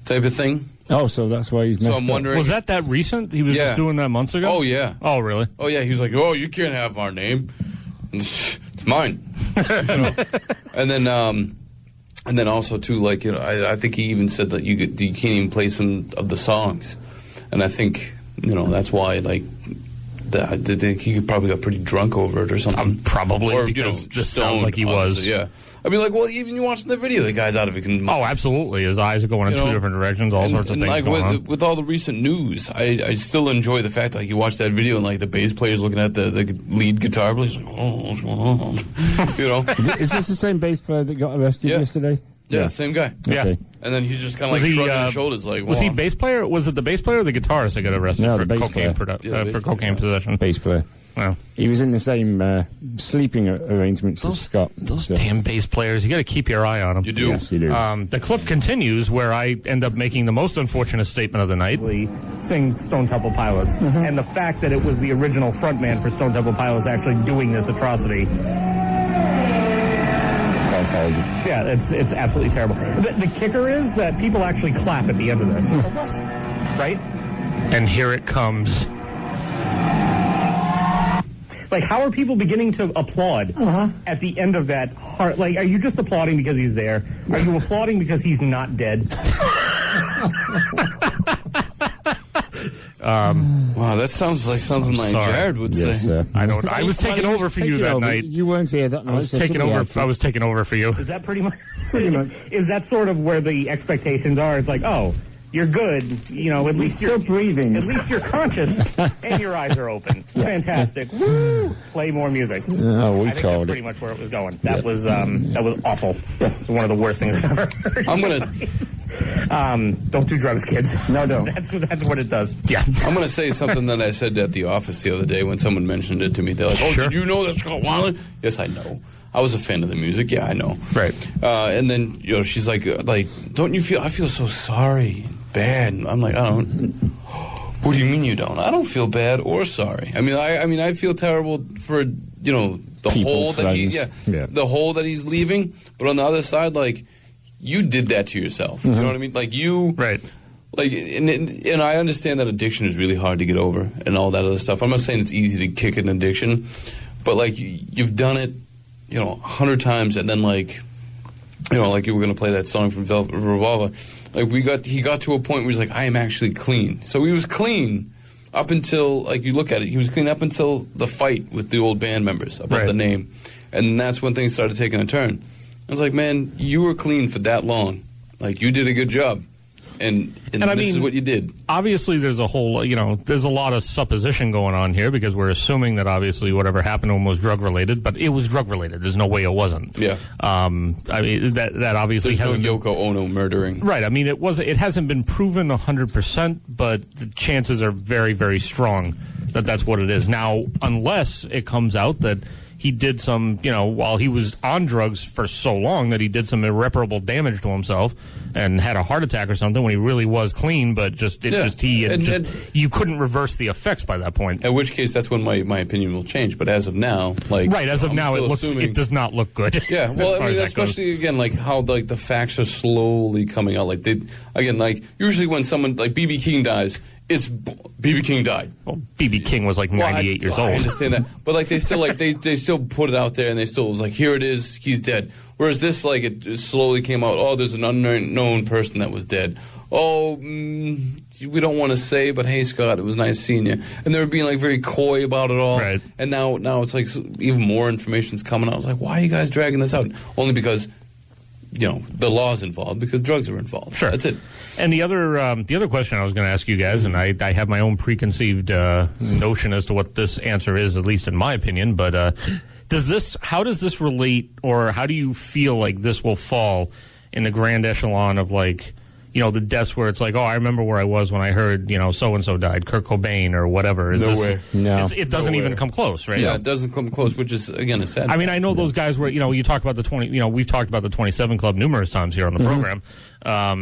type of thing. Oh, so that's why he's messed So I'm up. wondering... Was that recent? He was just doing that months ago? Oh, yeah. Oh, really? Oh, yeah. He was like, oh, you can't have our name. It's mine. And then also, too, like, I think he even said that you can't even play some of the songs. And I think, that's why, like, he probably got pretty drunk over it or something. Probably, or, because this stoned, sounds like he was. Yeah. I mean, like, well, even you watching the video, the guy's out of it. Oh, absolutely. His eyes are going in two different directions, all sorts of things like, going on. With all the recent news, I still enjoy the fact that, like, you watch that video and, like, the bass player's looking at the lead guitar player. He's like, oh, what's going on? Is this the same bass player that got arrested yesterday? Yeah, same guy. Yeah. Okay. And then he's just kind of like shrugging his shoulders, like, was he bass player? Was it the bass player or the guitarist that got arrested No, for the bass cocaine player. for cocaine possession? Bass player. Wow. He was in the same sleeping arrangements as Scott. Those damn bass players, you got to keep your eye on them. You do. Yes, you do. The clip continues where I end up making the most unfortunate statement of the night. Sing Stone Temple Pilots. And the fact that it was the original frontman for Stone Temple Pilots actually doing this atrocity. That's horrible. Yeah, it's absolutely terrible. The kicker is that people actually clap at the end of this. Right? And here it comes. Like, how are people beginning to applaud at the end of that heart? Like, are you just applauding because he's there? Are you applauding because he's not dead? Wow, that sounds like something like Sorry. Jared would Yes, say. sir. I was taking over for you that night. You weren't here that night. I was taking over for you. Is that pretty much? Pretty much. Is that sort of where the expectations are? It's like, oh, you're good. At least you're still breathing. At least you're conscious and your eyes are open. Fantastic. Woo! Play more music. Oh, we I think that's called pretty it. much where it was going. That was awful. That's one of the worst things I've ever heard. I'm gonna Don't do drugs, kids. No, don't. That's what it does. Yeah. I'm gonna say something that I said at the office the other day when someone mentioned it to me. They're like, "Oh, Sure. did you know that's Scott Weiland?" Yes, I know. I was a fan of the music. Yeah, I know. Right. And then she's like, don't you feel? I feel so sorry, and bad. And I'm like, I don't. What do you mean you don't? I don't feel bad or sorry. I mean, I feel terrible for the People, hole that the hole that he's leaving. But on the other side, like, you did that to yourself. You know what I mean? Like you. Right. Like, and I understand that addiction is really hard to get over and all that other stuff. I'm not saying it's easy to kick an addiction, but like you've done it, 100 times, and then like you were going to play that song from Velvet Revolver. Like he got to a point where he's like, I am actually clean. So he was clean up until, like, you look at it, he was clean up until the fight with the old band members about the name, and that's when things started taking a turn. I was like, man, you were clean for that long. Like, you did a good job. And this is what you did. Obviously, there's a whole, there's a lot of supposition going on here because we're assuming that obviously whatever happened to him was drug related, but it was drug related. There's no way it wasn't. Yeah. I mean, that obviously There's hasn't no been, Yoko Ono murdering. Right. I mean, it hasn't been proven 100%, but the chances are very, very strong that that's what it is. Now, unless it comes out that he did some, while he was on drugs for so long that he did some irreparable damage to himself and had a heart attack or something when he really was clean, but you couldn't reverse the effects by that point. In which case, that's when my opinion will change. But as of now, it does not look good. Yeah, well, as far as that especially goes. again, like how the facts are slowly coming out. Like usually when someone like B.B. King dies, it's B.B. King died. Well, B.B. King was like 98 years old. I understand that, but like they still they still put it out there, and they still was like, here it is, he's dead. Whereas this, like, it slowly came out. Oh, there's an unknown person that was dead. Oh, we don't want to say, but hey, Scott, it was nice seeing you. And they were being like very coy about it all. Right. And now it's like even more information's coming out. I was like, why are you guys dragging this out? Only because the law's involved because drugs are involved. Sure, that's it. And the other question I was going to ask you guys, and I have my own preconceived notion as to what this answer is, at least in my opinion. But how does this relate, or how do you feel like this will fall in the grand echelon of the deaths where it's like, oh, I remember where I was when I heard, so-and-so died, Kurt Cobain or whatever. Nowhere. No. It doesn't even come close, right? Yeah, it doesn't come close, which is, again, a sad I mean, I know those guys were, you talk about the 20, we've talked about the 27 Club numerous times here on the program. I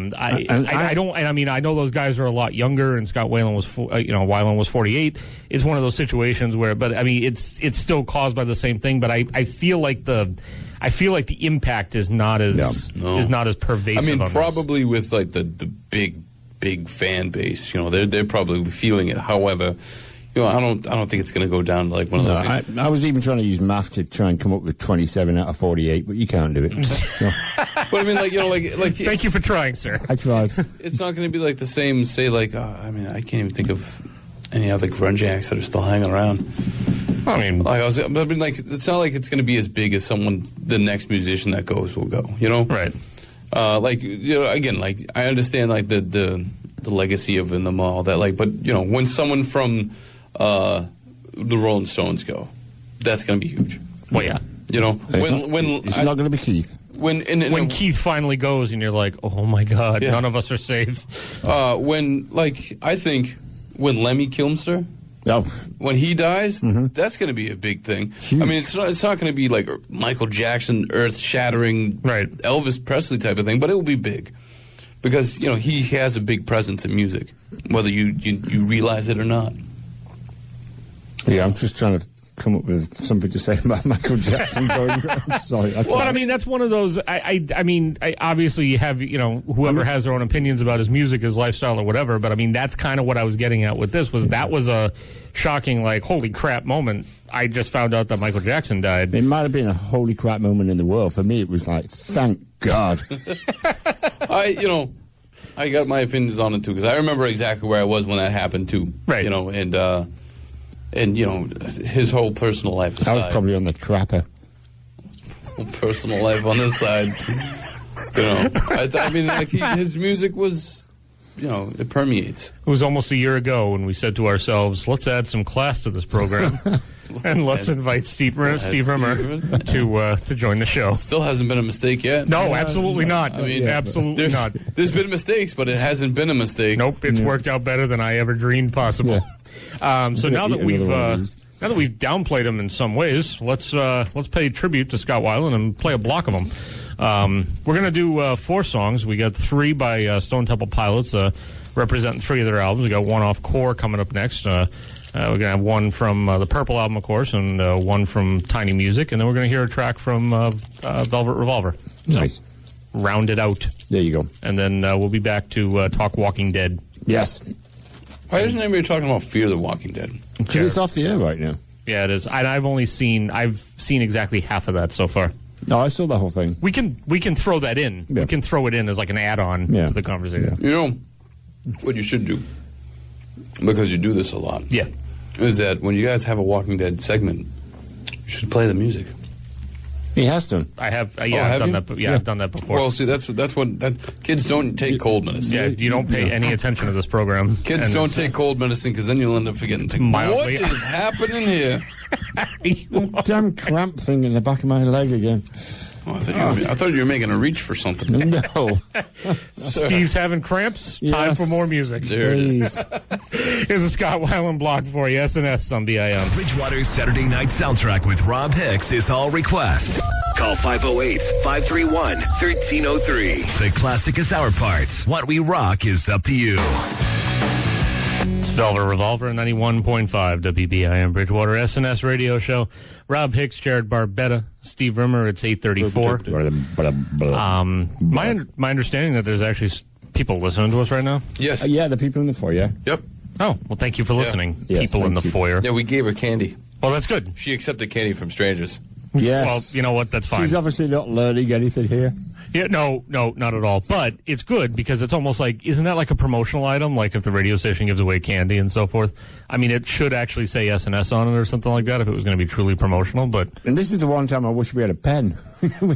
know those guys are a lot younger, and Scott Weiland was 48. It's one of those situations where, but I mean, it's still caused by the same thing, but I feel like the impact is not as pervasive. I mean, on probably with the big fan base, they're probably feeling it. However, I don't think it's going to go down to one of those things. I was even trying to use math to try and come up with 27 out of 48, but you can't do it. So. But I mean, Thank you for trying, sir. I tried. It's not going to be the same. Say I can't even think of any other grunge acts that are still hanging around. I mean, it's not like it's going to be as big as the next musician that goes will go. Right. Again, I understand the legacy of them all that but when someone from the Rolling Stones go, that's going to be huge. Well, yeah. It's not going to be Keith. When Keith finally goes, and you're like, oh my God, yeah. None of us are safe. I think when Lemmy Kilmister. Oh. When he dies, that's going to be a big thing. Huge. I mean, it's not going to be like Michael Jackson, earth-shattering, right. Elvis Presley type of thing, but it will be big because he has a big presence in music, whether you realize it or not. Yeah, I'm just trying to come up with something to say about Michael Jackson. I'm sorry. Well, I mean, that's one of those. I mean, obviously you have whoever has their own opinions about his music, his lifestyle, or whatever. But I mean, that's kind of what I was getting at with this. That was a shocking, holy crap moment. I just found out that Michael Jackson died. It might have been a holy crap moment in the world. For me, it was thank God. I got my opinions on it too because I remember exactly where I was when that happened too. Right. And his whole personal life aside. I was probably on the trapper. Personal life on this side. His music was, it permeates. It was almost a year ago when we said to ourselves, let's add some class to this program. And let's invite Steve Rimmer to join the show. Still hasn't been a mistake yet. No, absolutely not. I mean, absolutely not. There's been mistakes, but it hasn't been a mistake. Nope, it's worked out better than I ever dreamed possible. Yeah. So now that we've downplayed him in some ways, let's pay tribute to Scott Weiland and play a block of them. We're gonna do 4 songs. We got 3 by Stone Temple Pilots, representing 3 of their albums. We got one off Core coming up next. We're gonna have one from the Purple album, of course, and one from Tiny Music, and then we're gonna hear a track from Velvet Revolver. Nice. Round it out. There you go. And then we'll be back to talk Walking Dead. Yes. Why isn't anybody talking about Fear the Walking Dead? Because it's off the air right now. Yeah, it is. And I've seen exactly half of that so far. No, I saw the whole thing. We can throw that in. Yeah. We can throw it in as an add-on to the conversation. Yeah. What you should do, because you do this a lot. Yeah. Is that when you guys have a Walking Dead segment, you should play the music. He has done. I have. I've done that. Yeah, I've done that before. Well, see, that's what kids don't take cold medicine. Yeah, you don't pay any attention to this program. Kids don't take cold medicine because then you'll end up forgetting. What is happening here? Damn cramp thing in the back of my leg again. Oh, I thought you were making a reach for something. No. Steve's having cramps. Yes. Time for more music. There it is. Here's a Scott Weiland block for you. SNS on BIM. Bridgewater's Saturday night soundtrack with Rob Hicks is all request. Call 508-531-1303. The classic is our part. What we rock is up to you. It's Velvet Revolver, 91.5 WBIM Bridgewater SNS radio show. Rob Hicks, Jared Barbetta, Steve Rimmer. It's 8:34. My understanding that there's actually people listening to us right now. Yes. Yeah, the people in the foyer. Yep. Oh, well, thank you for listening, Yes, people in the thank you. foyer. Yeah, we gave her candy. Well, that's good. She accepted candy from strangers. Yes. Well, you know what? That's fine. She's obviously not learning anything here. Yeah, no, not at all. But it's good because it's almost like, isn't that like a promotional item? Like if the radio station gives away candy and so forth. I mean, it should actually say SNS on it or something like that if it was going to be truly promotional. But And this is the one time I wish we had a pen.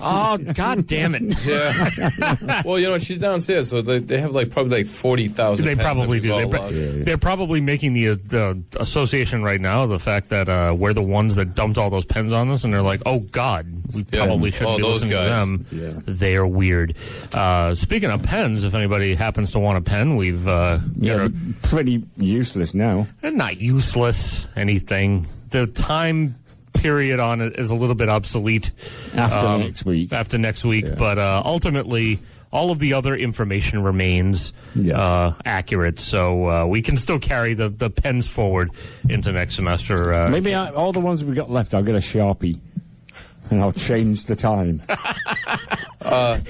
oh, god damn it! Yeah. Well, you know, she's downstairs, so they have probably 40,000. They probably do. They're probably making the association right now the fact that we're the ones that dumped all those pens on us, and they're like, oh god, we probably shouldn't be those listening guys. to them. Yeah. They're weird. Speaking of pens, if anybody happens to want a pen, we've They're pretty useless now. not useless anything. The time period on it is a little bit obsolete After next week. After next week, Yeah. but ultimately, all of the other information remains Yes. accurate. So we can still carry the pens forward into next semester. Maybe all the ones we got left, I'll get a Sharpie. And I'll change the time.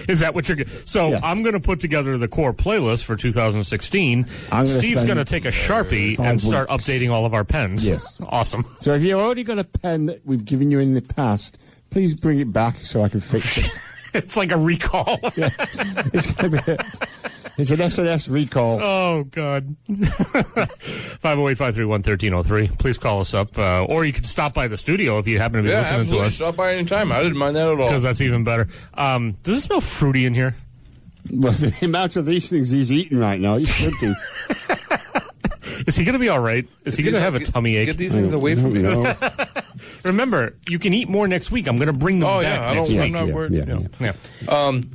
Is that what you're? So Yes. I'm going to put together the core playlist for 2016. I'm gonna Steve's spend going to take a Sharpie 5 and start weeks. updating all of our pens. Yes. Awesome. So if you've already got a pen that we've given you in the past, please bring it back so I can fix it. It's like a recall. Yes. It's going to be it's an SNS recall. Oh, God. 508-531-1303. Please call us up. Or you can stop by the studio if you happen to be listening absolutely. to us. Stop by anytime. I didn't mind that at all. Because that's even better. Does it smell fruity in here? Well, the amount of these things he's eating right now, he should do. Is he going to be all right? Is he going to have a tummy ache? Get these things away from me. No. Remember, you can eat more next week. I'm going to bring them Oh, back yeah. next I'm week. not worried. yeah. Yeah.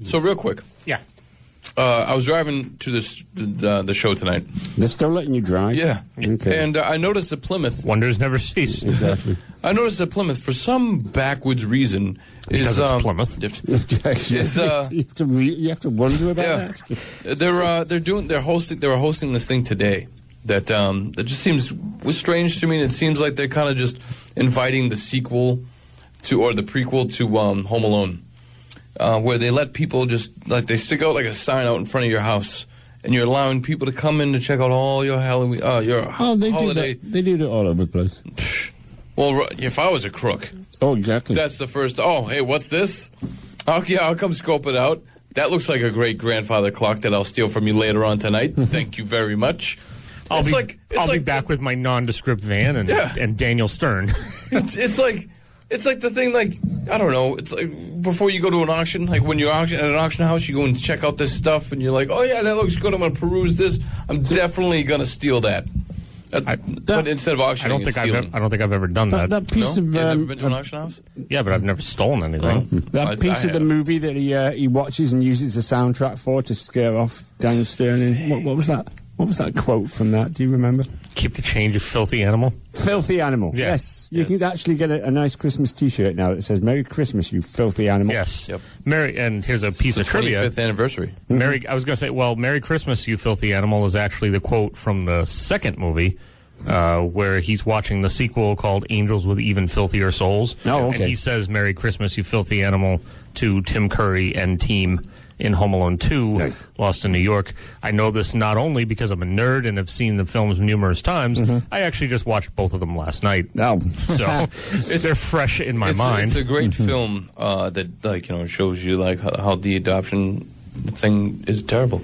So real quick, Yeah. I was driving to the show tonight. They're still letting you drive? Yeah. Okay. And I noticed that Plymouth. Wonders never cease. Exactly. I noticed that Plymouth, for some backwards reason, Because is it's Plymouth. You have to wonder about Yeah. that. They were hosting this thing today that just was strange to me. And it seems like they're kind of just inviting the sequel or the prequel to Home Alone, where they let people they stick out like a sign out in front of your house, and you're allowing people to come in to check out all your Halloween, your They holiday. do that. They do that all over the place. Well, if I was a crook, Oh, exactly. that's the first. Oh, hey, what's this? Okay, I'll come scope it out. That looks like a great grandfather clock that I'll steal from you later on tonight. Thank you very much. I'll It's be like- it's I'll be like- back with my nondescript van and Daniel Stern. It's like the thing, I don't know. It's like before you go to an auction, like when you're at an auction house, you go and check out this stuff, and you're like, oh yeah, that looks good. I'm going to peruse this. I'm definitely going to steal that. But instead of I auctioning, don't think I've ever done that. That piece No? of You've never been to an auction house? Yeah, but I've never stolen anything. that piece I of the have. movie that he watches and uses the soundtrack for to scare off Daniel Stern. And what was that? What was that quote from that? Do you remember? Keep the change, you filthy animal. Filthy animal. Yeah. Yes. You can actually get a nice Christmas T-shirt now that says "Merry Christmas, you filthy animal." Yes. Yep. Mary, and here's a piece of trivia. 25th anniversary. Merry, I was going to say, Merry Christmas, you filthy animal is actually the quote from the second movie, where he's watching the sequel called Angels with Even Filthier Souls. Oh, okay. And he says, Merry Christmas, you filthy animal, to Tim Curry and team in Home Alone 2, Nice. Lost in New York. I know this not only because I'm a nerd and have seen the films numerous times, I actually just watched both of them last night. Oh. So they're fresh in my mind. It's a great film that shows you how the adoption thing is terrible.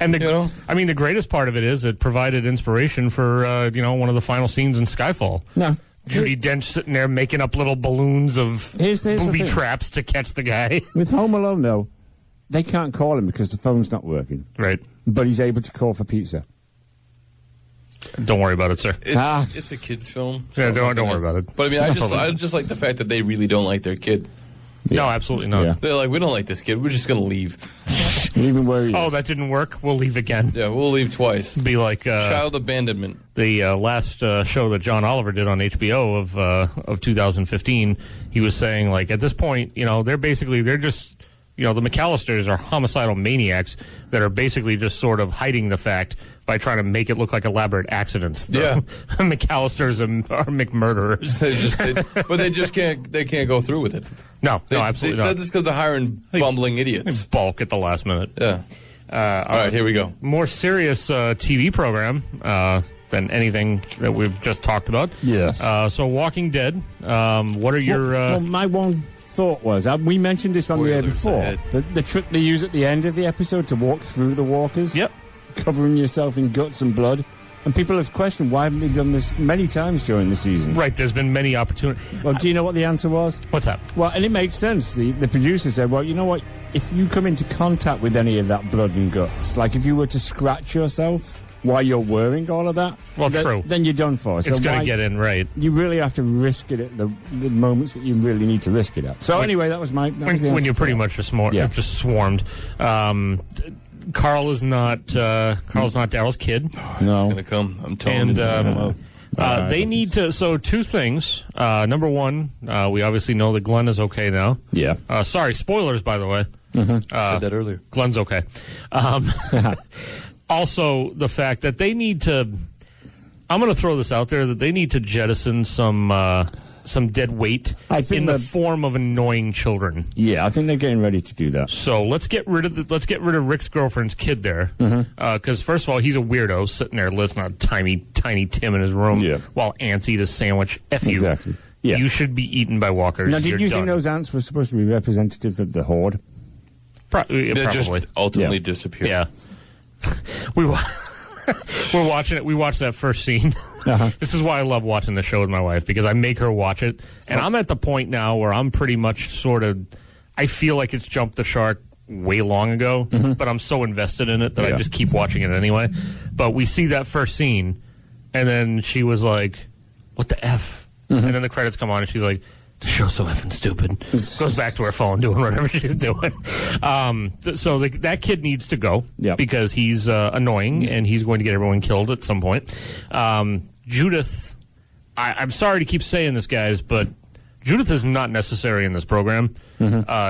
And the greatest part of it is it provided inspiration for one of the final scenes in Skyfall. No. Judi Dench sitting there making up little balloons of Here's the booby thing. traps to catch the guy. With Home Alone, though, they can't call him because the phone's not working. Right. But he's able to call for pizza. Don't worry about it, sir. It's a kid's film. Yeah, don't worry about it. But I just like the fact that they really don't like their kid. No, absolutely not. Yeah. They're like, we don't like this kid. We're just going to leave. Even where he is. Oh, that didn't work. We'll leave again. Yeah, we'll leave twice. Be like Child abandonment. the last show that John Oliver did on HBO of 2015. He was saying, like, at this point, they're just, the McAllisters are homicidal maniacs that are basically just sort of hiding the fact by trying to make it look like elaborate accidents. The McAllisters are McMurderers. But they just can't. They can't go through with it. No, absolutely not. That's because they're hiring bumbling idiots. Balk at the last minute. Yeah. All right, here we go. More serious TV program. than anything that we've just talked about. Yes. So Walking Dead, what are your... Well, my one thought was, we mentioned this on the air before, the trick they use at the end of the episode to walk through the walkers. Yep. Covering yourself in guts and blood. And people have questioned, why haven't they done this many times during the season? Right, there's been many opportunities. Well, do you know what the answer was? What's that? Well, and it makes sense. The producer said, well, you know what? If you come into contact with any of that blood and guts, like if you were to scratch yourself while you're wearing all of that, well, true. Then you're done for. It's going to get in, right. You really have to risk it at the moments that you really need to risk it at. So anyway, that was my... When you're pretty much just swarmed. Carl is not Carl's not Daryl's kid. No. He's going to come. I'm telling you. They need to... So, two things. Number one, we obviously know that Glenn is okay now. Yeah. Sorry, spoilers, by the way. I said that earlier. Glenn's okay. Also, the fact that they need to... I'm going to throw this out there, that they need to jettison some dead weight in the form of annoying children. Yeah, I think they're getting ready to do that. So let's get rid of Rick's girlfriend's kid there, because first of all, he's a weirdo sitting there listening to tiny Tim in his room while ants eat a sandwich. F you. Exactly. Yeah. You should be eaten by walkers. Now, did you think those ants were supposed to be representative of the horde? They probably just ultimately disappear. Yeah. We're watching it. We watched that first scene. This is why I love watching the show with my wife, because I make her watch it. And I'm at the point now where I'm pretty much I feel like it's jumped the shark way long ago, but I'm so invested in it that I just keep watching it anyway. But we see that first scene, and then she was like, what the F? And then the credits come on, and she's like, the show's so effing stupid. Goes back to her phone doing whatever she's doing. So that kid needs to go because he's annoying and he's going to get everyone killed at some point. Judith, I'm sorry to keep saying this, guys, but Judith is not necessary in this program.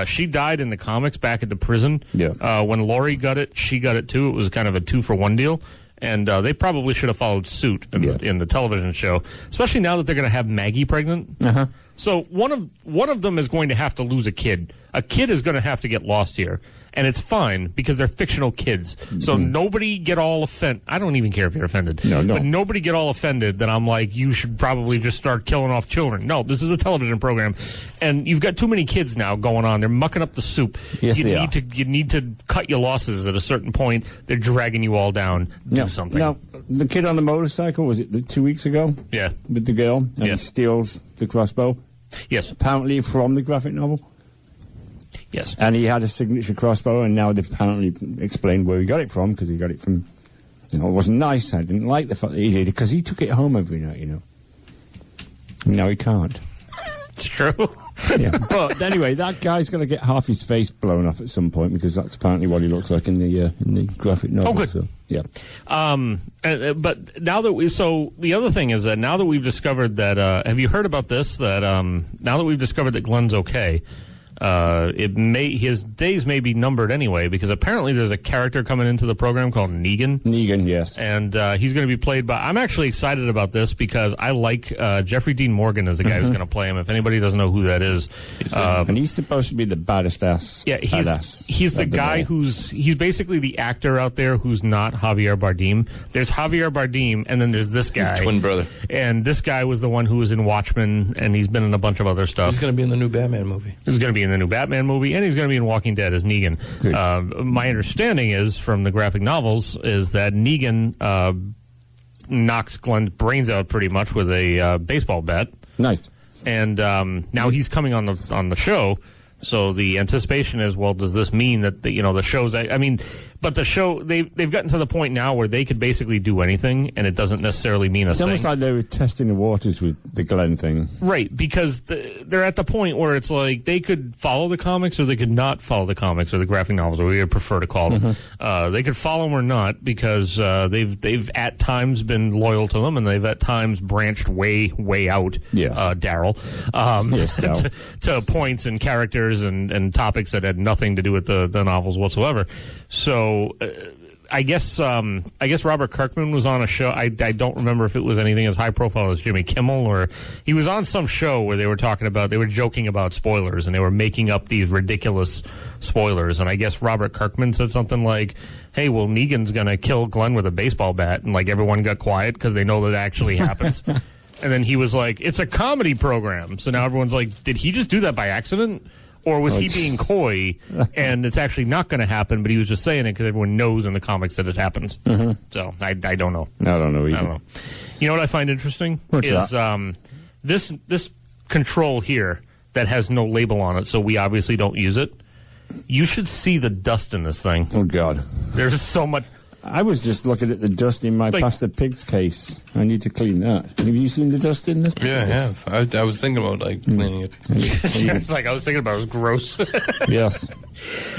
She died in the comics back at the prison. When Lori got it, she got it too. It was kind of a 2-for-1 deal. And they probably should have followed suit in the television show, especially now that they're going to have Maggie pregnant. So one of them is going to have to lose a kid. A kid is going to have to get lost here. And it's fine because they're fictional kids. So nobody get all offended. I don't even care if you're offended. No. But nobody get all offended that I'm like, you should probably just start killing off children. No, this is a television program. And you've got too many kids now going on. They're mucking up the soup. Yes, you need to cut your losses at a certain point. They're dragging you all down. Do something. Now, the kid on the motorcycle, was it 2 weeks ago? Yeah. With the girl? And he steals the crossbow? Yes. Apparently from the graphic novel? Yes. And he had a signature crossbow, and now they've apparently explained where he got it from, because he got it from, it wasn't nice. I didn't like the fact that he did it, because he took it home every night, And now he can't. It's true. But anyway, that guy's going to get half his face blown off at some point, because that's apparently what he looks like in the graphic novel. Oh, good. So, yeah. But now that the other thing is that now that we've discovered that, have you heard about this? That now that we've discovered that Glenn's okay, his days may be numbered anyway, because apparently there's a character coming into the program called Negan. Negan, yes. And he's going to be played by... I'm actually excited about this because I like Jeffrey Dean Morgan as the guy who's going to play him. If anybody doesn't know who that is... and he's supposed to be the baddest ass. Yeah, he's the guy he's basically the actor out there who's not Javier Bardem. There's Javier Bardem, and then there's this guy. His twin brother. And this guy was the one who was in Watchmen, and he's been in a bunch of other stuff. He's going to be in the new Batman movie. He's going to be in the new Batman movie, and he's going to be in Walking Dead as Negan. My understanding is, from the graphic novels, is that Negan knocks Glenn's brains out pretty much with a baseball bat. Nice. And now he's coming on the show. So the anticipation is, well, does this mean that the show's? I mean, but the show they've gotten to the point now where they could basically do anything, and it doesn't necessarily mean a thing. It's almost like they were testing the waters with the Glenn thing, right? Because they're at the point where it's like they could follow the comics or they could not follow the comics or the graphic novels, or we would prefer to call them. They could follow them or not, because they've at times been loyal to them, and they've at times branched way out. Yes, Daryl. Yes, Daryl. to points and characters and topics that had nothing to do with the novels whatsoever. So I guess Robert Kirkman was on a show. I don't remember if it was anything as high profile as Jimmy Kimmel, or he was on some show where they were joking about spoilers, and they were making up these ridiculous spoilers. And I guess Robert Kirkman said something like, "Hey, well, Negan's gonna kill Glenn with a baseball bat," and like everyone got quiet because they know that actually happens. And then he was like, "It's a comedy program," so now everyone's like, "Did he just do that by accident?" Or was he being coy, and it's actually not going to happen, but he was just saying it because everyone knows in the comics that it happens. Mm-hmm. So I don't know. I don't know either. I don't know. You know what I find interesting? What's is that? This control here that has no label on it, so we obviously don't use it. You should see the dust in this thing. Oh, God. There's so much. I was just looking at the dust in my pasta pigs case. I need to clean that. Have you seen the dust in this? Yeah, I have. I was thinking about cleaning it. It's like I was thinking about it was gross. Yes.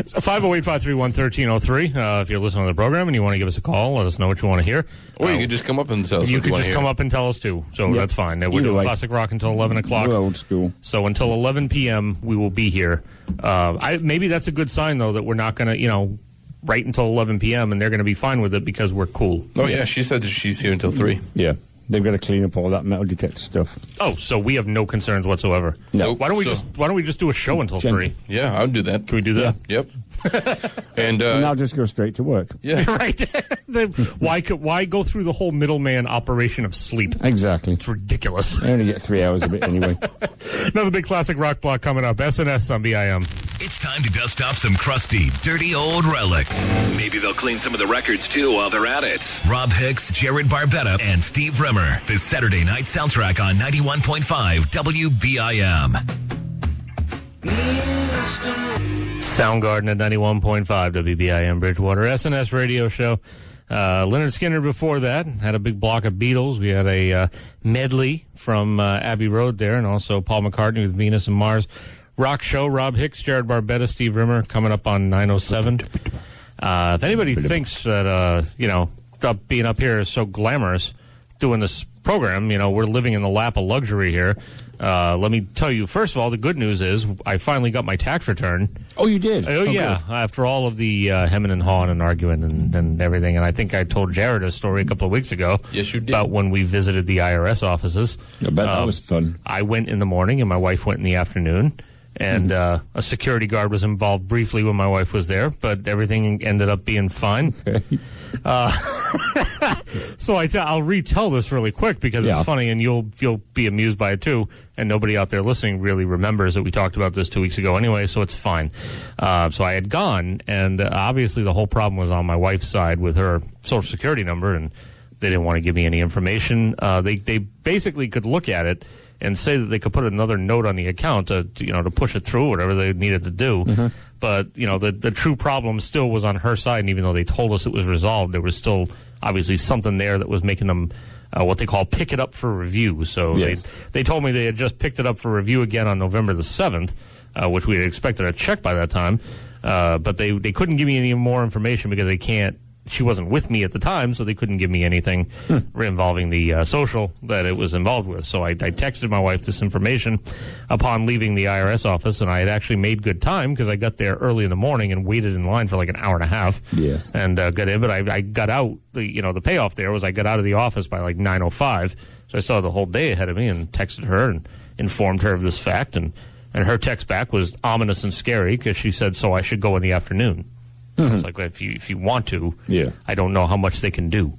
508-531-1303. If you're listening to the program and you want to give us a call, let us know what you want to hear. Or you could just come up and tell us. You what could want just to come hear. up and tell us too. So that's fine. We're Either doing way. Classic Rock until 11 o'clock. We're old school. So until 11 p.m. we will be here. Maybe that's a good sign though that we're not going to, right until 11 p.m. and they're going to be fine with it because we're cool. Oh yeah, she said that she's here until 3. Yeah. They've got to clean up all that metal detector stuff. Oh, so we have no concerns whatsoever. No. Why don't we just do a show until 3? Yeah, I'll do that. Can we do that? Yep. And I'll just go straight to work. yeah, Right. Why go through the whole middleman operation of sleep? Exactly. It's ridiculous. I only get 3 hours of it anyway. Another big classic rock block coming up. SNS on BIM. It's time to dust off some crusty, dirty old relics. Maybe they'll clean some of the records too while they're at it. Rob Hicks, Jared Barbetta, and Steve Rimmer. The Saturday night soundtrack on 91.5 WBIM. Soundgarden at 91.5 WBIM Bridgewater. SNS radio show. Leonard Skinner before that had a big block of Beatles. We had a medley from Abbey Road there, and also Paul McCartney with Venus and Mars. Rock show, Rob Hicks, Jared Barbetta, Steve Rimmer coming up on 9:07. If anybody thinks that, being up here is so glamorous, doing this program, we're living in the lap of luxury here. Let me tell you, first of all, the good news is I finally got my tax return. Oh, you did? Oh, yeah. Good. After all of the hemming and hawing and arguing and everything. And I think I told Jared a story a couple of weeks ago. Yes, you did. About when we visited the IRS offices. I bet that was fun. I went in the morning and my wife went in the afternoon. And a security guard was involved briefly when my wife was there, but everything ended up being fine. Okay. So I'll retell this really quick because it's funny, and you'll be amused by it too. And nobody out there listening really remembers that we talked about this 2 weeks ago anyway, so it's fine. So I had gone, and obviously the whole problem was on my wife's side with her Social Security number, and they didn't want to give me any information. They basically could look at it and say that they could put another note on the account to push it through, whatever they needed to do. Mm-hmm. But, the true problem still was on her side, and even though they told us it was resolved, there was still obviously something there that was making them what they call pick it up for review. So they told me they had just picked it up for review again on November the 7th, which we had expected a check by that time. But they couldn't give me any more information because she wasn't with me at the time, so they couldn't give me anything involving the social that it was involved with. So I texted my wife this information upon leaving the IRS office, and I had actually made good time because I got there early in the morning and waited in line for like an hour and a half. Yes. And got in, but I got out. The payoff there was I got out of the office by like 9:05, so I still had the whole day ahead of me, and texted her and informed her of this fact, and her text back was ominous and scary because she said, so I should go in the afternoon. I was like, well, if you want to, I don't know how much they can do.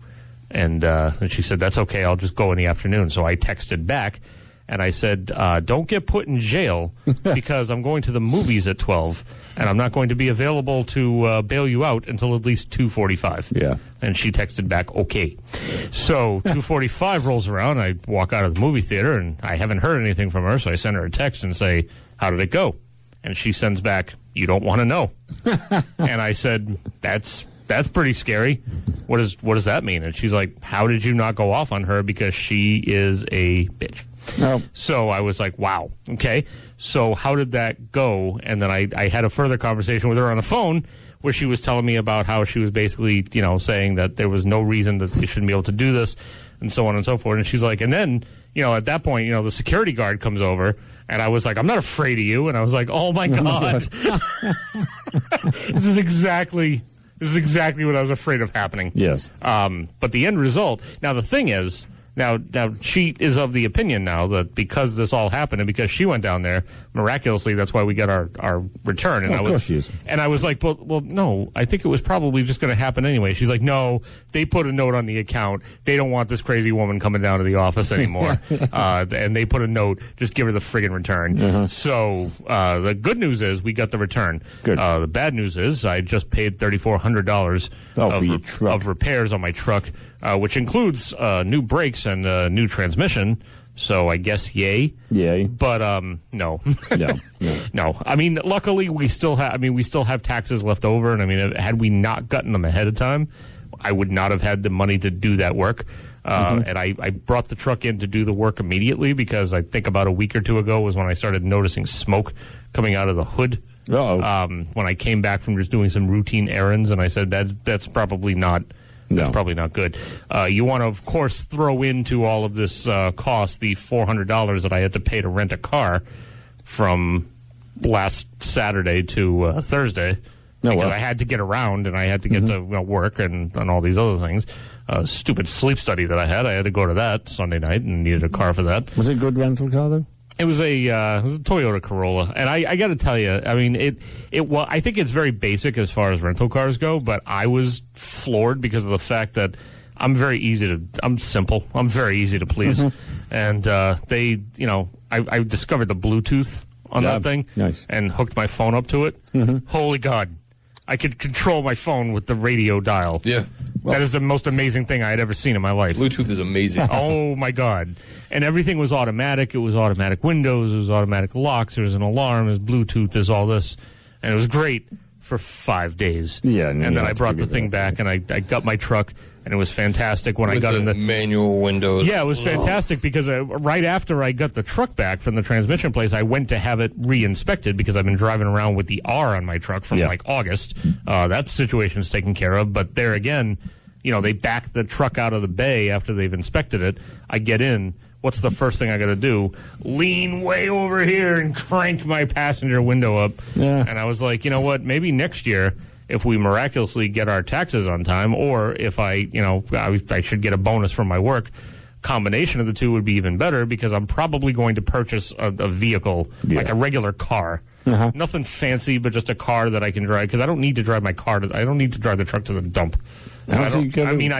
And she said, that's okay, I'll just go in the afternoon. So I texted back, and I said, don't get put in jail because I'm going to the movies at 12, and I'm not going to be available to bail you out until at least 2:45. Yeah. And she texted back, okay. So 2:45 rolls around, I walk out of the movie theater, and I haven't heard anything from her, so I send her a text and say, how did it go? And she sends back, you don't want to know. And I said, that's pretty scary. What does that mean? And she's like, how did you not go off on her because she is a bitch? Oh. So I was like, wow, okay. So how did that go? And then I had a further conversation with her on the phone where she was telling me about how she was basically, saying that there was no reason that they shouldn't be able to do this and so on and so forth. And she's like, and then, at that point, the security guard comes over. And I was like, I'm not afraid of you. And I was like, oh, my God. This is exactly This is exactly what I was afraid of happening. Yes. But the end result, now the thing is, now she is of the opinion now that because this all happened and because she went down there, miraculously, that's why we got our return. And Of course she is. And I was like, well, no, I think it was probably just going to happen anyway. She's like, no, they put a note on the account. They don't want this crazy woman coming down to the office anymore. And they put a note, just give her the friggin' return. So the good news is we got the return. Good. The bad news is I just paid $3,400 for your truck. of repairs on my truck, which includes new brakes and new transmission. So I guess yay. Yay. But no. No. I mean, luckily we still have taxes left over, and I mean, had we not gotten them ahead of time, I would not have had the money to do that work. And I brought the truck in to do the work immediately because I think about a week or two ago was when I started noticing smoke coming out of the hood. When I came back from just doing some routine errands, and I said that's probably not. That's probably not good. You want to, of course, throw into all of this cost the $400 that I had to pay to rent a car from last Saturday to Thursday. Because I had to get around and I had to get to work and all these other things. Stupid sleep study that I had to go to that Sunday night and needed a car for that. Was it a good rental car, though? It was a Toyota Corolla, and I got to tell you, I mean, well, I think it's very basic as far as rental cars go, but I was floored because of the fact that I'm simple, I'm very easy to please, and I discovered the Bluetooth on that thing, and hooked my phone up to it. Holy God. I could control my phone with the radio dial. Yeah. That is the most amazing thing I had ever seen in my life. Bluetooth is amazing. Oh, my God. And everything was automatic. It was automatic windows. It was automatic locks. There was an alarm. There's Bluetooth. There's all this. And it was great for 5 days. Yeah. And then I brought the thing back, and I got my truck, and it was fantastic when I got in the manual windows. Yeah, it was fantastic because right after I got the truck back from the transmission place, I went to have it re-inspected because I've been driving around with the R on my truck from like August. That situation's taken care of, but there again, they back the truck out of the bay after they've inspected it. I get in. What's the first thing I got to do? Lean way over here and crank my passenger window up. Yeah. And I was like, you know what? Maybe next year, if we miraculously get our taxes on time, or if I should get a bonus from my work, combination of the two would be even better because I'm probably going to purchase a vehicle, like a regular car. Nothing fancy, but just a car that I can drive because I don't need to drive my car. I don't need to drive the truck to the dump. I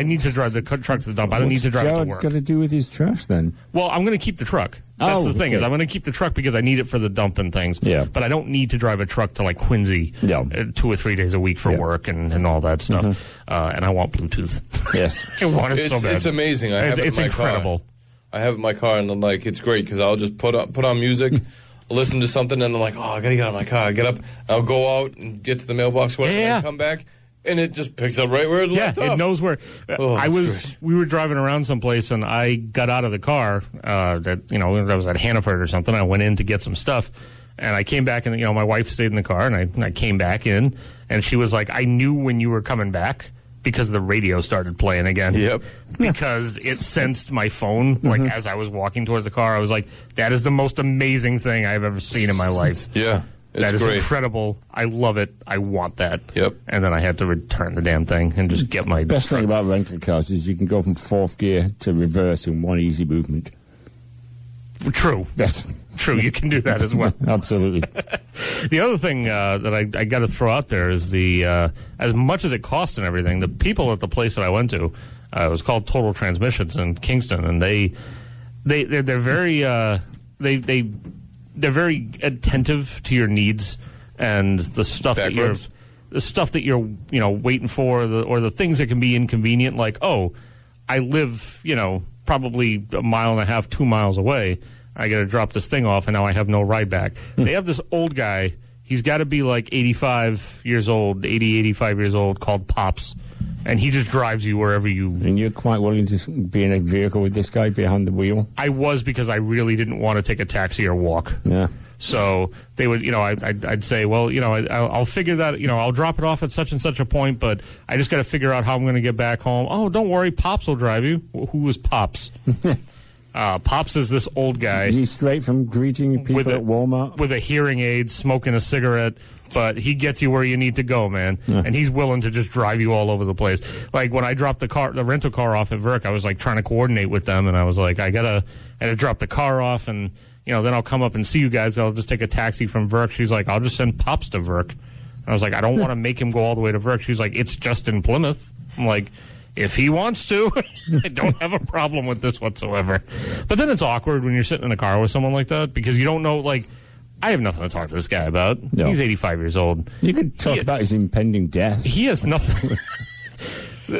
need to drive the truck to the dump. I don't need to drive it to work. What's Jared got to do with his trash then? Well, I'm going to keep the truck. That's the thing is I'm going to keep the truck because I need it for the dump and things. Yeah. But I don't need to drive a truck to like Quincy 2 or 3 days a week for work and all that stuff. And I want Bluetooth. Yes. I want it so bad. It's amazing. It's incredible. Car. I have it in my car, and it's great because I'll just put on music, listen to something, and I'm like, I got to get out of my car. I get up, I'll go out and get to the mailbox, and come back. And it just picks up right where it left off. It knows where. We were driving around someplace, and I got out of the car. I was at Hannaford or something. I went in to get some stuff, and I came back, and my wife stayed in the car, and I came back in, and she was like, "I knew when you were coming back." Because the radio started playing again. Yep. Because it sensed my phone, as I was walking towards the car. I was like, that is the most amazing thing I've ever seen in my life. Yeah. That is great. Incredible. I love it. I want that. Yep. And then I had to return the damn thing and just get my best thing about rental cars is you can go from fourth gear to reverse in one easy movement. True. That's true. You can do that as well. Absolutely. The other thing that I got to throw out there is as much as it costs and everything, the people at the place that I went to, it was called Total Transmissions in Kingston, and they're very they're very attentive to your needs and the stuff that you're waiting for, or the things that can be inconvenient, like I live probably 1.5 miles, 2 miles away. I got to drop this thing off, and now I have no ride back. They have this old guy. He's got to be like 85 years old, 85 years old, called Pops. And he just drives you wherever you... And you're quite willing to be in a vehicle with this guy behind the wheel? I was, because I really didn't want to take a taxi or walk. Yeah. So they would, I'd say, well, I'll figure that, I'll drop it off at such and such a point, but I just got to figure out how I'm going to get back home. Oh, don't worry, Pops will drive you. Who was Pops? Pops is this old guy. He's straight from greeting people at Walmart. With a hearing aid, smoking a cigarette, but he gets you where you need to go, man. Yeah. And he's willing to just drive you all over the place. Like, when I dropped the rental car off at Verk, I was, like, trying to coordinate with them, and I was like, I had to drop the car off, and, then I'll come up and see you guys. I'll just take a taxi from Verk. She's like, I'll just send Pops to Verk. I was like, I don't want to make him go all the way to Verk. She's like, it's just in Plymouth. I'm like, if he wants to, I don't have a problem with this whatsoever. But then it's awkward when you're sitting in a car with someone like that because you don't know, like, I have nothing to talk to this guy about. No. He's 85 years old. You could talk about his impending death. He has nothing.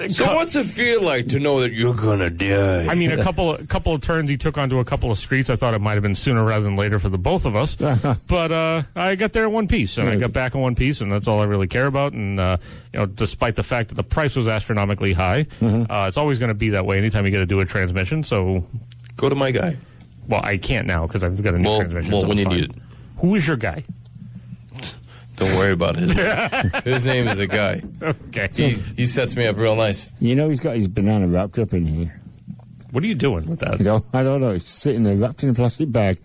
So what's it feel like to know that you're gonna die? I mean, a couple of turns he took onto a couple of streets. I thought it might have been sooner rather than later for the both of us. But I got there in one piece, and I got back in one piece, and that's all I really care about. And despite the fact that the price was astronomically high, it's always going to be that way anytime you got to do a transmission. So go to my guy. Well, I can't now because I've got a new transmission. Well, when you need it. Who is your guy? Don't worry about his name. His name is a guy. Okay. He sets me up real nice. He's got his banana wrapped up in here. What are you doing with that? I don't know. It's sitting there wrapped in a plastic bag.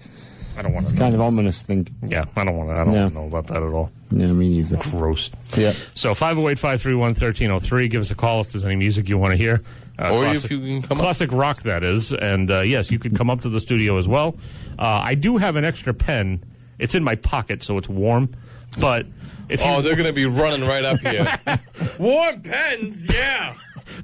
I don't want to. It's kind of ominous thing. Yeah, I don't want to. I don't want to know about that at all. Yeah, me neither. Gross. Yeah. So 508-531-1303. Give us a call if there's any music you want to hear. Or if you can come classic up. Rock, that is. And yes, you can come up to the studio as well. I do have an extra pen. It's in my pocket, so it's warm. But they're going to be running right up here. Warm pens, yeah.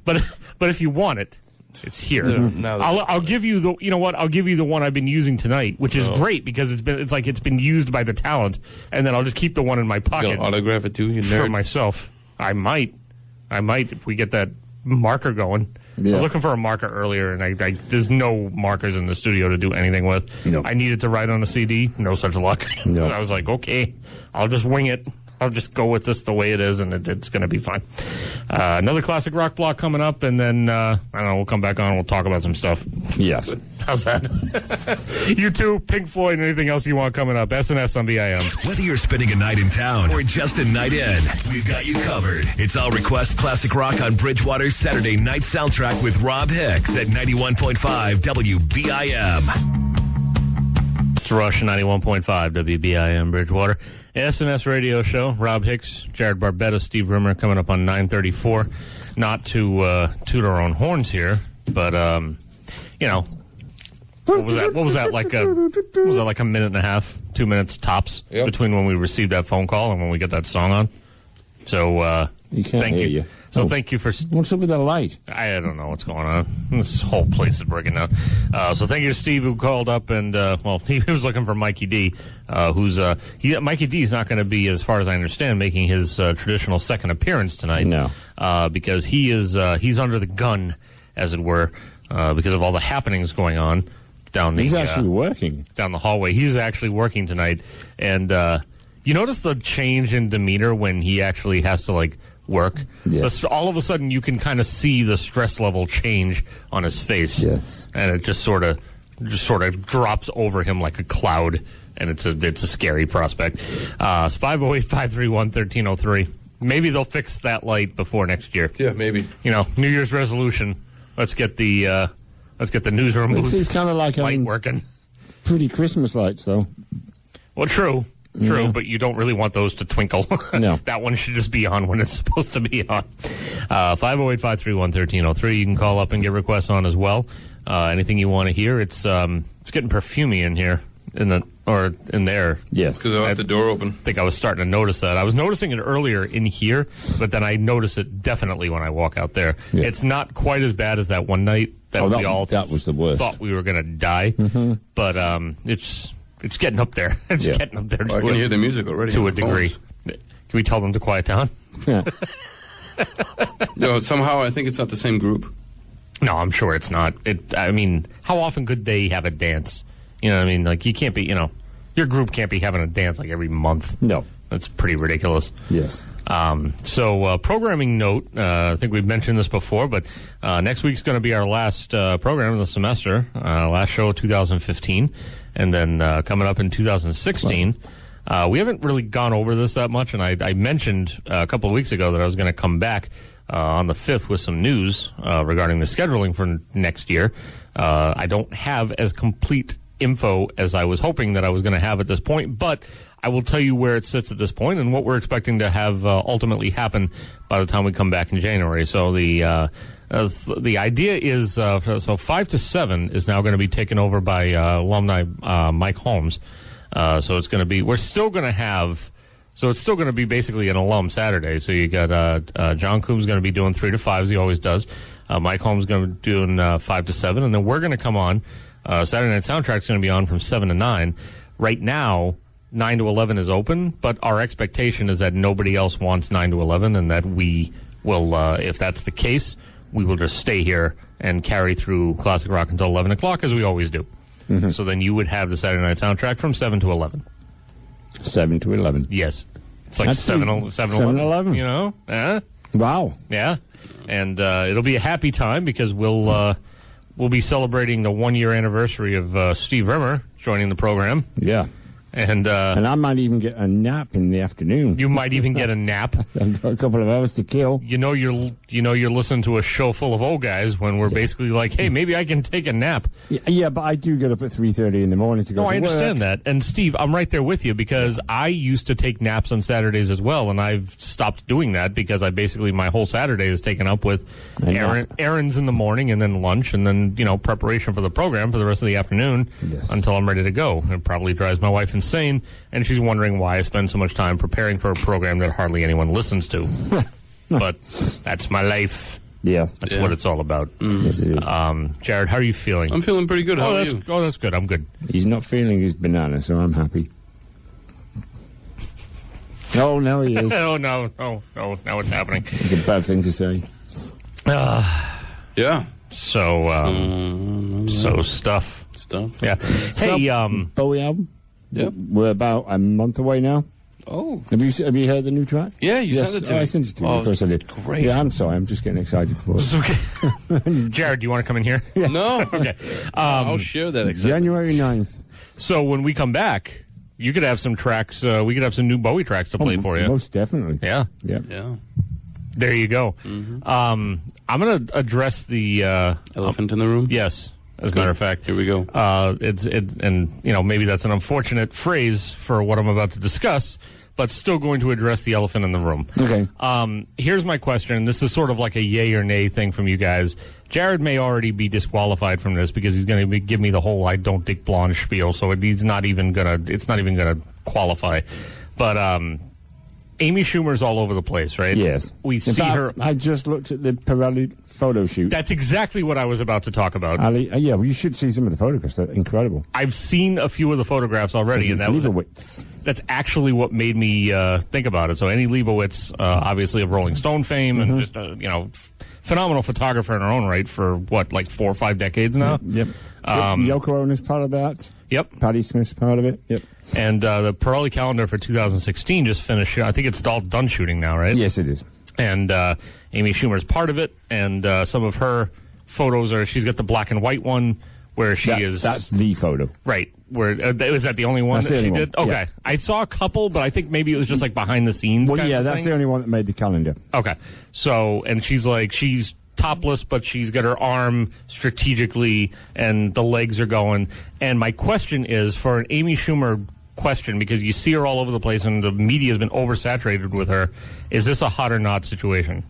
But if you want it, it's here. I'll give you the. You know what? I'll give you the one I've been using tonight, which is great because it's been used by the talent, and then I'll just keep the one in my pocket. You gonna autograph it too, you nerd? For myself. I might if we get that marker going. Yeah. I was looking for a marker earlier, and there's no markers in the studio to do anything with. Nope. I needed to write on a CD. No such luck. Nope. I was like, okay, I'll just wing it. I'll just go with this the way it is, and it's going to be fine. Another classic rock block coming up, and then, I don't know, we'll come back on and we'll talk about some stuff. Yes. How's that? You too, Pink Floyd, and anything else you want coming up. SNS on BIM. Whether you're spending a night in town or just a night in, we've got you covered. It's All Request Classic Rock on Bridgewater's Saturday night soundtrack with Rob Hicks at 91.5 WBIM. It's Rush 91.5 WBIM Bridgewater. SNS radio show. Rob Hicks, Jared Barbetta, Steve Rimmer coming up on 9:34. Not to toot our own horns here, but what was that? What was that like a minute and a half, 2 minutes tops between when we received that phone call and when we get that song on? So thank you. So thank you for... What's up with the light? I don't know what's going on. This whole place is breaking down. So thank you to Steve who called up and, he was looking for Mikey D, Mikey D is not going to be, as far as I understand, making his traditional second appearance tonight. No. Because he's under the gun, as it were, because of all the happenings going on down the... He's actually working. Down the hallway. He's actually working tonight. And you notice the change in demeanor when he actually has to, work. Yes. All of a sudden, you can kind of see the stress level change on his face. Yes. And it just sort of drops over him like a cloud, and it's a scary prospect. It's 508-531-1303. Maybe they'll fix that light before next year. Yeah, maybe. New Year's resolution. Let's get the newsroom booth. It's kind of like light working. Pretty Christmas lights, though. Well, true, but you don't really want those to twinkle. No. That one should just be on when it's supposed to be on. 508-531-1303. You can call up and get requests on as well. Anything you want to hear. It's getting perfumey in here, in there. Yes. Because I left the door open. I think I was starting to notice that. I was noticing it earlier in here, but then I notice it definitely when I walk out there. Yeah. It's not quite as bad as that one night that we all that was the worst. Thought we were going to die. Mm-hmm. But it's getting up there. It's getting up there. I can hear the music already. To a degree. Can we tell them to quiet down? Yeah. No, somehow I think it's not the same group. No, I'm sure it's not. How often could they have a dance? You know what I mean? You can't be, your group can't be having a dance every month. No. That's pretty ridiculous. Yes. So programming note, I think we've mentioned this before, but next week's going to be our last program of the semester, last show of 2015. And then coming up in 2016, We haven't really gone over this that much, and I mentioned a couple of weeks ago that I was going to come back on the 5th with some news regarding the scheduling for next year. I don't have as complete info as I was hoping that I was going to have at this point, but I will tell you where it sits at this point and what we're expecting to have ultimately happen by the time we come back in January. So the idea is so 5 to 7 is now going to be taken over by alumni Mike Holmes. So it's going to be it's still going to be basically an alum Saturday. So you got John Coombs going to be doing 3 to 5 as he always does. Mike Holmes is going to be doing 5 to 7, and then we're going to come on. Saturday Night Soundtrack's going to be on from 7 to 9. Right now, 9 to 11 is open, but our expectation is that nobody else wants 9 to 11, and that we will, if that's the case, we will just stay here and carry through classic rock until 11 o'clock, as we always do. Mm-hmm. So then you would have the Saturday Night Soundtrack from 7 to 11. 7 to 11. Yes. It's like 7-Eleven, you know? Wow. Yeah. And it'll be a happy time because we'll be celebrating the 1-year anniversary of Steve Rimmer joining the program. Yeah. And I might even get a nap in the afternoon. You might even get a nap. I've got a couple of hours to kill. You're listening to a show full of old guys when we're basically like, hey, maybe I can take a nap. Yeah, but I do get up at 3:30 in the morning to go. No, I understand that. And Steve, I'm right there with you because I used to take naps on Saturdays as well, and I've stopped doing that because my whole Saturday is taken up with errands in the morning and then lunch and then preparation for the program for the rest of the afternoon until I'm ready to go. It probably drives my wife insane, and she's wondering why I spend so much time preparing for a program that hardly anyone listens to. But that's my life. Yes. That's what it's all about. Yes, it is. Jared, how are you feeling? I'm feeling pretty good. How are you? Oh, that's good. I'm good. He's not feeling his banana, so I'm happy. Oh, no, he is. Oh, no. Now it's happening. It's a bad thing to say. Yeah. So stuff. Yeah. Hey, Bowie album? Yep. We're about a month away now. Oh. Have you heard the new track? Yeah, you sent it to me. I sent it to you. Of course I did. Great. Yeah, I'm sorry. I'm just getting excited for it. It's okay. Jared, do you want to come in here? Yeah. No. Okay. I'll share that excitement. January 9th. So when we come back, you could have some tracks. We could have some new Bowie tracks to play for you. Most definitely. Yeah. Yeah. There you go. Mm-hmm. I'm going to address the elephant in the room. Yes. As a matter of fact, here we go. Maybe that's an unfortunate phrase for what I'm about to discuss, but still going to address the elephant in the room. Okay. Here's my question. This is sort of like a yay or nay thing from you guys. Jared may already be disqualified from this because he's going to give me the whole "I don't dig blonde" spiel, so it's not even gonna qualify. But Amy Schumer's all over the place, right? Yes. We see her. I just looked at the Pirelli photo shoot. That's exactly what I was about to talk about. Yeah, well, you should see some of the photographs. They're incredible. I've seen a few of the photographs already, and that's actually what made me think about it. So Annie Leibovitz, obviously of Rolling Stone fame, and just phenomenal photographer in her own right for 4 or 5 decades now. Yep. Yoko Ono's part of that. Yep. Patti Smith's part of it. Yep. And the Pirelli calendar for 2016 just finished. I think it's all done shooting now, right? Yes, it is. And Amy Schumer's part of it, and some of her photos she's got the black and white one where she is. That's the photo. Right. Where was that the only one that she did? Okay. Yeah. I saw a couple, but I think maybe it was just like behind the scenes. Well, yeah, that's the only one that made the calendar. Okay. So, and she's topless, but she's got her arm strategically, and the legs are going. And my question is for an Amy Schumer question, because you see her all over the place, and the media has been oversaturated with her. Is this a hot or not situation?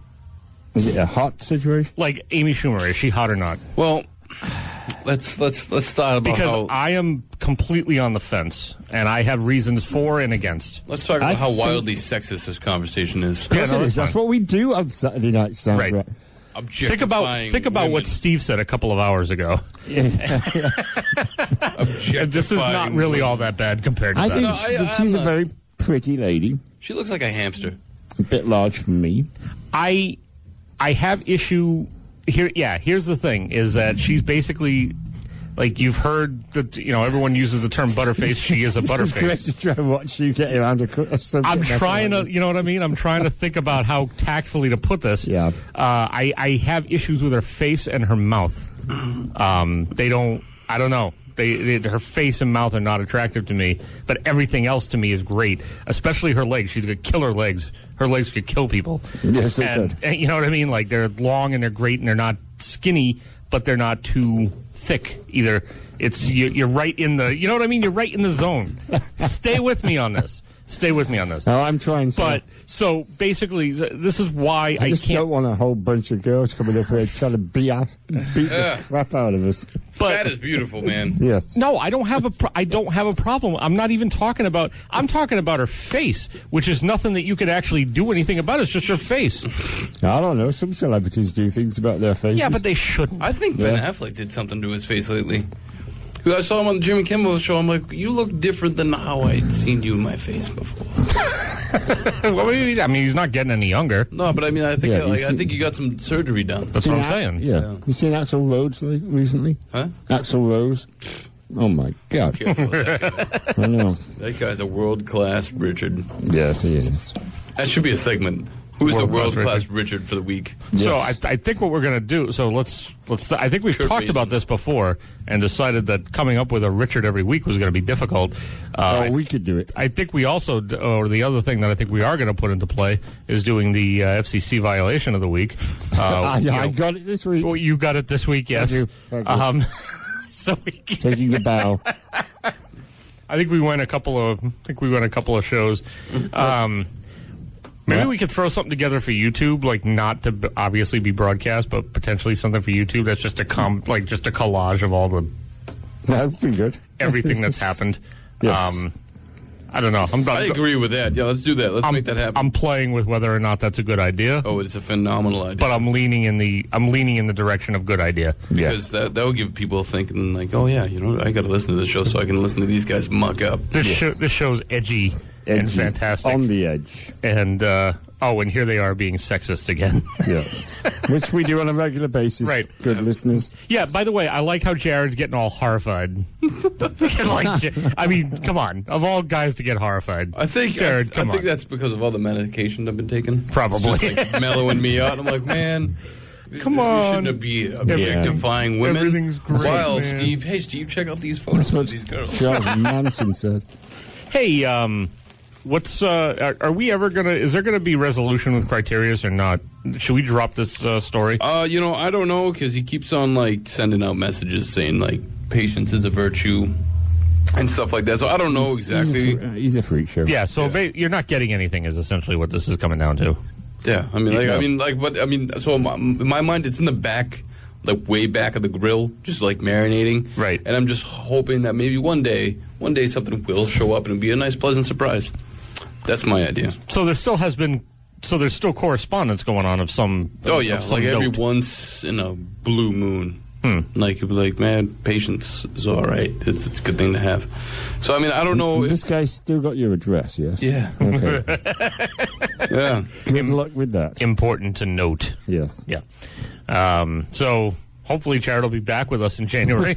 Is it a hot situation? Like Amy Schumer, is she hot or not? Well, let's start about because I am completely on the fence, and I have reasons for and against. Let's talk about how wildly sexist this conveation is. Yes, it is. That's what we do on Saturday Night Soundtrack. Right. Think about what Steve said a couple of hours ago. This is not really all that bad compared to I that. think she's a very pretty lady. She looks like a hamster. A bit large for me. I have issue here. Yeah, here's the thing: is that she's basically. Like, you've heard that, everyone uses the term butterface. She is a butterface. It's great to try to watch you get around a subject. I'm trying to, you know what I mean? I'm trying to think about how tactfully to put this. Yeah. I have issues with her face and her mouth. I don't know. Her face and mouth are not attractive to me, but everything else to me is great. Especially her legs. She's got killer legs. Her legs could kill people. Yes, they could. And you know what I mean? Like, they're long and they're great, and they're not skinny, but they're not too thick either. It's you're right in the. You know what I mean? You're right in the zone. Stay with me on this. Oh, I'm trying to. But so basically, this is why I just can't. don't want a whole bunch of girls coming up here trying to beat the crap out of us. Fat is beautiful, man. Yes. No, I don't have a problem. I'm not even talking about. I'm talking about her face, which is nothing that you could actually do anything about. It's just her face. I don't know. Some celebrities do things about their faces. Yeah, but they shouldn't. I think Ben Affleck did something to his face lately. I saw him on the Jimmy Kimmel show. I'm like, you look different than how I'd seen you in my face before. Well, I mean, he's not getting any younger. No, but I mean, I think I think you got some surgery done. That's what I'm saying. Yeah. You seen Axl Rose recently? Huh? Axl Rose. Oh my God! Guess what that guy is. I know. That guy's a world-class Richard. Yes, he is. That should be a segment. Who's the World-class world-class Richard for the week? So Yes. I think what we're going to do. So let's. I think we've Kurt talked about this before and decided that coming up with a Richard every week was going to be difficult. We could do it. I think we also, or the other thing that I think we are going to put into play is doing the FCC violation of the week. I got it this week. Well, you got it this week, yes. Thank you. So Taking a bow. I think we went a couple of shows. Maybe we could throw something together for YouTube, like not to obviously be broadcast, but potentially something for YouTube that's just just a collage of all the That'd be good. everything that's happened. Yes. I don't know. I agree with that. Yeah, let's do that. Let's make that happen. I'm playing with whether or not that's a good idea. Oh, it's a phenomenal idea. But I'm leaning in the direction of good idea. Because that will give people thinking like, oh yeah, I got to listen to this show so I can listen to these guys muck up. This show's edgy and fantastic. On the edge. And and here they are being sexist again. Yes. Which we do on a regular basis. Right. Good listeners. Yeah, by the way, I like how Jared's getting all horrified. I mean, come on. Of all guys to get horrified. I think Jared, I think that's because of all the medication I've been taking. Probably. It's just like mellowing me out. I'm like, man, come we on. shouldn't be objectifying women. Everything's great, While man. Steve, check out these photos That's of what these girls. Charles Manson said. Hey, what's are we ever gonna? Is there gonna be resolution with Criterius or not? Should we drop this story? I don't know because he keeps on like sending out messages saying like patience is a virtue and stuff like that. So I don't know exactly. He's a freak show. Yeah. So you're not getting anything. Is essentially what this is coming down to. Yeah, I mean, so in my mind, it's in the back, like way back of the grill, just like marinating. Right. And I'm just hoping that maybe one day something will show up and it'll be a nice, pleasant surprise. That's my idea. So there still has been. So there's still correspondence going on of some. Oh yeah, of some like every note. once in a blue moon. Like you'd be like, man, patience is all right. It's a good thing to have. So I mean, I don't know. This guy's still got your address, yes? Yeah. Okay. Yeah. Good luck with that. Important to note. Yes. Yeah. So hopefully Jared will be back with us in January.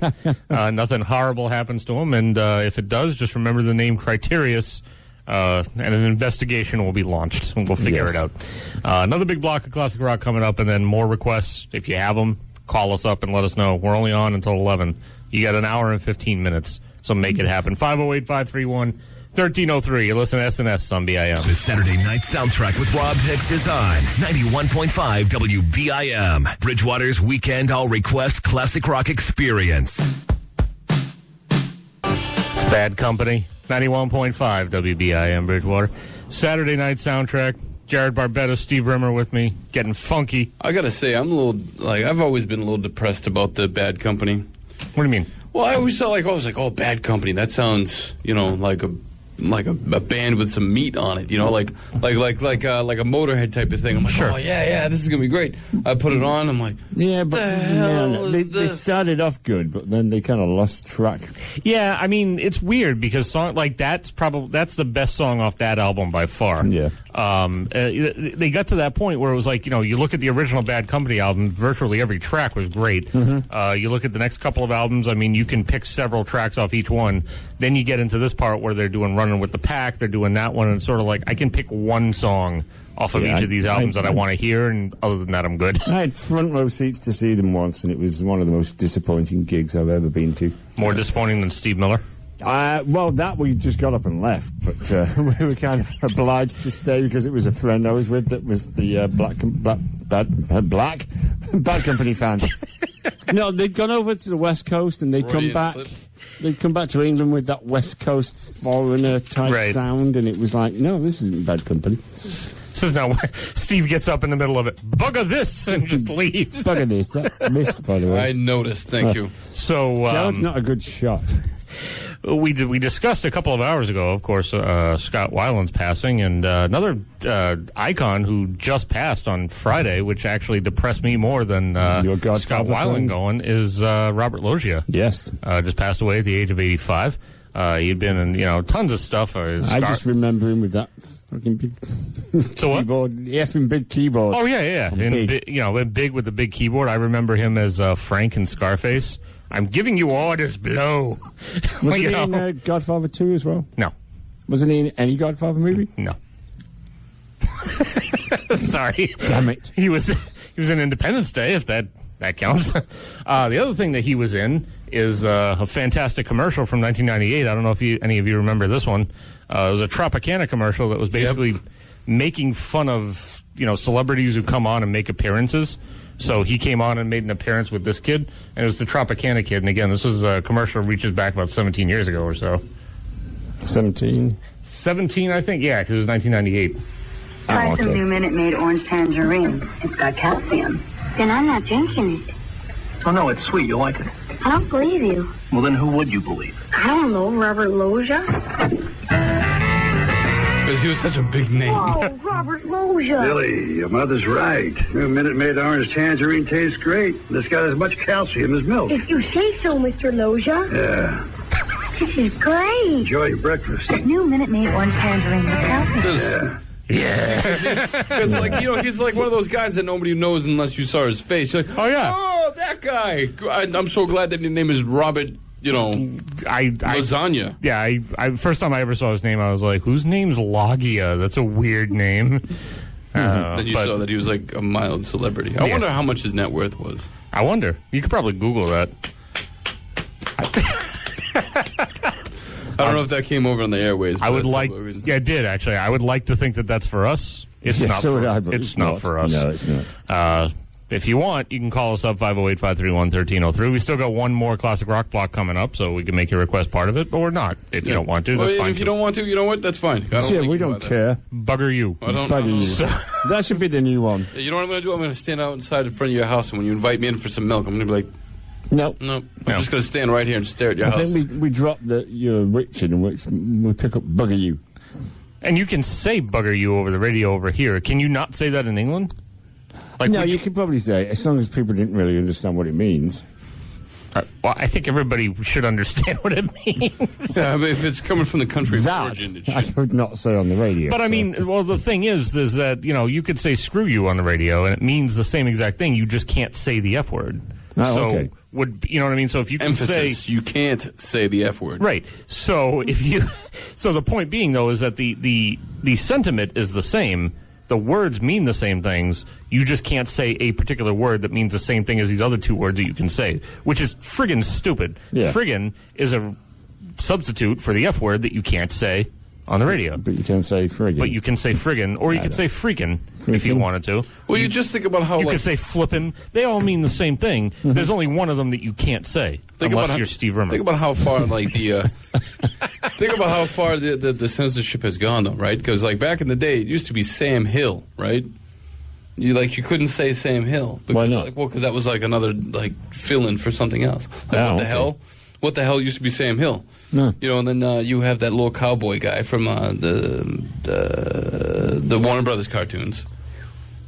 Nothing horrible happens to him, and if it does, just remember the name Criterius. And an investigation will be launched, and we'll figure Yes. it out. Another big block of classic rock coming up, and then more requests. If you have them, call us up and let us know. We're only on until 11. You got an hour and 15 minutes, so make it happen. 508-531-1303. You listen to SNS on BIM. The Saturday night soundtrack with Rob Hicks is on 91.5 WBIM. Bridgewater's weekend all request classic rock experience. It's Bad Company. 91.5 WBIM Bridgewater. Saturday night soundtrack. Jared Barbetta, Steve Rimmer with me, getting funky. I gotta say, I'm a little I've always been a little depressed about the Bad Company. What do you mean? Well, I always thought Bad Company. That sounds, like a band with some meat on it. Like a Motorhead type of thing. I'm like, Sure. oh yeah, this is gonna be great. I put it on. I'm like, Yeah, but the hell is they this? started off good, but then they kind of lost track. Yeah, I mean, it's weird because that's the best song off that album by far. Yeah. They got to that point where it was like, you look at the original Bad Company album, virtually every track was great. You look at the next couple of albums, I mean, you can pick several tracks off each one Then you get into this part where they're doing Running with the Pack, they're doing that one, and it's sort of like I can pick one song off of each of these albums that I want to hear, and other than that, I'm good. I had front row seats to see them once, and it was one of the most disappointing gigs I've ever been to. More disappointing than Steve Miller? Well, that we just got up and left, but we were kind of obliged to stay because it was a friend I was with that was the Bad Company fan. No, they'd gone over to the West Coast and they'd come back. They'd come back to England with that West Coast foreigner type sound, and it was like, no, this isn't Bad Company. This is now Steve gets up in the middle of it, bugger this, and just leaves. Bugger this. That missed, by the way. I noticed. Thank you. So Joe's not a good shot. We discussed a couple of hours ago, of course, Scott Weiland's passing, and another icon who just passed on Friday, which actually depressed me more than Scott Weiland going, is Robert Loggia. Yes. Just passed away at the age of 85. He'd been in, tons of stuff. I just remember him with that fucking big keyboard. The effing big keyboard. Oh, yeah. And big with the big keyboard. I remember him as Frank in Scarface. I'm giving you orders, blow. Was he in Godfather 2 as well? No. Wasn't he in any Godfather movie? No. Sorry. Damn it. He was in Independence Day, if that counts. The other thing that he was in is a fantastic commercial from 1998. I don't know if any of you remember this one. It was a Tropicana commercial that was basically making fun of celebrities who come on and make appearances. So he came on and made an appearance with this kid, and it was the Tropicana kid. And again, this was a commercial that reaches back about 17 years ago or so. 17? 17, I think, yeah, because it was 1998. Try some new Minute Maid orange tangerine. It's got calcium. Then I'm not drinking it. Oh, no, it's sweet. You like it. I don't believe you. Well, then who would you believe? I don't know, Robert Loggia. Because he was such a big name. Oh, Robert Loggia. Billy, your mother's right. New Minute Maid orange tangerine tastes great. This got as much calcium as milk. If you say so, Mr. Loggia. Yeah. This is great. Enjoy your breakfast. New Minute Maid orange tangerine with calcium. Yeah. Because, he's like one of those guys that nobody knows unless you saw his face. You're like, oh, that guy. I'm so glad that his name is Robert, Lasagna. Yeah, I first time I ever saw his name, I was like, whose name's Loggia? That's a weird name. Then you saw that he was like a mild celebrity. I wonder how much his net worth was. I wonder. You could probably Google that. I don't know if that came over on the airways. I would like. Yeah, it did actually. I would like to think that that's for us. It's not. It's not for us. No, it's not. If you want, you can call us up 508-531-1303. We still got one more classic rock block coming up, so we can make your request part of it, or not. If you don't want to, that's fine. If you don't want to, you know what? That's fine. We don't care. Bugger you. Bugger you. That should be the new one. You know what I'm going to do? I'm going to stand outside in front of your house, and when you invite me in for some milk, I'm going to be like, No. I'm just going to stand right here and stare at your house. I think we drop you're Richard and we pick up bugger you. And you can say bugger you over the radio over here. Can you not say that in England? No, you could probably say, as long as people didn't really understand what it means. Well, I think everybody should understand what it means. Yeah, I mean, if it's coming from the country of origin, I could not say on the radio. But I mean, the thing is that, you could say screw you on the radio, and it means the same exact thing. You just can't say the F word. Oh, okay. You know what I mean? So if you can you can't say the F word. Right. So so the point being, though, is that the sentiment is the same. The words mean the same things. You just can't say a particular word that means the same thing as these other two words that you can say, which is friggin' stupid. Yeah. Friggin' is a substitute for the F word that you can't say on the radio. But you can say friggin'. But you can say friggin', or you could say freakin' if you wanted to. Well, you just think about how... You could say flippin'. They all mean the same thing. There's only one of them that you can't say, unless you're Steve Rimmer. Think about how far, think about how far the censorship has gone, though, right? Because, back in the day, it used to be Sam Hill, right? You couldn't say Sam Hill. Because, why not? Because that was, another, fill-in for something else. What the hell? What the hell used to be Sam Hill? No. And then you have that little cowboy guy from the Warner Brothers cartoons.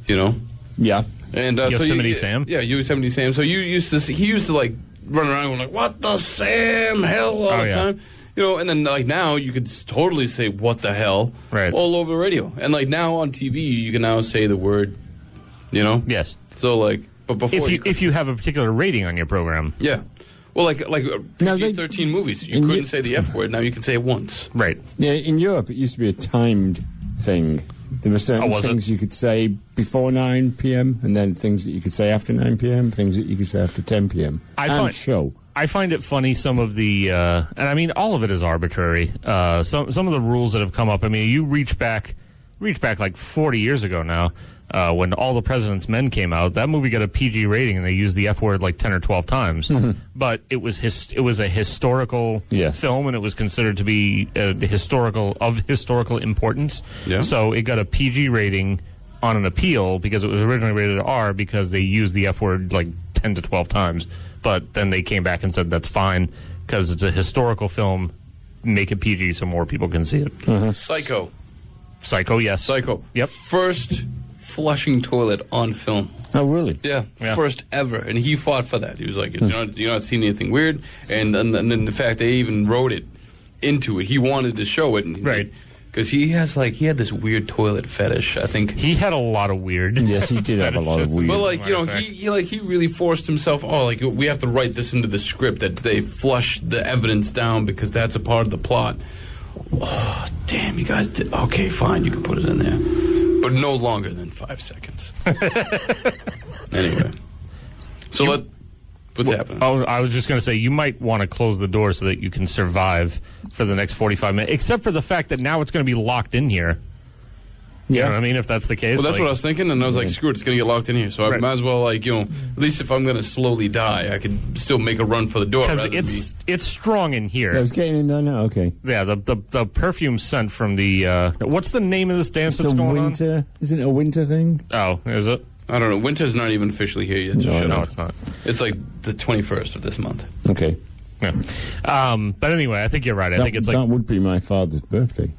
Yeah. And Yosemite Sam. Yeah, Yosemite Sam. So he used to run around going what the Sam hell all the time. And then now you could totally say what the hell all over the radio. And now on TV you can now say the word. Yes. So but before if you have a particular rating on your program. Yeah. Well, like No, PG-13 movies, you couldn't say the F word. Now you can say it once. Right. Yeah, in Europe, it used to be a timed thing. There were certain things you could say before 9 p.m. and then things that you could say after 9 p.m., things that you could say after 10 p.m. I find it funny, some of the, and I mean, all of it is arbitrary. Some of the rules that have come up, I mean, you reach back like 40 years ago now, when All the President's Men came out. That movie got a PG rating, and they used the F word like 10 or 12 times. Mm-hmm. But it was a historical film, and it was considered to be of historical importance. Yeah. So it got a PG rating on an appeal because it was originally rated R because they used the F word like 10 to 12 times. But then they came back and said that's fine because it's a historical film. Make it PG so more people can see it. Mm-hmm. Psycho, yes. Psycho. Yep. First flushing toilet on film. Oh, really? Yeah, first ever, and he fought for that. He was like, "You're not seeing anything weird," and then the fact they even wrote it into it, he wanted to show it, right? Because he had this weird toilet fetish. I think he had a lot of weird. Yes, he did have a lot of weird. But he really forced himself. Oh, like we have to write this into the script that they flush the evidence down because that's a part of the plot. Oh, damn, you guys did. Okay, fine, you can put it in there. But no longer than 5 seconds. Anyway. So what's happening? Oh, I was just going to say, you might want to close the door so that you can survive for the next 45 minutes, except for the fact that now it's going to be locked in here. You know what I mean? If that's the case. Well, that's what I was thinking, and I was like, screw it, it's going to get locked in here. So I might as well, at least if I'm going to slowly die, I can still make a run for the door. Because it's strong in here. I was getting in there now, okay. Yeah, the perfume scent from the, what's the name of this dance that's going on? Isn't it a winter thing? Oh, is it? I don't know. Winter's not even officially here yet. So no, it's not. It's like the 21st of this month. Okay. Yeah. But anyway, I think you're right. I think it's like... That would be my father's birthday.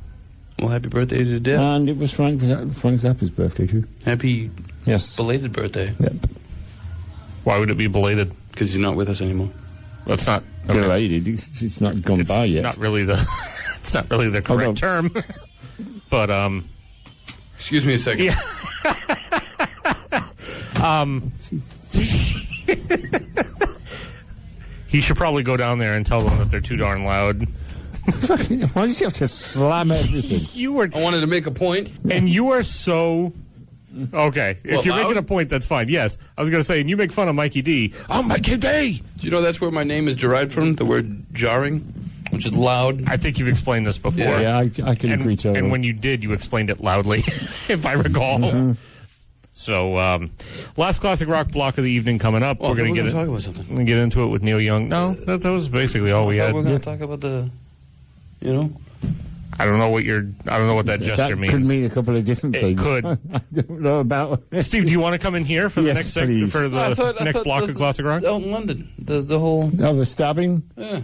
Well, happy birthday to Dad. And it was Frank Zappa's birthday, too. Happy belated birthday. Yep. Why would it be belated? Because he's not with us anymore. Well, it's not... Okay. Belated. It's not gone by yet. It's not really the correct term. But, excuse me a second. Yeah. He should probably go down there and tell them that they're too darn loud. Why did you have to slam everything? I wanted to make a point. And you are so... Okay. If you're making a point, that's fine. Yes. I was going to say, and you make fun of Mikey D. I'm Mikey D! Do you know that's where my name is derived from? The word jarring, which is loud. I think you've explained this before. Yeah, I can agree to it. And when you did, you explained it loudly, if I recall. Mm-hmm. So, last classic rock block of the evening coming up. Well, we're going to talk about something. We're going to get into it with Neil Young. No, that was basically all we had. We're going to talk about the, I don't know what that gesture means. That could mean a couple of different things. It could. I don't know about. Steve, do you want to come in here for the next next block of classic rock? Out in London, the whole. Oh, the stabbing. Yeah.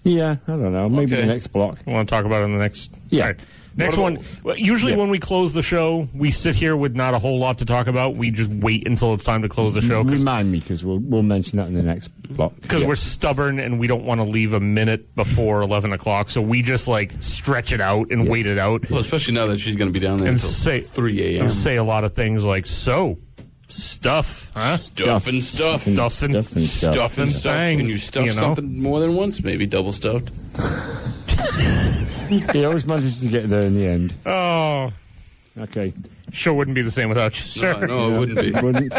Yeah, I don't know. Maybe the next block. You want to talk about it in the next? Yeah. All right. Next one. Usually when we close the show, we sit here with not a whole lot to talk about. We just wait until it's time to close the show. Remind me, because we'll mention that in the next block. Because we're stubborn and we don't want to leave a minute before 11 o'clock, so we just stretch it out and wait it out. Well, especially now that she's going to be down there until 3 a.m. And say a lot of things like, stuff, huh? Stuff and stuff. Stuff and things. And you stuff something more than once, maybe double stuffed. He always manages to get there in the end. Oh. Okay. Show wouldn't be the same without you, sir. No, it wouldn't be.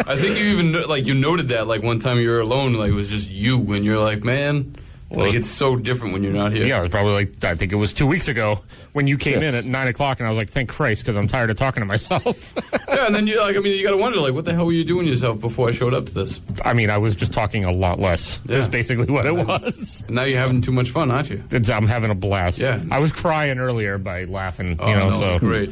I think you even, you noted that, one time you were alone, it was just you, and you're like, man... it's so different when you're not here. Yeah, it was probably I think it was 2 weeks ago when you came in at 9 o'clock, and I was like, thank Christ, because I'm tired of talking to myself. Yeah, and then you got to wonder, what the hell were you doing yourself before I showed up to this? I mean, I was just talking a lot less. Yeah. That's basically what it was. And now you're having too much fun, aren't you? I'm having a blast. Yeah. I was crying earlier by laughing, so. That's great.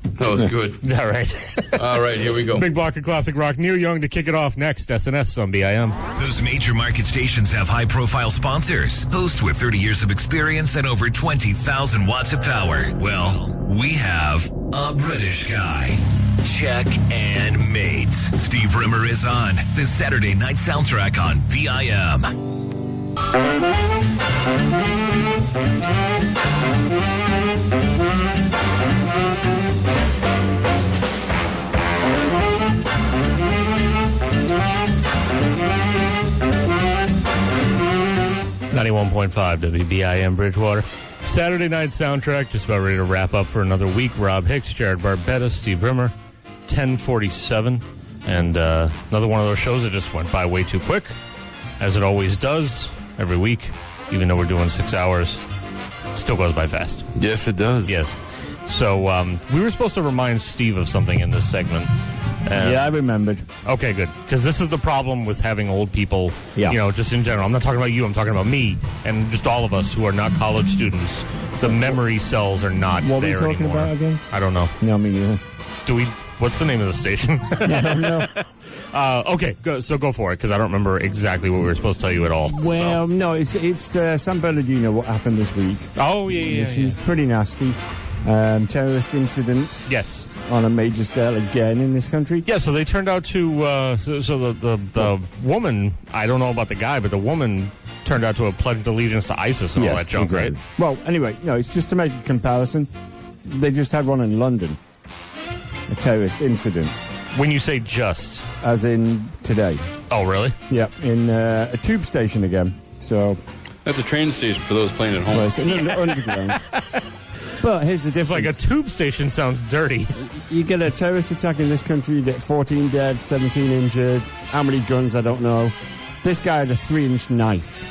That was good. All right. All right, here we go. Big block of classic rock. Neil Young to kick it off next. SNS on BIM. Those major market stations have high-profile sponsors. Hosts with 30 years of experience and over 20,000 watts of power. Well, we have a British guy. Check and Mates. Steve Rimmer is on the Saturday night soundtrack on BIM. 101.5 WBIM Bridgewater. Saturday night soundtrack, just about ready to wrap up for another week. Rob Hicks, Jared Barbetta, Steve Rimmer, 10:47. And another one of those shows that just went by way too quick, as it always does every week. Even though we're doing 6 hours, it still goes by fast. Yes, it does. Yes. So we were supposed to remind Steve of something in this segment. Yeah, I remembered. Okay, good. Because this is the problem with having old people, just in general. I'm not talking about you, I'm talking about me and just all of us who are not college students. The memory cells are not what there are we talking anymore. about again? I don't know. No, me neither. What's the name of the station? No. Okay, so go for it, because I don't remember exactly what we were supposed to tell you at all. Well, no, it's San Bernardino, what happened this week. Oh, yeah. Which is pretty nasty. Terrorist incident. Yes. On a major scale again in this country. Yeah, so they turned out to, the woman, I don't know about the guy, but the woman turned out to have pledged allegiance to ISIS and all that junk, exactly. right? Well, anyway, no, it's just to make a comparison. They just had one in London. A terrorist incident. When you say just? As in today. Oh, really? Yep, in a tube station again. So That's a train station for those playing at home. well, it's underground. But here's the difference. It's like a tube station sounds dirty. You get a terrorist attack in this country, you get 14 dead, 17 injured. How many guns, I don't know. This guy had a 3-inch knife.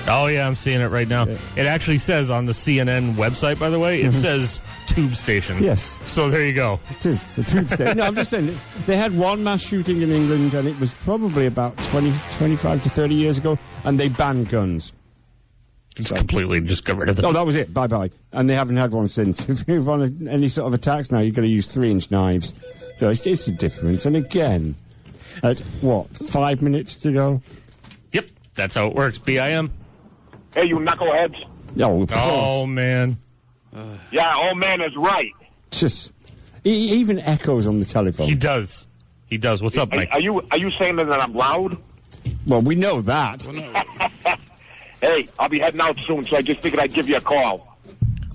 Oh, yeah, I'm seeing it right now. Yeah. It actually says on the CNN website, by the way, it says tube station. Yes. So there you go. It is a tube station. No, I'm just saying, they had one mass shooting in England, and it was probably about 25 to 30 years ago, and they banned guns. Completely just got rid of them. Oh, that was it. Bye-bye. And they haven't had one since. If you want any sort of attacks now, you've got to use 3-inch knives. So it's a difference. And again, at 5 minutes to go? Yep, that's how it works. BIM. Hey, you knuckleheads. Oh, of course. Oh, man. Yeah, old man is right. Just, he even echoes on the telephone. He does. What's up, Mike? Are you saying that I'm loud? Well, we know that. Hey, I'll be heading out soon, so I just figured I'd give you a call.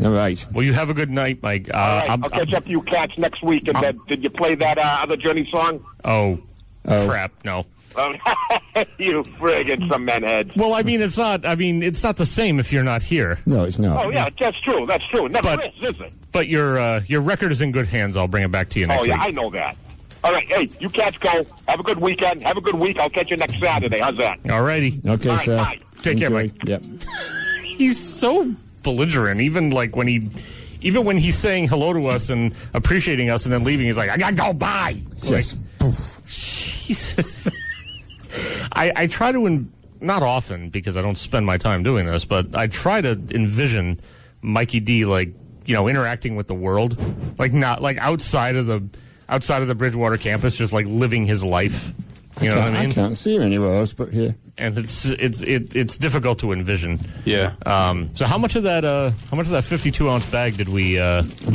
All right. Well, you have a good night, Mike. All right, I'll catch up to you cats next week. And did you play that other Journey song? Oh, crap, no. You friggin' cement heads. Well, it's not the same if you're not here. No, it's not. Oh, yeah, that's true. Never is it? But your record is in good hands. I'll bring it back to you next week. Oh, yeah, I know that. All right, hey, you cats go. Have a good weekend. Have a good week. I'll catch you next Saturday. How's that? All righty. Okay, all right, sir. bye. Take care, Mike. Yep. He's so belligerent. Even when he's saying hello to us and appreciating us and then leaving, he's like, I gotta go, bye. Yes. Jesus. I try to, not often because I don't spend my time doing this, but I try to envision Mikey D interacting with the world, not outside of the Bridgewater campus, just living his life. You know what I mean? I can't see him anywhere else but here. And it's difficult to envision. Yeah. So how much of that 52-ounce bag did we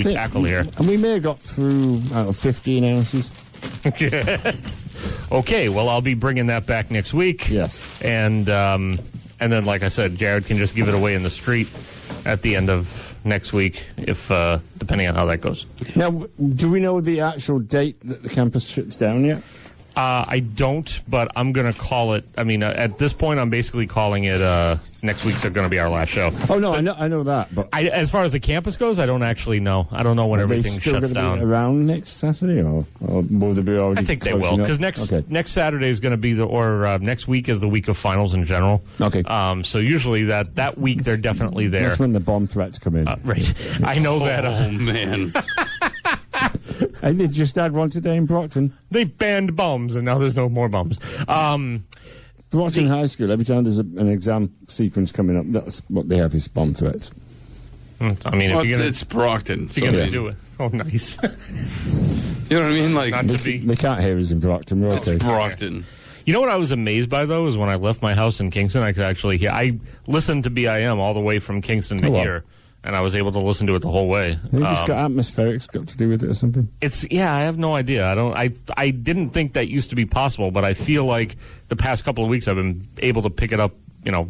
tackle here? And we may have got through 15 ounces. Okay. Well, I'll be bringing that back next week. Yes. And then, like I said, Jared can just give it away in the street at the end of next week, if depending on how that goes. Now, do we know the actual date that the campus shuts down yet? I don't, but I'm going to call it. At this point, I'm basically calling it next week's going to be our last show. Oh, no, I know that. But as far as the campus goes, I don't actually know. I don't know when everything shuts down. Be around next Saturday, or will they be already? I think they will, because next Saturday is going to be next week is the week of finals in general. Okay. So usually that week they're definitely there. That's when the bomb threats come in. Right. I know that. Oh man. And they just had one today in Brockton. They banned bombs, and now there's no more bombs. Brockton High School, every time there's an exam sequence coming up, that's what they have is bomb threats. It's Brockton. If you're going to do it. Oh, nice. You know what I mean? Not to be. They can't hear us in Brockton. We're okay. It's Brockton. You know what I was amazed by, though, is when I left my house in Kingston, I could actually hear. I listened to BIM all the way from Kingston to here. And I was able to listen to it the whole way. I think it's got atmospherics got to do with it or something. I have no idea. I didn't think that used to be possible, but I feel like the past couple of weeks I've been able to pick it up,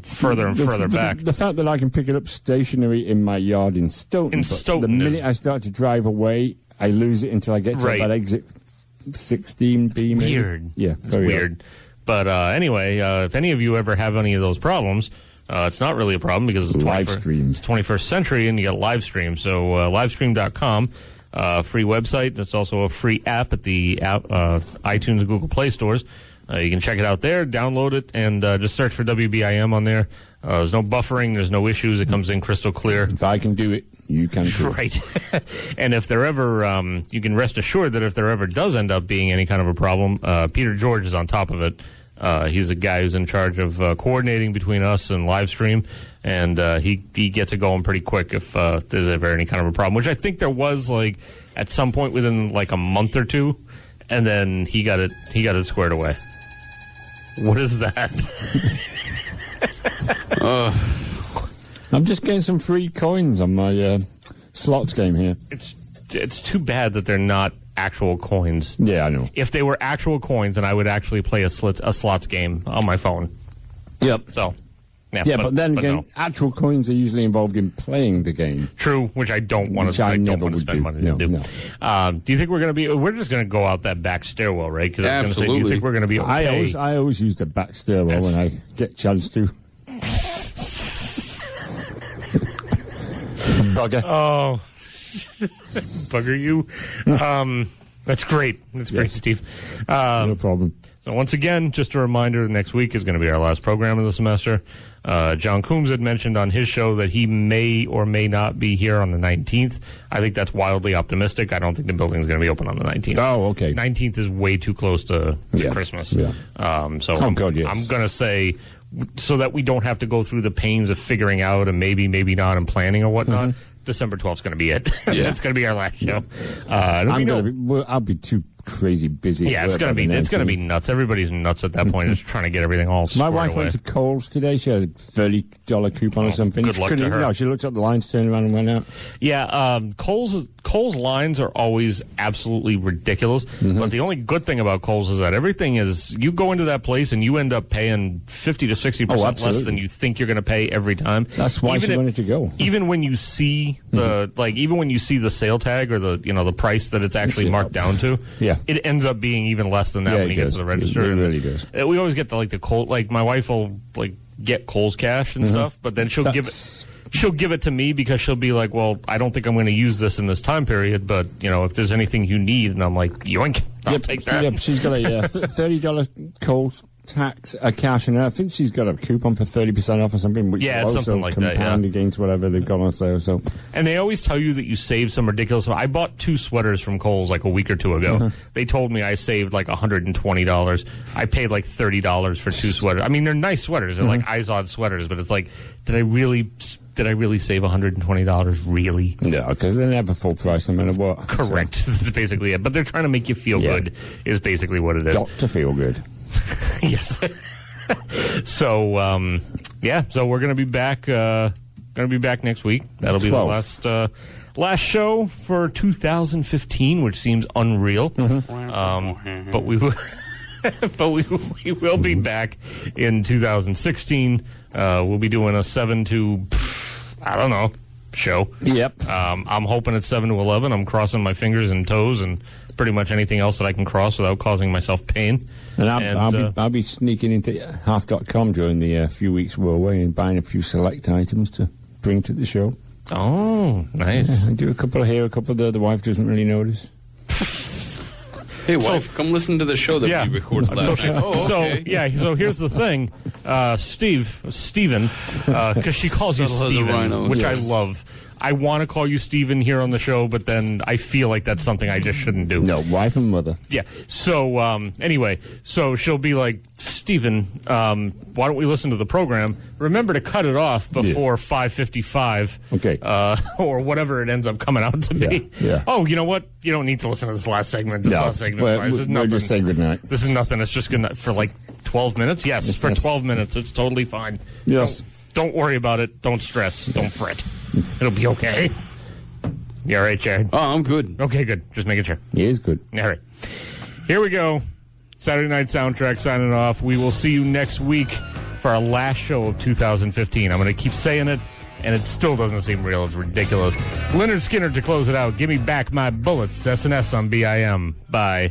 further and further back. The fact that I can pick it up stationary in my yard in Stoughton. The minute I start to drive away, I lose it until I get to that exit 16B. Weird. Yeah, it's weird. But anyway, if any of you ever have any of those problems, It's not really a problem because it's Live streams. 21st century and you got live stream. So livestream.com, free website. It's also a free app at the iTunes and Google Play stores. You can check it out there, download it, and just search for WBIM on there. There's no buffering. There's no issues. It comes in crystal clear. If I can do it, you can too. Right. And if there ever, you can rest assured that if there ever does end up being any kind of a problem, Peter George is on top of it. He's a guy who's in charge of coordinating between us and Livestream, and he gets it going pretty quick if there's ever any kind of a problem, which I think there was like at some point within like a month or two, and then he got it squared away. What is that? I'm just getting some free coins on my slots game here. It's too bad that they're not actual coins. Yeah, I know. If they were actual coins, then I would actually play a slots game on my phone. Yep. So, but then again, actual coins are usually involved in playing the game. True, which I don't want to. I don't want to spend money to do. No. Do you think we're going to be? We're just going to go out that back stairwell, right? Because I was going to say, do you think we're going to be okay? I always use the back stairwell when I get a chance to. Bugger. Oh, bugger you. That's great. That's great, Steve. No problem. So once again, just a reminder, next week is going to be our last program of the semester. John Coombs had mentioned on his show that he may or may not be here on the 19th. I think that's wildly optimistic. I don't think the building is going to be open on the 19th. Oh, okay. 19th is way too close to Christmas. Yeah. I'm going to say, so that we don't have to go through the pains of figuring out and maybe not and planning or whatnot, December 12th is going to be it. Yeah. It's going to be our last show. I'll be too crazy busy. Yeah, it's going to be nuts. Everybody's nuts at that point. Just trying to get everything all My wife away. went to Kohl's today. She had a $30 coupon or something. Good luck to her. No, she looked at the lines, turned around and went out. Yeah, Kohl's lines are always absolutely ridiculous. But the only good thing about Kohl's is that everything is, you go into that place and you end up paying 50 to 60% less than you think you're going to pay every time. That's why she wanted to go. Even when you see even when you see the sale tag or the price that it's actually marked down to, it ends up being even less than that when you get to the register. It really does. We always get the Kohl's, my wife will get Kohl's cash and stuff, but then she'll give it to me because she'll be like, well, I don't think I'm going to use this in this time period, but if there's anything you need, and I'm like, yoink, I'll take that. Yep, she's got a $30 Kohl's tax cash, and I think she's got a coupon for 30% off or something, which it's also something like that, compound against whatever they've got on sale. So, and they always tell you that you save some ridiculous. I bought 2 sweaters from Kohl's like a week or two ago. They told me I saved like $120. I paid like $30 for 2 sweaters. I mean, they're nice sweaters. They're like Izod sweaters, but it's like, did I really save $120? Really? No, because they're never full price no matter what. Correct. So. That's basically it. But they're trying to make you feel good is basically what it is. Got to feel good. Yes. So, so we're going to be back. Next week. That'll be the last show for 2015, which seems unreal. But we will. But we will be back in 2016. We'll be doing a 7 to, show. Yep. I'm hoping it's 7 to 11. I'm crossing my fingers and toes and pretty much anything else that I can cross without causing myself pain. And I'll be sneaking into half.com during the few weeks we're away and buying a few select items to bring to the show. Oh, nice. Yeah, I do a couple here, a couple there. The wife doesn't really notice. Hey, wife, come listen to the show that we recorded last night. So here's the thing. Steven, because she calls you Steven, which I love. I want to call you Steven here on the show, but then I feel like that's something I just shouldn't do. No, wife and mother. Yeah. So, anyway, so she'll be like, Steven, why don't we listen to the program? Remember to cut it off before 5:55. Okay. Or whatever it ends up coming out to be. Yeah. Oh, you know what? You don't need to listen to this last segment. This last segment's fine. This is nothing. Just say goodnight. This is nothing. It's just good for like 12 minutes? Yes, for 12 minutes. It's totally fine. Yes. Don't worry about it. Don't stress. Don't fret. It'll be okay. You all right, Jared? Oh, I'm good. Okay, good. Just making sure. He is good. All right. Here we go. Saturday Night Soundtrack signing off. We will see you next week for our last show of 2015. I'm going to keep saying it, and it still doesn't seem real. It's ridiculous. Leonard Skinner to close it out. Give me back my bullets. SNS on BIM. Bye.